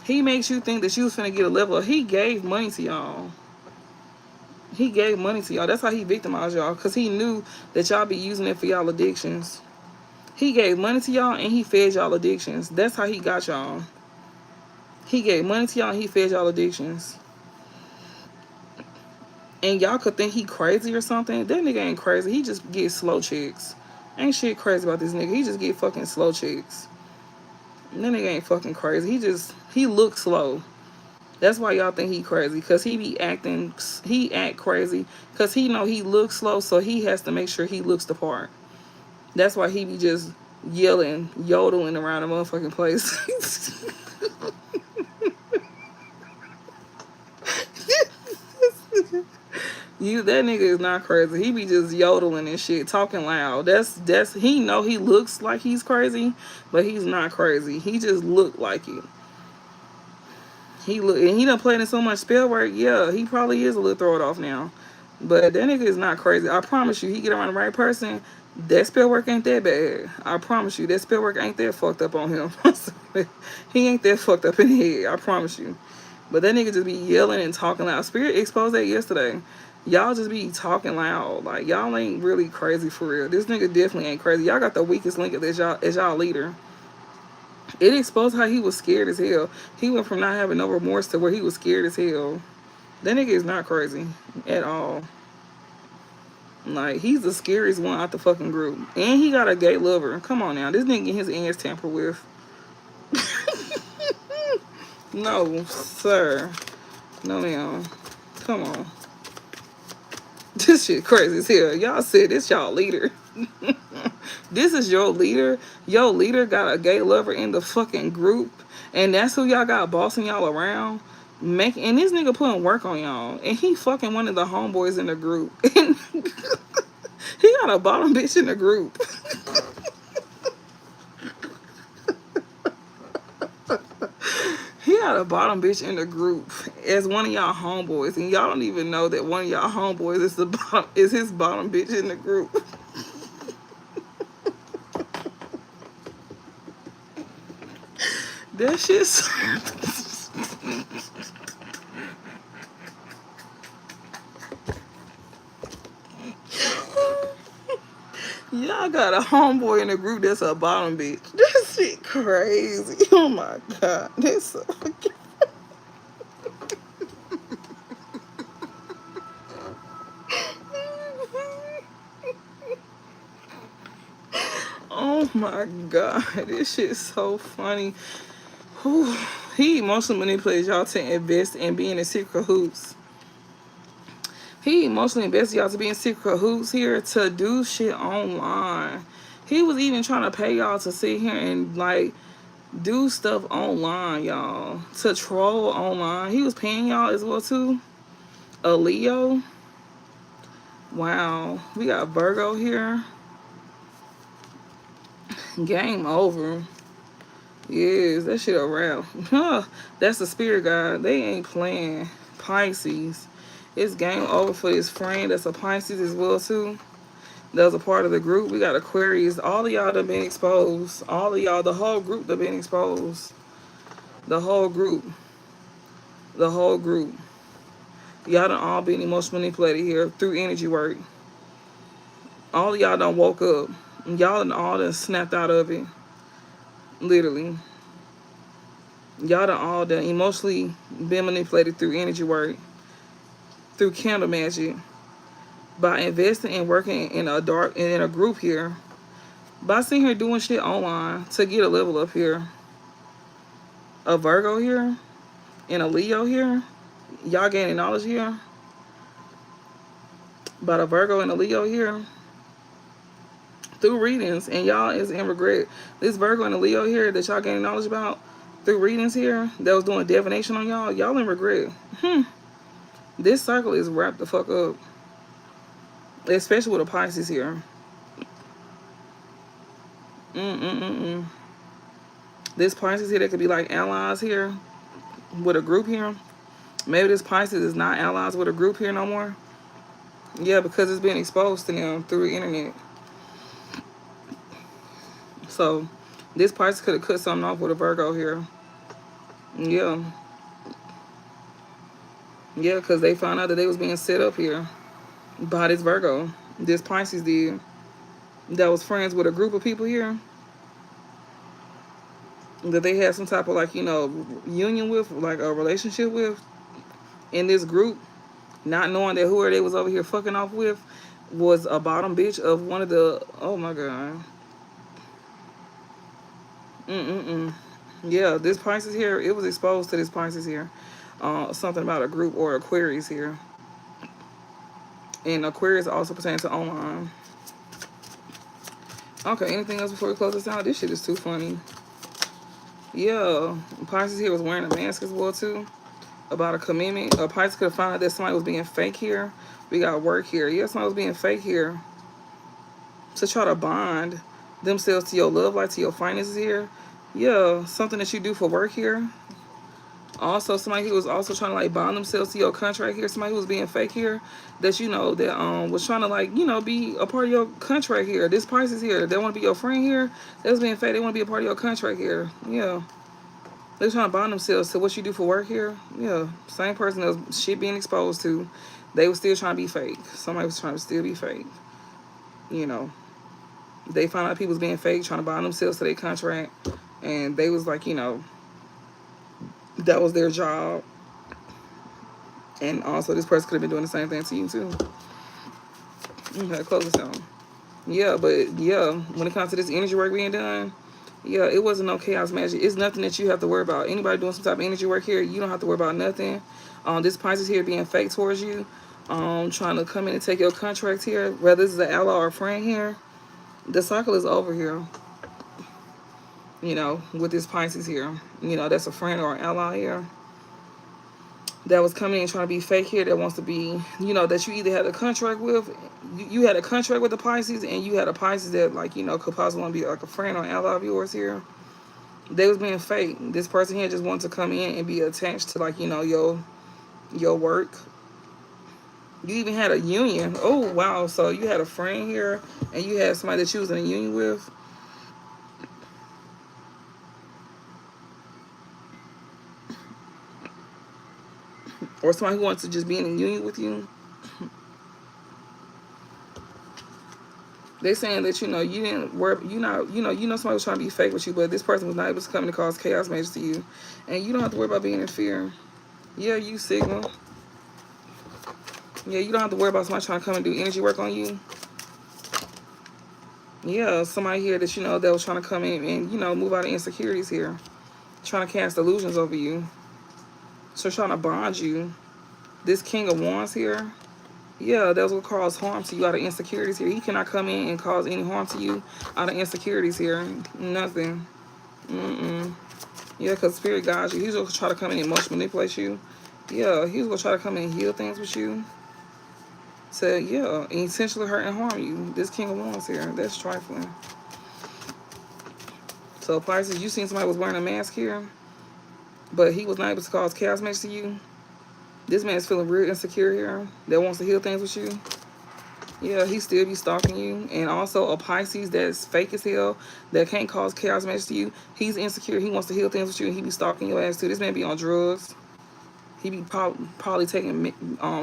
He makes you think that you was finna get a level up. He gave money to y'all. He gave money to y'all. That's how he victimized y'all. Because he knew that y'all be using it for y'all addictions. He gave money to y'all and he fed y'all addictions. That's how he got y'all. He gave money to y'all and he fed y'all addictions. And y'all could think he crazy or something. That nigga ain't crazy. He just get slow chicks. Ain't shit crazy about this nigga. He just get fucking slow chicks. That nigga ain't fucking crazy. He looks slow. That's why y'all think he crazy. Because he act crazy. Because he know he looks slow, so he has to make sure he looks the part. That's why he be just yelling, yodeling around the motherfucking place. That nigga is not crazy. He be just yodeling and shit, talking loud. That's he know he looks like he's crazy, but he's not crazy. He just look like it. And he done played in so much spell work. Yeah, he probably is a little throw it off now. But that nigga is not crazy. I promise you, he get around the right person. That spell work ain't that bad. I promise you, that spell work ain't that fucked up on him. He ain't that fucked up in the head. I promise you. But that nigga just be yelling and talking loud. Spirit exposed that yesterday. Y'all just be talking loud. Like, y'all ain't really crazy for real. This nigga definitely ain't crazy. Y'all got the weakest link as y'all leader. It exposed how he was scared as hell. He went from not having no remorse to where he was scared as hell. That nigga is not crazy at all. Like, he's the scariest one out the fucking group. And he got a gay lover. Come on now. This nigga get his ass tampered with. No, sir. No, ma'am. Come on. This shit crazy as hell. Y'all said this y'all leader. This is your leader. Your leader got a gay lover in the fucking group. And that's who y'all got bossing y'all around. And this nigga putting work on y'all. And he fucking one of the homeboys in the group. And he got a bottom bitch in the group. He got a bottom bitch in the group as one of y'all homeboys, and y'all don't even know that one of y'all homeboys is his bottom bitch in the group. That shit's y'all got a homeboy in the group that's a bottom bitch. That shit crazy. Oh my god, that's so fucking. Oh my god, this shit's so funny. Whew. He emotionally manipulates y'all to invest in being in secret cahoots. He emotionally invested y'all to be in secret cahoots here to do shit online. He was even trying to pay y'all to sit here and like do stuff online, y'all. To troll online. He was paying y'all as well too. A Leo. Wow. We got Virgo here. Game over. Yes, that shit a wrap. That's the spirit guide. They ain't playing. Pisces. It's game over for his friend. That's a Pisces as well too. That was a part of the group. We got Aquarius. All of y'all done been exposed. All of y'all, the whole group done been exposed. The whole group. The whole group. Y'all done all been emotionally manipulated here through energy work. All of y'all done woke up. Y'all done all done snapped out of it. Literally. Y'all done all done emotionally been manipulated through energy work. Through candle magic. By investing and working in a group here. By sitting here doing shit online to get a level up here. A Virgo here. And a Leo here. Y'all gaining knowledge here. About a Virgo and a Leo here. Through readings. And y'all is in regret. This Virgo and a Leo here that y'all gaining knowledge about. Through readings here. That was doing divination on y'all. Y'all in regret. This cycle is wrapped the fuck up. Especially with a Pisces here. This Pisces here that could be like allies here. With a group here. Maybe this Pisces is not allies with a group here no more. Yeah, because it's being exposed to them through the internet. So, this Pisces could have cut something off with a Virgo here. Yeah. Yeah, because they found out that they was being set up here by this Virgo. This Pisces did. That was friends with a group of people here. That they had some type of like, you know, union with, like a relationship with. In this group. Not knowing that whoever they was over here fucking off with was a bottom bitch of one of the... Oh my god. Yeah, this Pisces here, it was exposed to this Pisces here. Something about a group or Aquarius here. And Aquarius also pertains to online. Okay, anything else before we close this out? This shit is too funny. Yeah, Pisces here was wearing a mask as well too. About a commitment. A Pisces could have found out that somebody was being fake here. We got work here. Yeah, somebody was being fake here. To try to bond themselves to your love life, to your finances here. Yeah, something that you do for work here. Also, somebody who was also trying to like bond themselves to your contract here. Somebody who was being fake here. That you know that was trying to like, you know, be a part of your contract here. This Pisces here. They want to be your friend here. They was being fake. They want to be a part of your contract here. Yeah. They're trying to bond themselves to what you do for work here. Yeah. Same person that was shit being exposed to. They were still trying to be fake. Somebody was trying to still be fake. You know. They found out people was being fake, trying to bond themselves to their contract. And they was like, you know, that was their job. And also this person could have been doing the same thing to you too. Okay, close this out. Yeah, but yeah, when it comes to this energy work being done, yeah, it wasn't no chaos magic. It's nothing that you have to worry about. Anybody doing some type of energy work here, you don't have to worry about nothing. This Pisces here being fake towards you, trying to come in and take your contract here, whether this is an ally or a friend here. The cycle is over here. You know, with this Pisces here. You know, that's a friend or an ally here. That was coming in trying to be fake here. That wants to be, you know, that you either had a contract with. You had a contract with the Pisces, and you had a Pisces that, like, you know, could possibly want to be like a friend or an ally of yours here. They was being fake. This person here just wanted to come in and be attached to, like, you know, your work. You even had a union. Oh, wow. So you had a friend here, and you had somebody that you was in a union with. Or somebody who wants to just be in a union with you. They saying that, you know, you didn't work, you know somebody was trying to be fake with you, but this person was not able to come in and cause chaos magic to you. And you don't have to worry about being in fear. Yeah, you signal. Yeah, you don't have to worry about somebody trying to come and do energy work on you. Yeah, somebody here that, you know, that was trying to come in and, you know, move out of insecurities here. trying to cast illusions over you. So trying to bond you. This King of Wands here, yeah, that's what cause harm to you out of insecurities here. He cannot come in and cause any harm to you out of insecurities here. Nothing. Yeah, because Spirit guides you. He's going to try to come in and emotionally manipulate you. Yeah, he's going to try to come in and heal things with you. So, yeah, intentionally hurt and harm you. This King of Wands here, that's trifling. So, Pisces, you seen somebody was wearing a mask here, but he was not able to cause chaos match to you. This man's feeling real insecure here that wants to heal things with you. Yeah, he still be stalking you. And also a Pisces that's fake as hell, that can't cause chaos match to you. He's insecure. He wants to heal things with you, and he be stalking your ass too. This man be on drugs. He be probably taking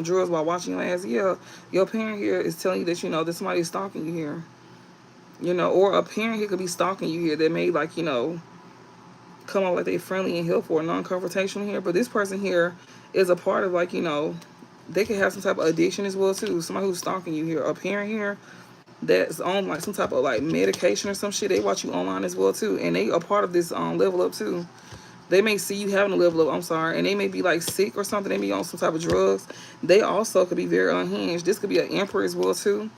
drugs while watching your ass. Yeah, your parent here is telling you that, you know, that somebody is stalking you here. You know, or a parent here could be stalking you here that may, like, you know, come out like they friendly and helpful or non-confrontational here. But this person here is a part of, like, you know, they could have some type of addiction as well too. Somebody who's stalking you here, a parent here that's on like some type of like medication or some shit. They watch you online as well too, and they are part of this level up too. They may see you having a level up, I'm sorry, and they may be like sick or something. They may be on some type of drugs. They also could be very unhinged. This could be an emperor as well too.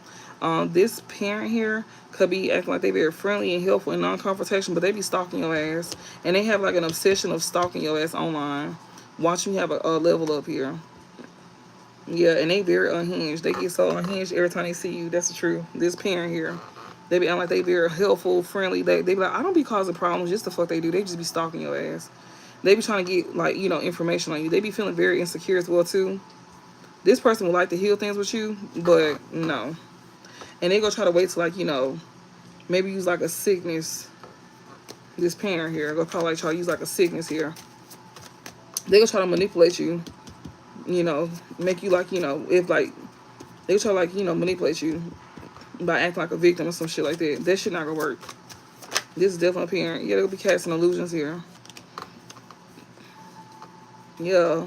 This parent here could be acting like they very friendly and helpful and non-confrontational, but they be stalking your ass, and they have like an obsession of stalking your ass online. Watch you have a level up here. Yeah, and they very unhinged. They get so unhinged every time they see you. That's the truth. This parent here, they be acting like they very helpful, friendly. They be like, I don't be causing problems. Just the fuck they do. They just be stalking your ass. They be trying to get, like, you know, information on you. They be feeling very insecure as well too. This person would like to heal things with you, but no. And they gonna try to wait till, like, you know, maybe use like a sickness. This parent here, they'll probably like try to use like a sickness here. They gonna try to manipulate you. You know, make you like, you know, if like they try to, like, you know, manipulate you by acting like a victim or some shit like that. That shit not gonna work. This is definitely a parent. Yeah, they'll be casting illusions here. Yeah,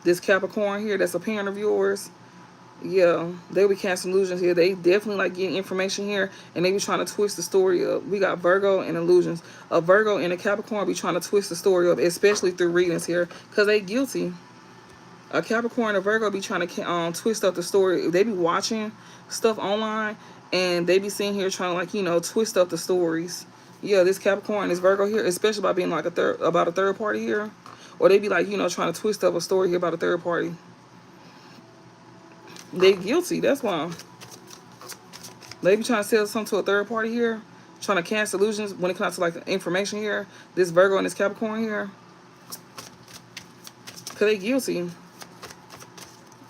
this Capricorn here, that's a parent of yours. Yeah, they'll be casting illusions here. They definitely like getting information here, and they be trying to twist the story up. We got Virgo and illusions. A Virgo and a Capricorn be trying to twist the story up, especially through readings here, because they guilty. A Capricorn and a Virgo be trying to twist up the story. They be watching stuff online, and they be sitting here trying to, like, you know, twist up the stories. Yeah, this Capricorn, this Virgo here, especially by being like about a third party here. Or they be like, you know, trying to twist up a story here about a third party. They guilty, that's why. They be trying to sell something to a third party here, trying to cast illusions when it comes to like information here. This Virgo and this Capricorn here. Because they guilty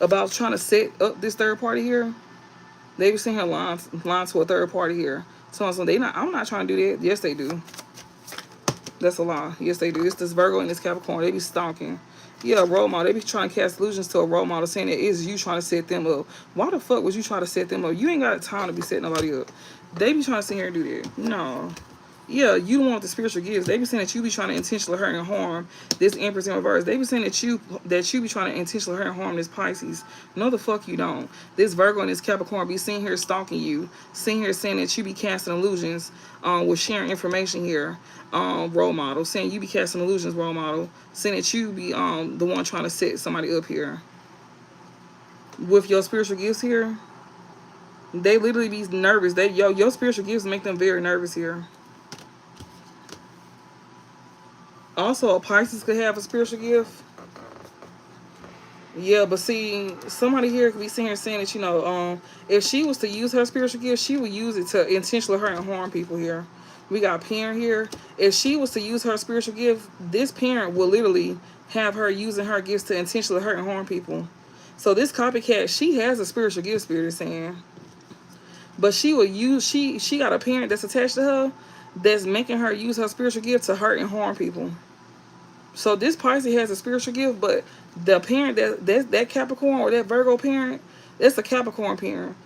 about trying to set up this third party here. They be sitting here lying to a third party here. So I'm not trying to do that. Yes, they do. That's a lie. Yes, they do. This Virgo and this Capricorn, they be stalking. Yeah, role model. They be trying to cast illusions to a role model, saying that it's you trying to set them up. Why the fuck would you try to set them up? You ain't got time to be setting nobody up. They be trying to sit here and do that. No. Yeah, you don't want the spiritual gifts. They be saying that you be trying to intentionally hurt and harm this Empress in reverse. They be saying that you be trying to intentionally hurt and harm this Pisces. No, the fuck you don't. This Virgo and this Capricorn be sitting here stalking you, sitting here saying that you be casting illusions, with sharing information here, role model, saying you be casting illusions, role model, saying that you be the one trying to set somebody up here. With your spiritual gifts here, they literally be nervous. Your spiritual gifts make them very nervous here. Also, a Pisces could have a spiritual gift. Yeah, but see, somebody here could be sitting here saying that, you know, if she was to use her spiritual gift, she would use it to intentionally hurt and harm people here. We got parent here. If she was to use her spiritual gift, this parent will literally have her using her gifts to intentionally hurt and harm people. So this copycat, she has a spiritual gift, Spirit is saying. But she will use, she got a parent that's attached to her that's making her use her spiritual gift to hurt and harm people. So this Pisces has a spiritual gift, but the parent that Capricorn or that Virgo parent, that's a Capricorn parent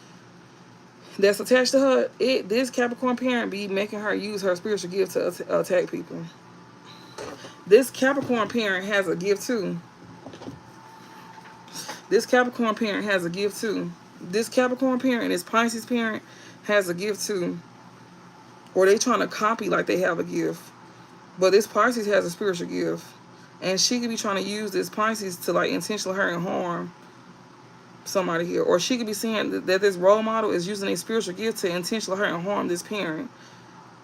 that's attached to her. This Capricorn parent be making her use her spiritual gift to attack people. This Capricorn parent has a gift too. This Capricorn parent has a gift too. This Capricorn parent, this Pisces parent, has a gift too. Or they trying to copy like they have a gift. But this Pisces has a spiritual gift. And she could be trying to use this Pisces to like intentionally hurt and harm somebody here. Or she could be seeing that this role model is using a spiritual gift to intentionally hurt and harm this parent.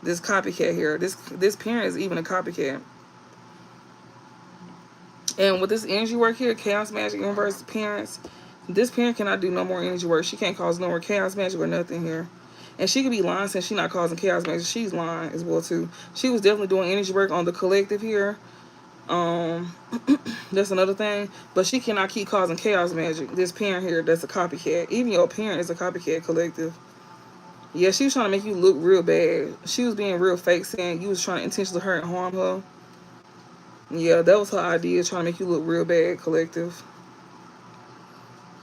This copycat here. This parent is even a copycat. And with this energy work here, chaos magic, inverse parents, this parent cannot do no more energy work. She can't cause no more chaos magic or nothing here. And she could be lying since she's not causing chaos magic. She's lying as well too. She was definitely doing energy work on the collective here. That's another thing. But she cannot keep causing chaos magic. This parent here, that's a copycat. Even your parent is a copycat collective. Yeah, she was trying to make you look real bad. She was being real fake, saying you was trying to intentionally hurt and harm her. Yeah, that was her idea, trying to make you look real bad, collective.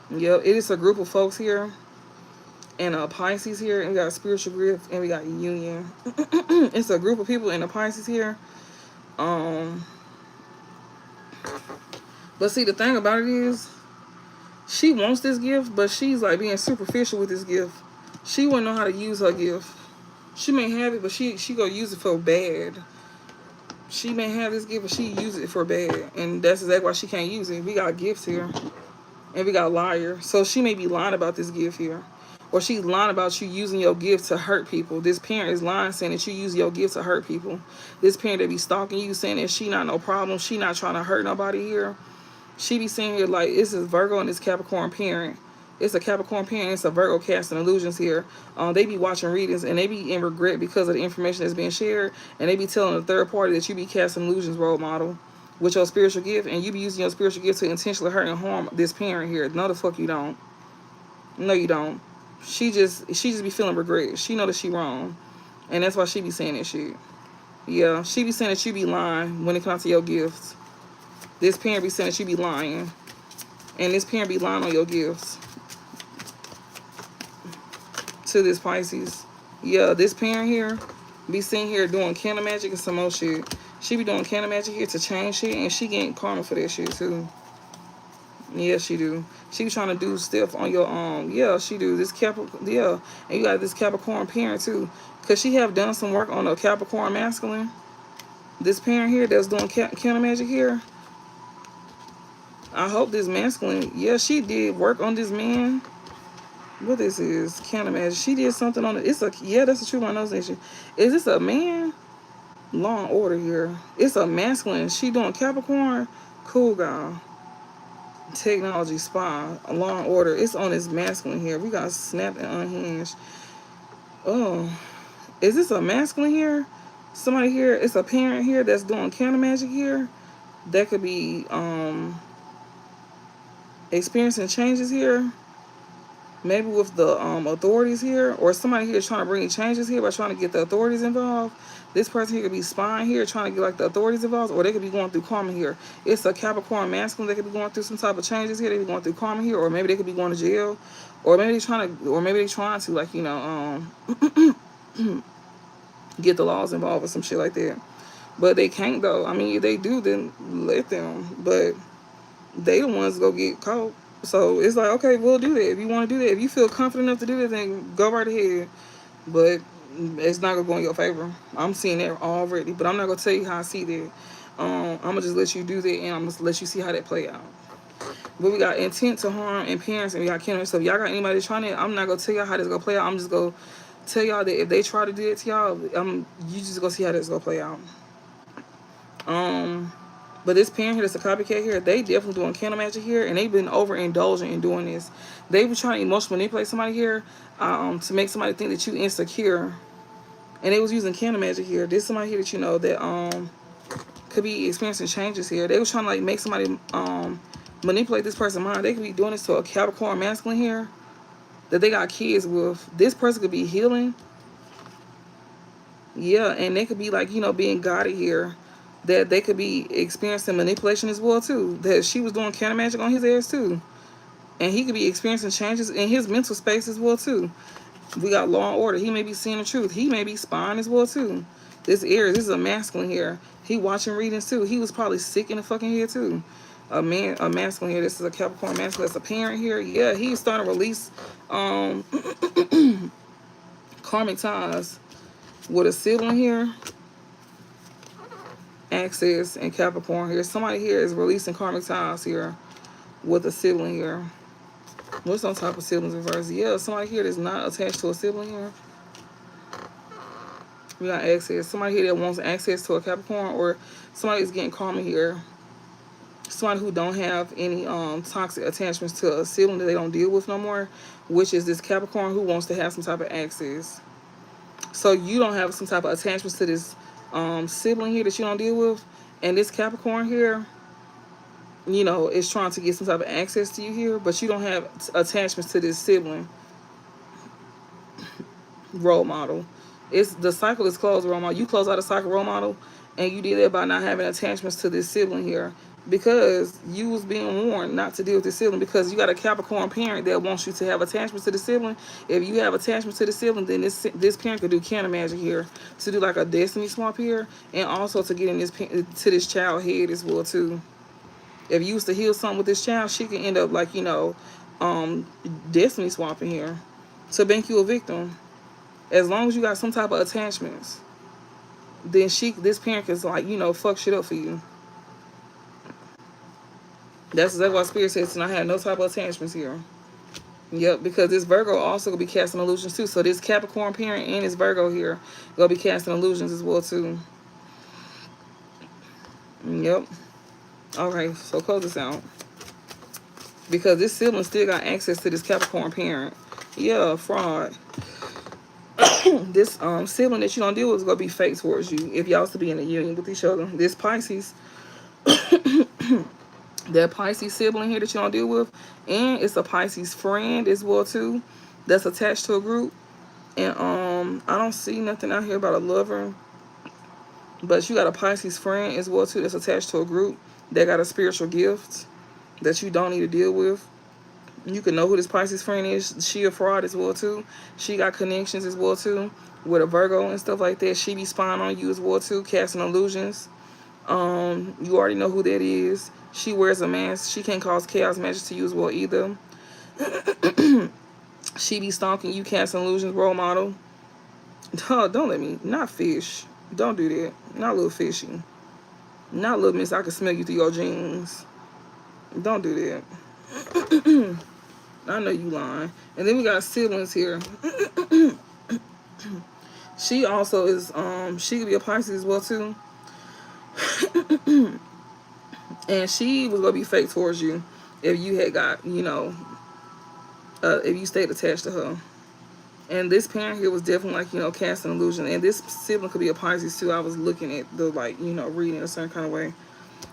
Yep, it is a group of folks here. And a Pisces here. And we got a spiritual gift. And we got union. It's a group of people in a Pisces here. But see, the thing about it is, she wants this gift, but she's like being superficial with this gift. She wouldn't know how to use her gift. She may have it, but she gonna use it for bad. She may have this gift, but she use it for bad. And that's exactly why she can't use it. We got gifts here. And we got liar. So she may be lying about this gift here. Or she's lying about you using your gift to hurt people. This parent is lying, saying that you use your gift to hurt people. This parent that be stalking you, saying that she not no problem. She not trying to hurt nobody here. She be saying here like, this is Virgo and this Capricorn parent. It's a Capricorn parent. It's a Virgo casting illusions here. They be watching readings and they be in regret because of the information that's being shared. And they be telling the third party that you be casting illusions role model with your spiritual gift. And you be using your spiritual gift to intentionally hurt and harm this parent here. No, the fuck you don't. No, you don't. She just be feeling regret. She know that she wrong. And that's why she be saying that shit. Yeah, she be saying that you be lying when it comes to your gifts. This parent be saying that you be lying. And this parent be lying on your gifts. To this Pisces. Yeah, this parent here be sitting here doing candle magic and some more shit. She be doing candle magic here to change shit, and she getting karma for that shit too. Yeah, she do. She be trying to do stuff on your yeah, she do. This Capricorn, yeah. And you got this Capricorn parent too. Cause she have done some work on a Capricorn masculine. This parent here that's doing candle magic here. I hope this masculine, yeah, she did work on this man. What this is, can't imagine. She did something on it. It's a, yeah, that's a true one. Is this a man? Law and Order here. It's a masculine. She doing Capricorn. Cool guy. Technology spy. Law and Order. It's on this masculine here. We got Snapped and Unhinged. Oh, is this a masculine here? Somebody here. It's a parent here that's doing candle magic here. That could be experiencing changes here. Maybe with the authorities here, or somebody here is trying to bring changes here by trying to get the authorities involved. This person here could be spying here, trying to get like the authorities involved, or they could be going through karma here. It's a Capricorn masculine. They could be going through some type of changes here. They could be going through karma here, or maybe they could be going to jail, or maybe they're trying to like get the laws involved or some shit like that. But they can't though. I mean, if they do, then let them. But they the ones go get caught. So it's like, okay, we'll do that. If you want to do that, if you feel confident enough to do that, then go right ahead. But it's not going to go in your favor. I'm seeing that already. But I'm not going to tell you how I see that. I'm going to just let you do that, and I'm going to let you see how that play out. But we got intent to harm and parents, and we got kindred. So if y'all got anybody trying it, I'm not going to tell y'all how this going to play out. I'm just going to tell y'all that if they try to do it to y'all, you just going to see how this going to play out. But this parent here that's a copycat here, they definitely doing candle magic here, and they've been overindulging in doing this. They were trying to emotionally manipulate somebody here to make somebody think that you insecure. And they was using candle magic here. There's somebody here that you know that could be experiencing changes here. They was trying to like make somebody manipulate this person's mind. They could be doing this to a Capricorn masculine here that they got kids with. This person could be healing. Yeah, and they could be like, being guided here. That they could be experiencing manipulation as well too. That she was doing candle magic on his ass too. And he could be experiencing changes in his mental space as well too. We got Law and Order. He may be seeing the truth. He may be spying as well too. This Aries, this is a masculine here. He watching readings too. He was probably sick in the fucking head too. A masculine here. This is a Capricorn masculine. That's a parent here. Yeah, he's starting to release karmic ties with a sibling here. access and Capricorn here. Somebody here is releasing karmic ties here with a sibling here. What's on top of siblings reverse? Yeah, somebody here that's not attached to a sibling here. We got access. Somebody here that wants access to a Capricorn, or somebody is getting karma here. Somebody who don't have any toxic attachments to a sibling that they don't deal with no more, which is this Capricorn who wants to have some type of access. So you don't have some type of attachments to this sibling here that you don't deal with, and this Capricorn here, you know, is trying to get some type of access to you here, but you don't have attachments to this sibling role model. It's the cycle is closed, role model. You close out a cycle, role model, and you did that by not having attachments to this sibling here, because you was being warned not to deal with the sibling, because you got a Capricorn parent that wants you to have attachments to the sibling. If you have attachments to the sibling, then this parent could do canna magic here to do like a destiny swap here, and also to get in this to this child head as well too. If you used to heal something with this child, she can end up like, you know, destiny swapping here to make you a victim. As long as you got some type of attachments, then this parent is like, you know, fuck shit up for you. That's exactly why Spirit says, and I have no type of attachments here. Yep, because this Virgo also gonna be casting illusions too. So this Capricorn parent and this Virgo here gonna be casting illusions as well too. Yep. Alright, so close this out. Because this sibling still got access to this Capricorn parent. Yeah, fraud. This sibling that you don't deal with is gonna be fake towards you if y'all to be in a union with each other. This Pisces, that Pisces sibling here that you don't deal with, and it's a Pisces friend as well too, that's attached to a group. And I don't see nothing out here about a lover, but you got a Pisces friend as well too that's attached to a group that got a spiritual gift that you don't need to deal with. You can know who this Pisces friend is. She a fraud as well too. She got connections as well too with a Virgo and stuff like that. She be spying on you as well too, casting illusions. You already know who that is. She wears a mask. She can't cause chaos magic to you as well either. She be stalking you, casting illusions, role model. Oh, don't let me. Not fish. Don't do that. Not little fishy. Not little miss. I can smell you through your jeans. Don't do that. I know you lying. And then we got siblings here. She also is, she could be a Pisces as well too. And she was going to be fake towards you if you had got, you know, if you stayed attached to her. And this parent here was definitely like, you know, casting illusion. And this sibling could be a Pisces too. I was looking at the, like, you know, reading a certain kind of way.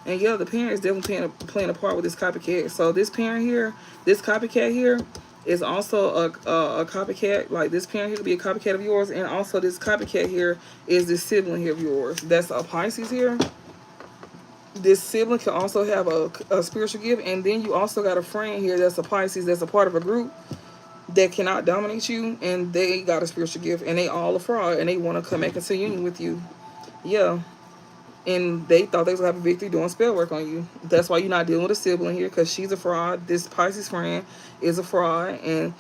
And yeah, the parent is definitely playing a part with this copycat. So this parent here, this copycat here, is also a copycat. Like this parent here could be a copycat of yours, and also this copycat here is this sibling here of yours. That's a Pisces here. This sibling can also have a spiritual gift, and then you also got a friend here that's a Pisces, that's a part of a group that cannot dominate you, and they got a spiritual gift, and they all a fraud, and they want to come back into union with you. Yeah. And they thought they was going to have a victory doing spell work on you. That's why you're not dealing with a sibling here, because she's a fraud. This Pisces friend is a fraud. And,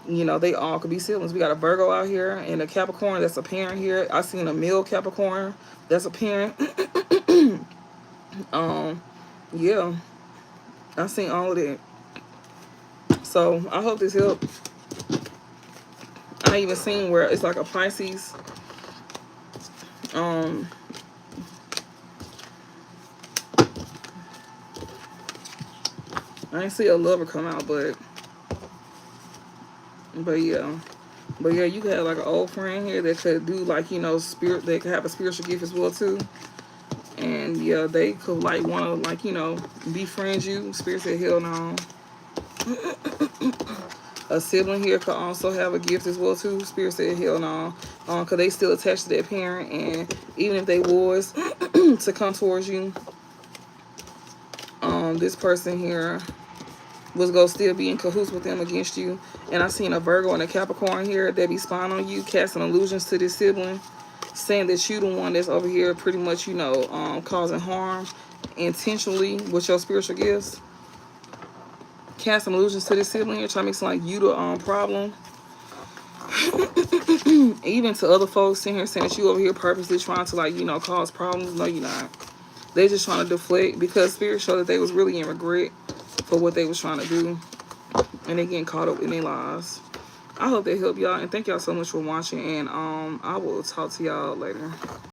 you know, they all could be siblings. We got a Virgo out here and a Capricorn that's a parent here. I seen a male Capricorn that's a parent. Yeah. I seen all of that. So, I hope this helped. I even seen where it's like a Pisces. I didn't see a lover come out, but yeah. But yeah, you could have like an old friend here that could do like, you know, spirit, they could have a spiritual gift as well too. And yeah, they could like want to like, you know, befriend you. Spirit said hell no. A sibling here could also have a gift as well too. Spirit said hell no. Cause they still attached to their parent, and even if they was to come towards you, this person here was going to still be in cahoots with them against you. And I seen a Virgo and a Capricorn here that be spying on you, casting illusions to this sibling, saying that you the one that's over here pretty much, you know, causing harm intentionally with your spiritual gifts. Casting illusions to this sibling here, trying to make it sound like you the problem. Even to other folks sitting here saying that you over here purposely trying to, like, you know, cause problems. No, you're not. They just trying to deflect because Spirit showed that they was really in regret for what they was trying to do. And they getting caught up in their lives. I hope they help y'all. And thank y'all so much for watching. And I will talk to y'all later.